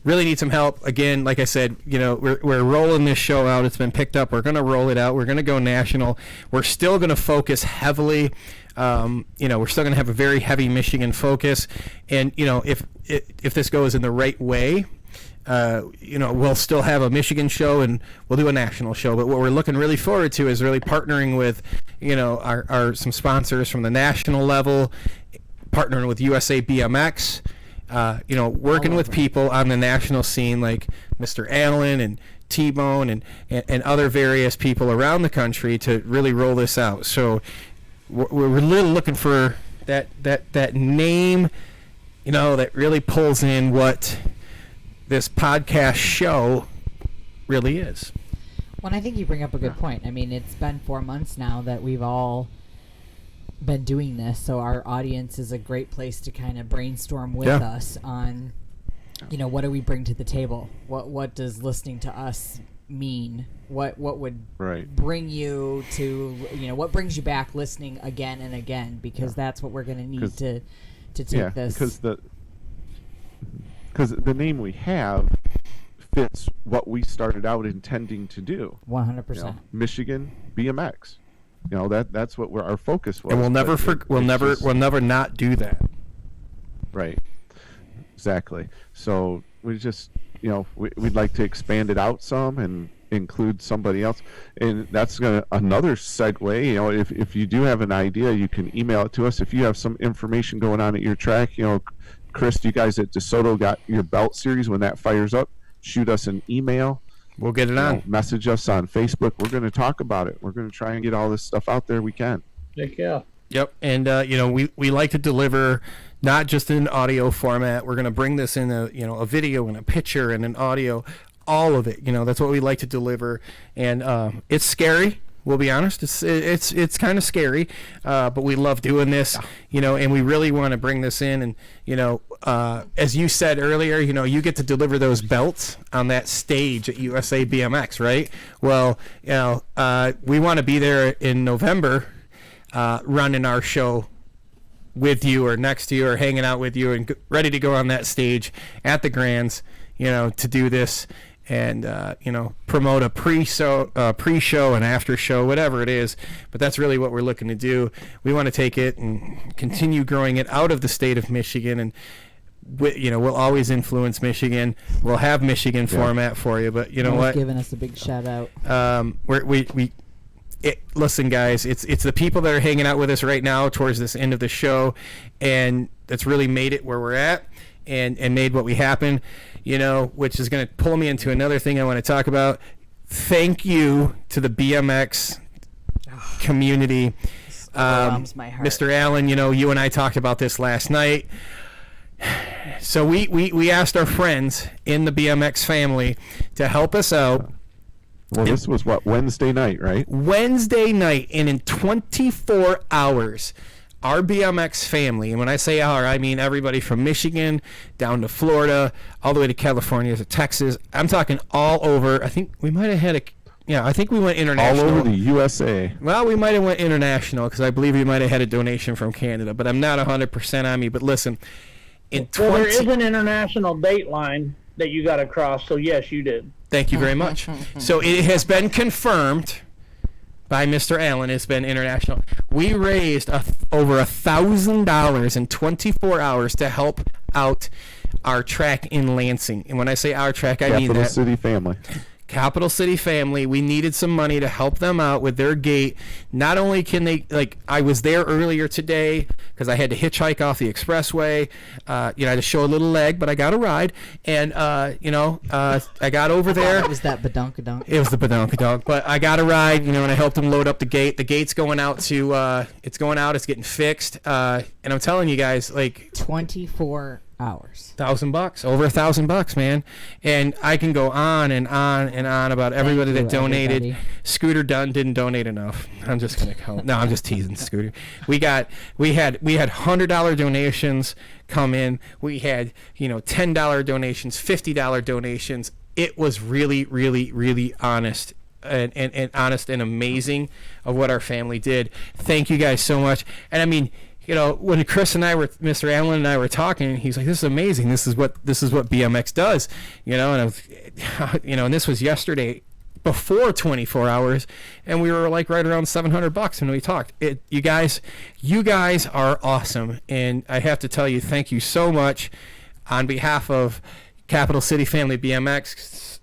really need some help. Again, like I said, we're rolling this show out. It's been picked up. We're going to roll it out. We're going to go national. We're still going to focus heavily We're still going to have a very heavy Michigan focus. And, if this goes in the right way, we'll still have a Michigan show and we'll do a national show. But what we're looking really forward to is really partnering with, our some sponsors from the national level, partnering with USA BMX, working with people on the national scene like Mr. Allen and T-Bone and other various people around the country to really roll this out. So we're really looking for that name, that really pulls in what this podcast show really is. Well, I think you bring up a good point. I mean, it's been 4 months now that we've all been doing this, so our audience is a great place to kind of brainstorm with us on, what do we bring to the table? What does listening to us mean? What would bring you to, what brings you back listening again and again? Because that's what we're going to need to take this. Because the name we have fits what we started out intending to do. 100%. Michigan BMX. That's what our focus was. And we'll never not do that. Right. Exactly. So we just, we'd like to expand it out some and include somebody else. And that's another segue. If you do have an idea, you can email it to us. If you have some information going on at your track, Chris, you guys at Desoto got your belt series. When that fires up, shoot us an email. We'll get it on. Message us on Facebook. We're going to talk about it. We're going to try and get all this stuff out there we can. Heck yeah. Yep. And, we like to deliver not just in audio format. We're going to bring this in a video and a picture and an audio, all of it. That's what we like to deliver. And it's scary. We'll be honest. It's kind of scary, but we love doing this, and we really want to bring this in. And, as you said earlier, you get to deliver those belts on that stage at USA BMX, right? Well, we want to be there in November, running our show with you or next to you or hanging out with you and ready to go on that stage at the Grands, to do this. And promote a pre-show and after show, whatever it is. But that's really what we're looking to do. We want to take it and continue growing it out of the state of Michigan, and we'll always influence Michigan. We'll have Michigan format for you, but what? Giving us a big shout out. Listen, guys, it's the people that are hanging out with us right now towards this end of the show, and that's really made it where we're at and made what we happen. Which is going to pull me into another thing I want to talk about. Thank you to the BMX community. Warms my heart. Mr. Allen, you and I talked about this last night. So we asked our friends in the BMX family to help us out. Well, this was Wednesday night, right? Wednesday night, and in 24 hours, our BMX family, and when I say our, I mean everybody from Michigan down to Florida, all the way to California to Texas. I'm talking all over. I think we might have had I think we went international. All over the USA. Well, we might have went international because I believe we might have had a donation from Canada, but I'm not 100% on me. But listen, there is an international date line that you got to cross, so yes, you did. Thank you very much. So it has been confirmed by Mr. Allen. It's been international. We raised over $1,000 in 24 hours to help out our track in Lansing. And when I say our track, I mean that. Capital City family. Capital City family. We needed some money to help them out with their gate. Not only can they, I was there earlier today because I had to hitchhike off the expressway. I had to show a little leg, but I got a ride. And, I got over there. It was that badonkadonk. It was the badonkadonk. But I got a ride, and I helped them load up the gate. The gate's going out it's going out. It's getting fixed. And I'm telling you guys, 24 hours. $1,000, over $1,000, man. And I can go on and on and on about everybody that donated. Everybody. Scooter Dunn didn't donate enough. I'm just gonna call. No, I'm just teasing Scooter. We had $100 donations come in. We had $10 donations, $50 donations. It was really, really, really honest. And honest and amazing of what our family did. Thank you guys so much. And I mean, when Mr. Allen and I were talking, he's like, "This is amazing. This is what BMX does," and and this was yesterday. before 24 hours, and we were like right around $700 when we talked. You guys are awesome, and I have to tell you, thank you so much on behalf of Capital City Family BMX.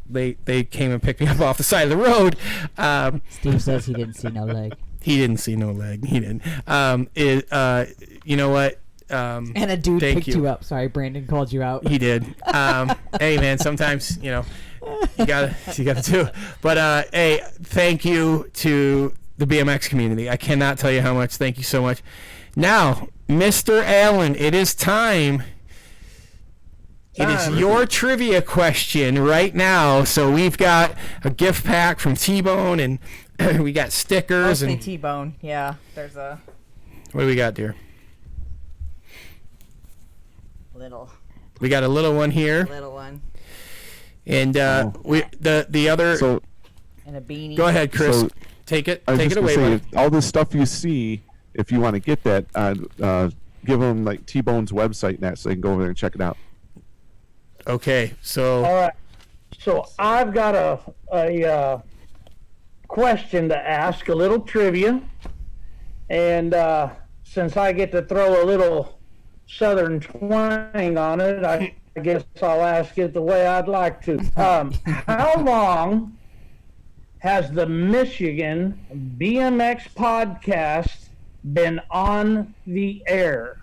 They came and picked me up off the side of the road. Steve says he didn't see no leg. He didn't see no leg. He didn't. You know what? And a dude picked you up. Sorry, Brandon called you out. He did. Hey, man, sometimes, you gotta do. But, hey, thank you to the BMX community. I cannot tell you how much. Thank you so much. Now, Mr. Allen, it is time. It is your trivia question right now. So we've got a gift pack from T-Bone, and we got stickers. Mostly and T-Bone. Yeah, there's a what do we got, dear? little We got a little one here, one and the other. So and a beanie. Go ahead, Chris. So, take it I was just away. gonna Buddy. say, all the stuff you see, if you want to get that, give them like T-Bone's website and that, so they can go over there and check it out. Okay, so All right. So I've got a question to ask, a little trivia, and since I get to throw a little Southern twang on it, I guess I'll ask it the way I'd like to. How long has the Michigan BMX podcast been on the air?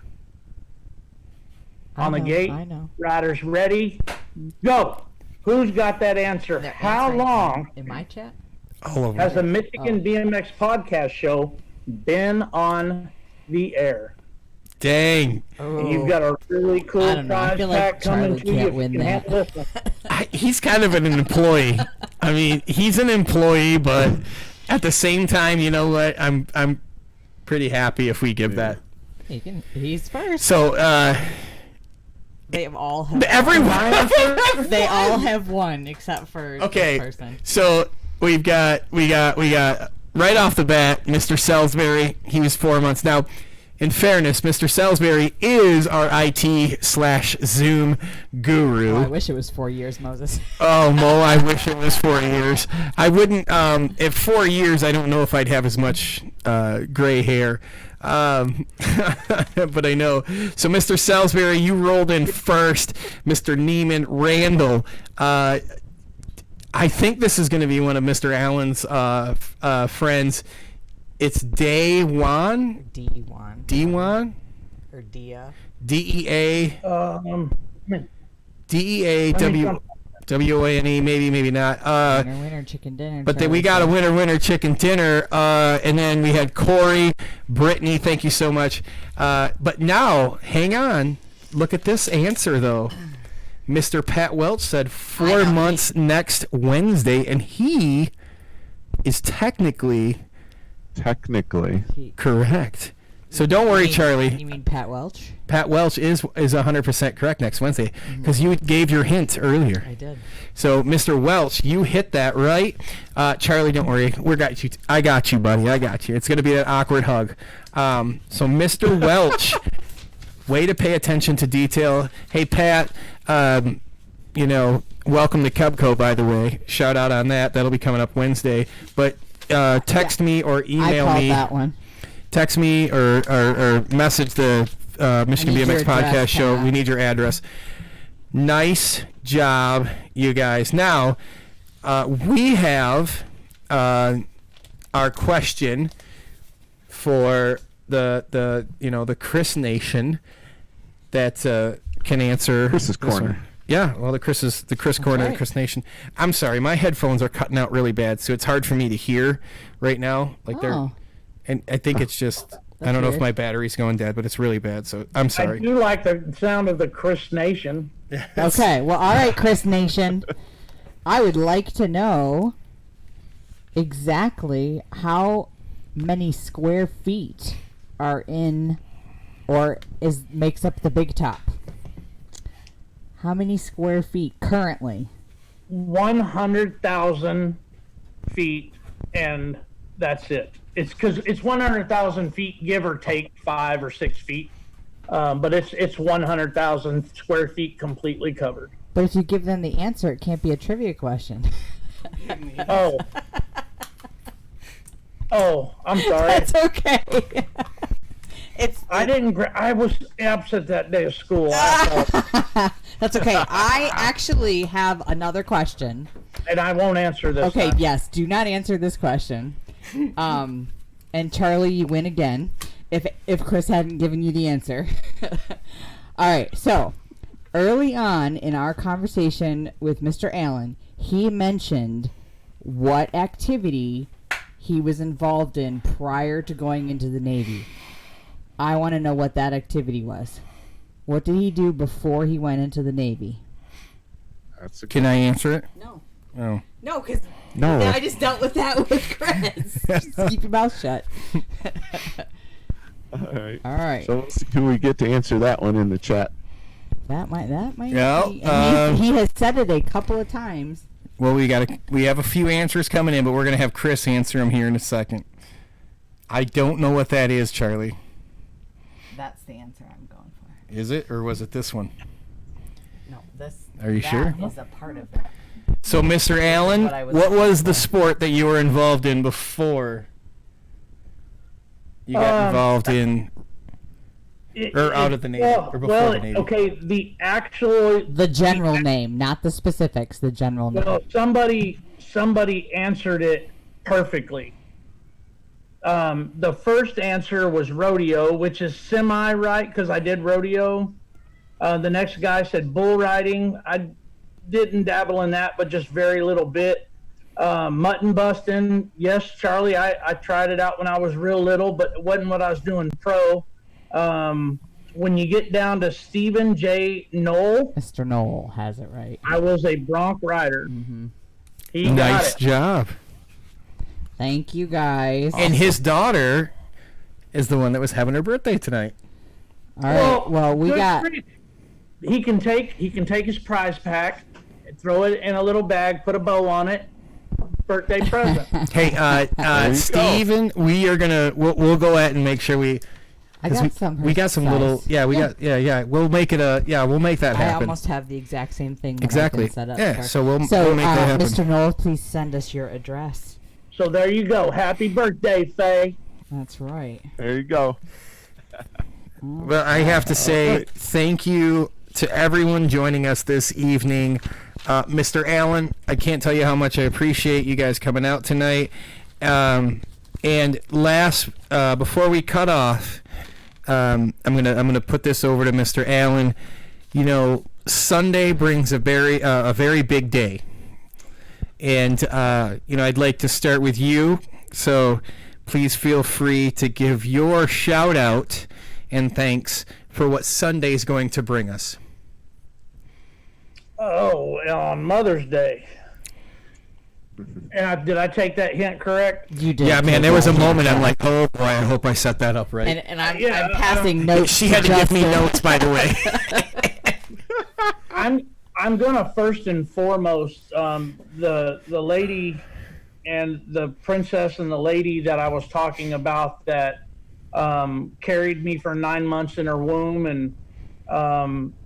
On the gate, I know. riders ready, go. Who's got that answer? They're How answering long in my chat? all of has them. the Michigan BMX Podcast Show been on the air? Dang, And you've got a really I cool don't know. I prize feel like pack coming Charlie to you. can't if you win can that. handle this one. he's kind of an employee. I mean, he's an employee, but at the same time, you know what? I'm pretty happy if we give that. He's first. So They all have. everyone. They all have one except for Okay, this person. so we got right off the bat, Mr. Salisbury. He was 4 months. Now, in fairness, Mr. Salisbury is our IT/Zoom guru. Oh, I wish it was 4 years, Moses. Oh, Mo, I wish it was 4 years. I wouldn't, at 4 years, I don't know if I'd have as much gray hair. But I know. So, Mr. Salisbury, you rolled in first. Mr. Neiman Randall. I think this is going to be one of Mr. Allen's friends. It's Day1. D1. D1? Or Dia. D-E-A. Let me D-E-A-W-W-A-N-E. Maybe not. Winner, chicken dinner. But then we got a winner chicken dinner, and then we had Corey, Brittany, thank you so much. But now, hang on, look at this answer though. Mr. Pat Welch said 4 months next Wednesday, and he is technically correct. So don't worry, Charlie. You mean Pat Welch? Pat Welch is 100% correct next Wednesday because you gave your hint earlier. I did. So, Mr. Welch, you hit that right. Charlie, don't worry. Got you. I got you, buddy. I got you. It's going to be an awkward hug. So, Mr. Welch, way to pay attention to detail. Hey, Pat, welcome to KBCo, by the way. Shout out on that. That'll be coming up Wednesday. But text me or email I called me. that one. Text me or message the Michigan BMX Podcast Show. Pat. We need your address. Nice job, you guys. Now, we have our question for the Chris Nation that can answer Chris's this Corner. one. Yeah, well, the Chris Corner, right. the Chris Nation. I'm sorry, my headphones are cutting out really bad, so it's hard for me to hear right now. And I think it's just, I don't know if weird. my battery's going dead, but it's really bad, so I'm I sorry. do like the sound of the Chris Nation. Okay, well, all right, Chris Nation. I would like to know exactly how many square feet are in or makes up the big top. How many square feet currently? 100,000 feet, and that's it. It's because it's 100,000 feet, give or take 5 or 6 feet. But it's 100,000 square feet completely covered. But if you give them the answer, it can't be a trivia question. Oh, I'm sorry. That's okay. I was absent that day of school. That's okay. I actually have another question. And I won't answer this. Okay, time. yes. Do not answer this question. And Charlie, you win again. If Chris hadn't given you the answer. All right. So, early on in our conversation with Mr. Allen, he mentioned what activity he was involved in prior to going into the Navy. I want to know what that activity was. What did he do before he went into the Navy? Can I answer it? No. Oh. No, because No. I just dealt with that with Chris. Just keep your mouth shut. All right. All right. So let's see who we get to answer that one in the chat. That might Yeah, be. And he has said it a couple of times. Well, we have a few answers coming in, but we're gonna have Chris answer them here in a second. I don't know what that is, Charlie. That's the answer I'm going for. Is it, or was it this one? No, this. Are you sure? Is a part of it. So, Mr. Allen, what was the sport that you were involved in before you got involved in, or out of the Navy, or before the Navy? Okay, the general name, not the specifics. The general name. Well, somebody answered it perfectly. The first answer was rodeo, which is semi right because I did rodeo. The next guy said bull riding. I didn't dabble in that, but just very little bit. Mutton busting, yes, Charlie. I tried it out when I was real little, but it wasn't what I was doing pro. When you get down to Stephen J. Knoll, Mr. Knoll has it right. I was a bronc rider. Mm-hmm. He got Nice it. job. Thank you, guys. And his daughter is the one that was having her birthday tonight. All right. Well, we good got. grief. He can take his prize pack, throw it in a little bag, put a bow on it. Birthday present. Hey, Steven, we'll go ahead and make sure we got some little we'll make it we'll make that happen. I almost have the exact same thing that exactly. I can set up Yeah, for. so we'll make that happen. Mr. Knoll, please send us your address. So there you go. Happy birthday, Faye. That's right. There you go. Well, I have to say thank you to everyone joining us this evening. Mr. Allen, I can't tell you how much I appreciate you guys coming out tonight. And before we cut off, I'm gonna put this over to Mr. Allen. You know, Sunday brings a very big day, and I'd like to start with you. So please feel free to give your shout out and thanks for what Sunday is going to bring us. Oh, on Mother's Day. And did I take that hint correct? You did. Yeah, man, there was a moment I'm like, oh boy, I hope I set that up right. And I'm passing notes. She had to give me notes, by the way. I'm gonna first and foremost the lady and the princess and the lady that I was talking about that carried me for 9 months in her womb, and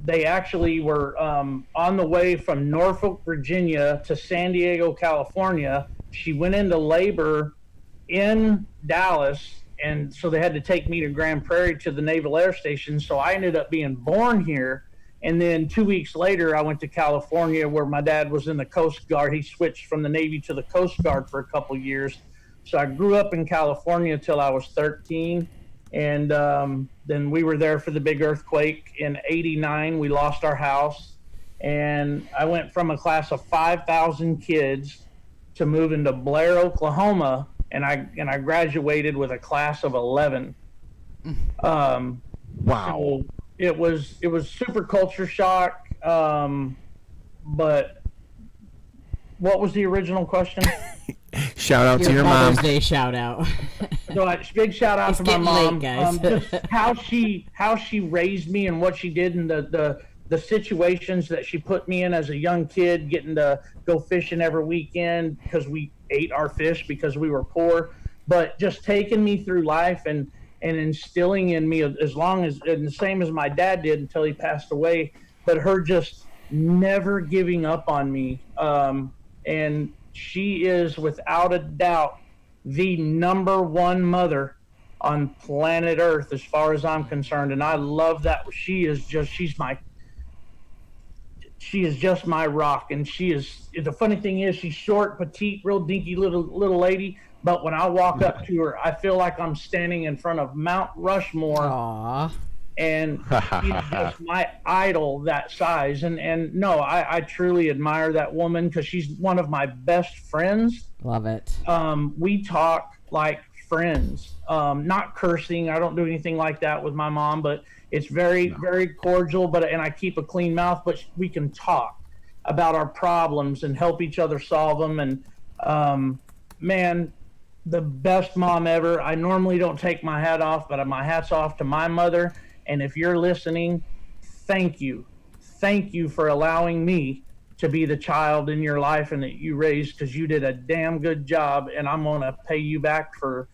they actually were on the way from Norfolk, Virginia to San Diego, California. She went into labor in Dallas, and so they had to take me to Grand Prairie to the Naval Air Station. So I ended up being born here. And then 2 weeks later, I went to California where my dad was in the Coast Guard. He switched from the Navy to the Coast Guard for a couple years. So I grew up in California till I was 13. And then we were there for the big earthquake in '89. We lost our house. And I went from a class of 5,000 kids to moving to Blair, Oklahoma. And I graduated with a class of 11. Wow. So it was super culture shock. But what was the original question? Shout out to your Mother's mom. Day shout out. So big shout out It's to my getting mom. late, guys. Just how she raised me and what she did, and the situations that she put me in as a young kid, getting to go fishing every weekend because we ate our fish because we were poor, but just taking me through life and instilling in me and the same as my dad did until he passed away, but her just never giving up on me. And she is without a doubt the number one mother on planet Earth as far as I'm concerned. And I love that. She is just my rock. And the funny thing is, she's short, petite, real dinky little lady. But when I walk up to her, I feel like I'm standing in front of Mount Rushmore. Aww. And she's just my idol that size. And no, I truly admire that woman because she's one of my best friends. Love it. We talk like friends, not cursing. I don't do anything like that with my mom, but it's very cordial. And I keep a clean mouth, but we can talk about our problems and help each other solve them. And man, the best mom ever. I normally don't take my hat off, but my hat's off to my mother. And if you're listening, thank you. Thank you for allowing me to be the child in your life and that you raised, because you did a damn good job. And I'm going to pay you back for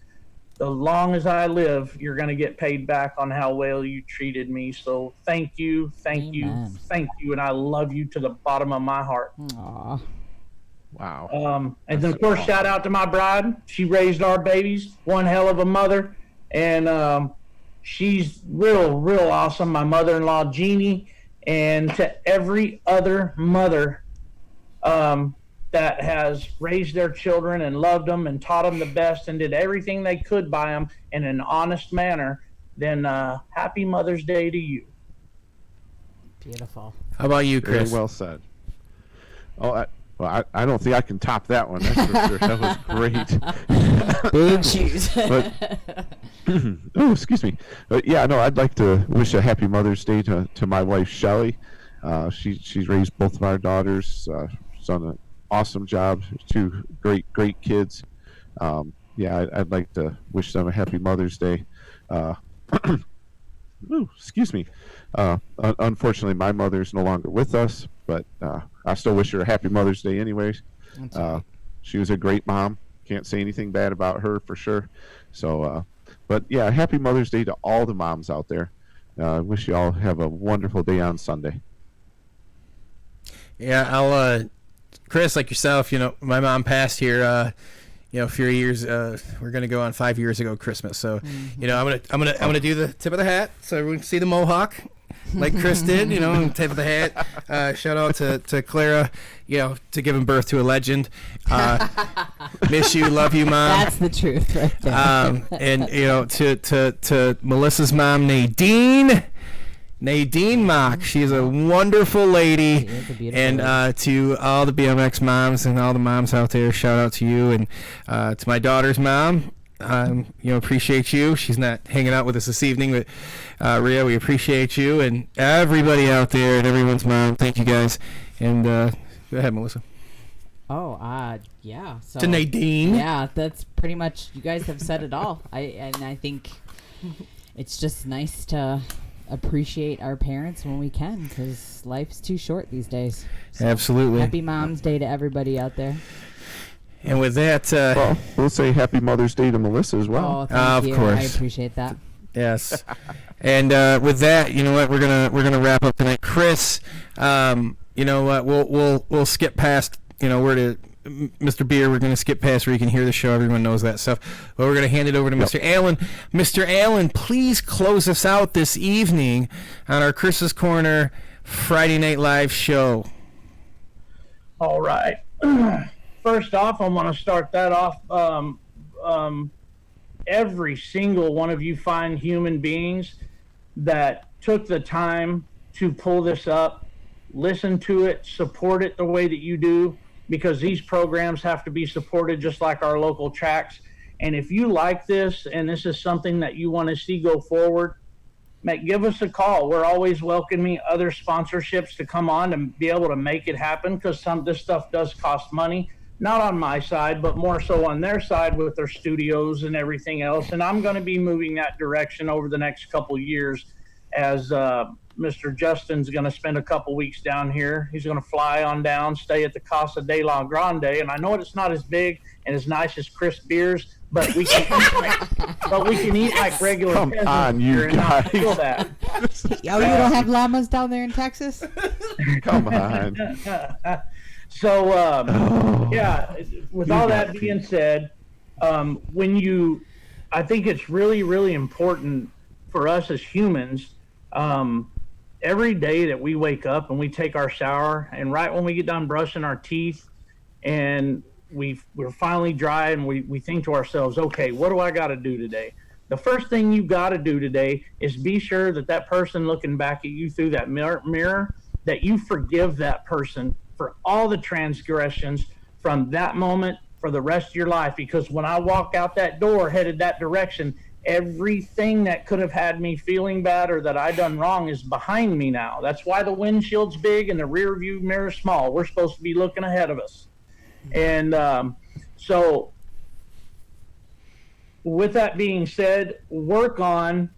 as long as I live. You're going to get paid back on how well you treated me. So thank you. Thank you. Thank you. And I love you to the bottom of my heart. Aww. Wow. And then, of course, shout out to my bride. She raised our babies. One hell of a mother. And, she's real awesome. My mother-in-law, Jeannie, and to every other mother that has raised their children and loved them and taught them the best and did everything they could by them in an honest manner, then happy Mother's Day to you. Beautiful. How about you, Chris? Very well said. Oh, I don't think I can top that one. That's for sure. That was great. Big shoes. Oh, excuse me. But yeah, no, I'd like to wish a happy Mother's Day to my wife, Shelly. She's raised both of our daughters. She's done an awesome job. Two great kids. Yeah, I'd like to wish them a happy Mother's Day. Excuse me. Unfortunately, my mother's no longer with us, but I still wish her a happy Mother's Day anyways. She was a great mom. Can't say anything bad about her for sure. So, but yeah, happy Mother's Day to all the moms out there. Wish you all have a wonderful day on Sunday. Yeah, I'll, Chris, like yourself, my mom passed here, a few years, we're going to go on 5 years ago Christmas. So, I'm going to do the tip of the hat so everyone can see the mohawk like Chris did, tip of the hat. Shout out to Clara, to giving birth to a legend. Miss you, love you, Mom. That's the truth right there. And, to Melissa's mom, Nadine Mock. She's a wonderful lady. She is a beautiful and lady. To all the BMX moms and all the moms out there, shout out to you. And to my daughter's mom, appreciate you. She's not hanging out with us this evening, but Rhea, we appreciate you. And everybody out there and everyone's mom, thank you guys. And go ahead, Melissa. Oh, yeah. So, To Nadine. Yeah, that's pretty much, you guys have said it all. I think it's just nice to appreciate our parents when we can, because life's too short these days. So Absolutely. Happy Mom's Day to everybody out there. And with that, Well, we'll say happy Mother's Day to Melissa as well. Oh, thank Of you. course. I appreciate that. yes. And with that, you know what, we're gonna wrap up tonight. Chris, you know what, we'll skip past, we're to Mr. Beer. We're gonna skip past where you can hear the show. Everyone knows that stuff. But we're gonna hand it over to Mr. Allen. Mr. Allen, please close us out this evening on our Chris's Corner Friday Night Live show. All right. First off, I want to start that off. Every single one of you fine human beings that took the time to pull this up, listen to it, support it the way that you do, because these programs have to be supported just like our local tracks. And if you like this and this is something that you want to see go forward, give us a call. We're always welcoming other sponsorships to come on and be able to make it happen, because some of this stuff does cost money. Not on my side, but more so on their side with their studios and everything else. And I'm going to be moving that direction over the next couple of years as Mr. Justin's going to spend a couple weeks down here. He's going to fly on down, stay at the Casa de la Grande. And I know it's not as big and as nice as Chris Beers, but we can eat like regular Come peasants on, here you and not guys. feel that. Oh, you don't have llamas down there in Texas? Come on. So, yeah, with all that being said, I think it's really, really important for us as humans, every day that we wake up and we take our shower, and right when we get done brushing our teeth and we're finally dry, and we think to ourselves, okay, what do I got to do today? The first thing you got to do today is be sure that person looking back at you through that mirror, that you forgive that person for all the transgressions from that moment for the rest of your life. Because when I walk out that door headed that direction, everything that could have had me feeling bad or that I done wrong is behind me now. That's why the windshield's big and the rear view mirror's small. We're supposed to be looking ahead of us. And so with that being said, work on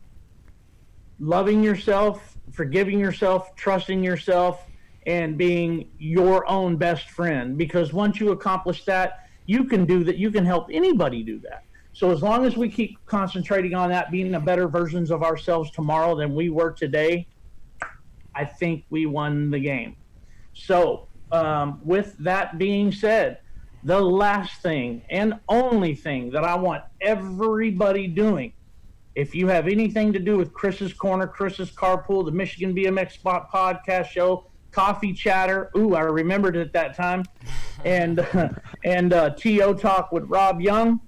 loving yourself, forgiving yourself, trusting yourself, and being your own best friend. Because once you accomplish that, you can do that. You can help anybody do that. So as long as we keep concentrating on that, being the better versions of ourselves tomorrow than we were today, I think we won the game. So with that being said, the last thing and only thing that I want everybody doing, if you have anything to do with Chris's Corner, Chris's Carpool, the Michigan BMX Podcast Show, Coffee Chatter, ooh, I remembered it at that time, and TO Talk with Rob Young,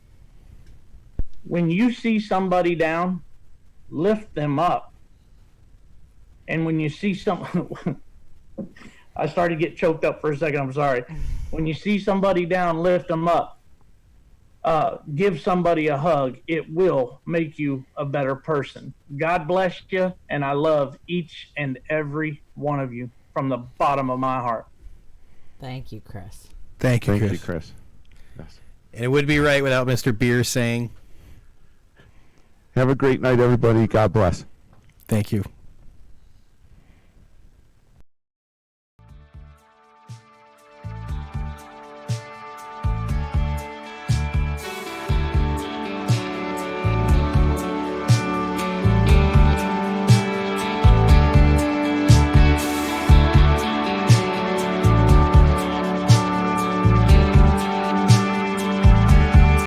when you see somebody down, lift them up. And when you see I started to get choked up for a second, I'm sorry. When you see somebody down, lift them up. Give somebody a hug. It will make you a better person. God bless you, and I love each and every one of you from the bottom of my heart. Thank you, Chris. Thank you, Thank Chris. you, Chris. Yes. And it would be right without Mr. Beer saying, Have a great night, everybody. God bless. thank you.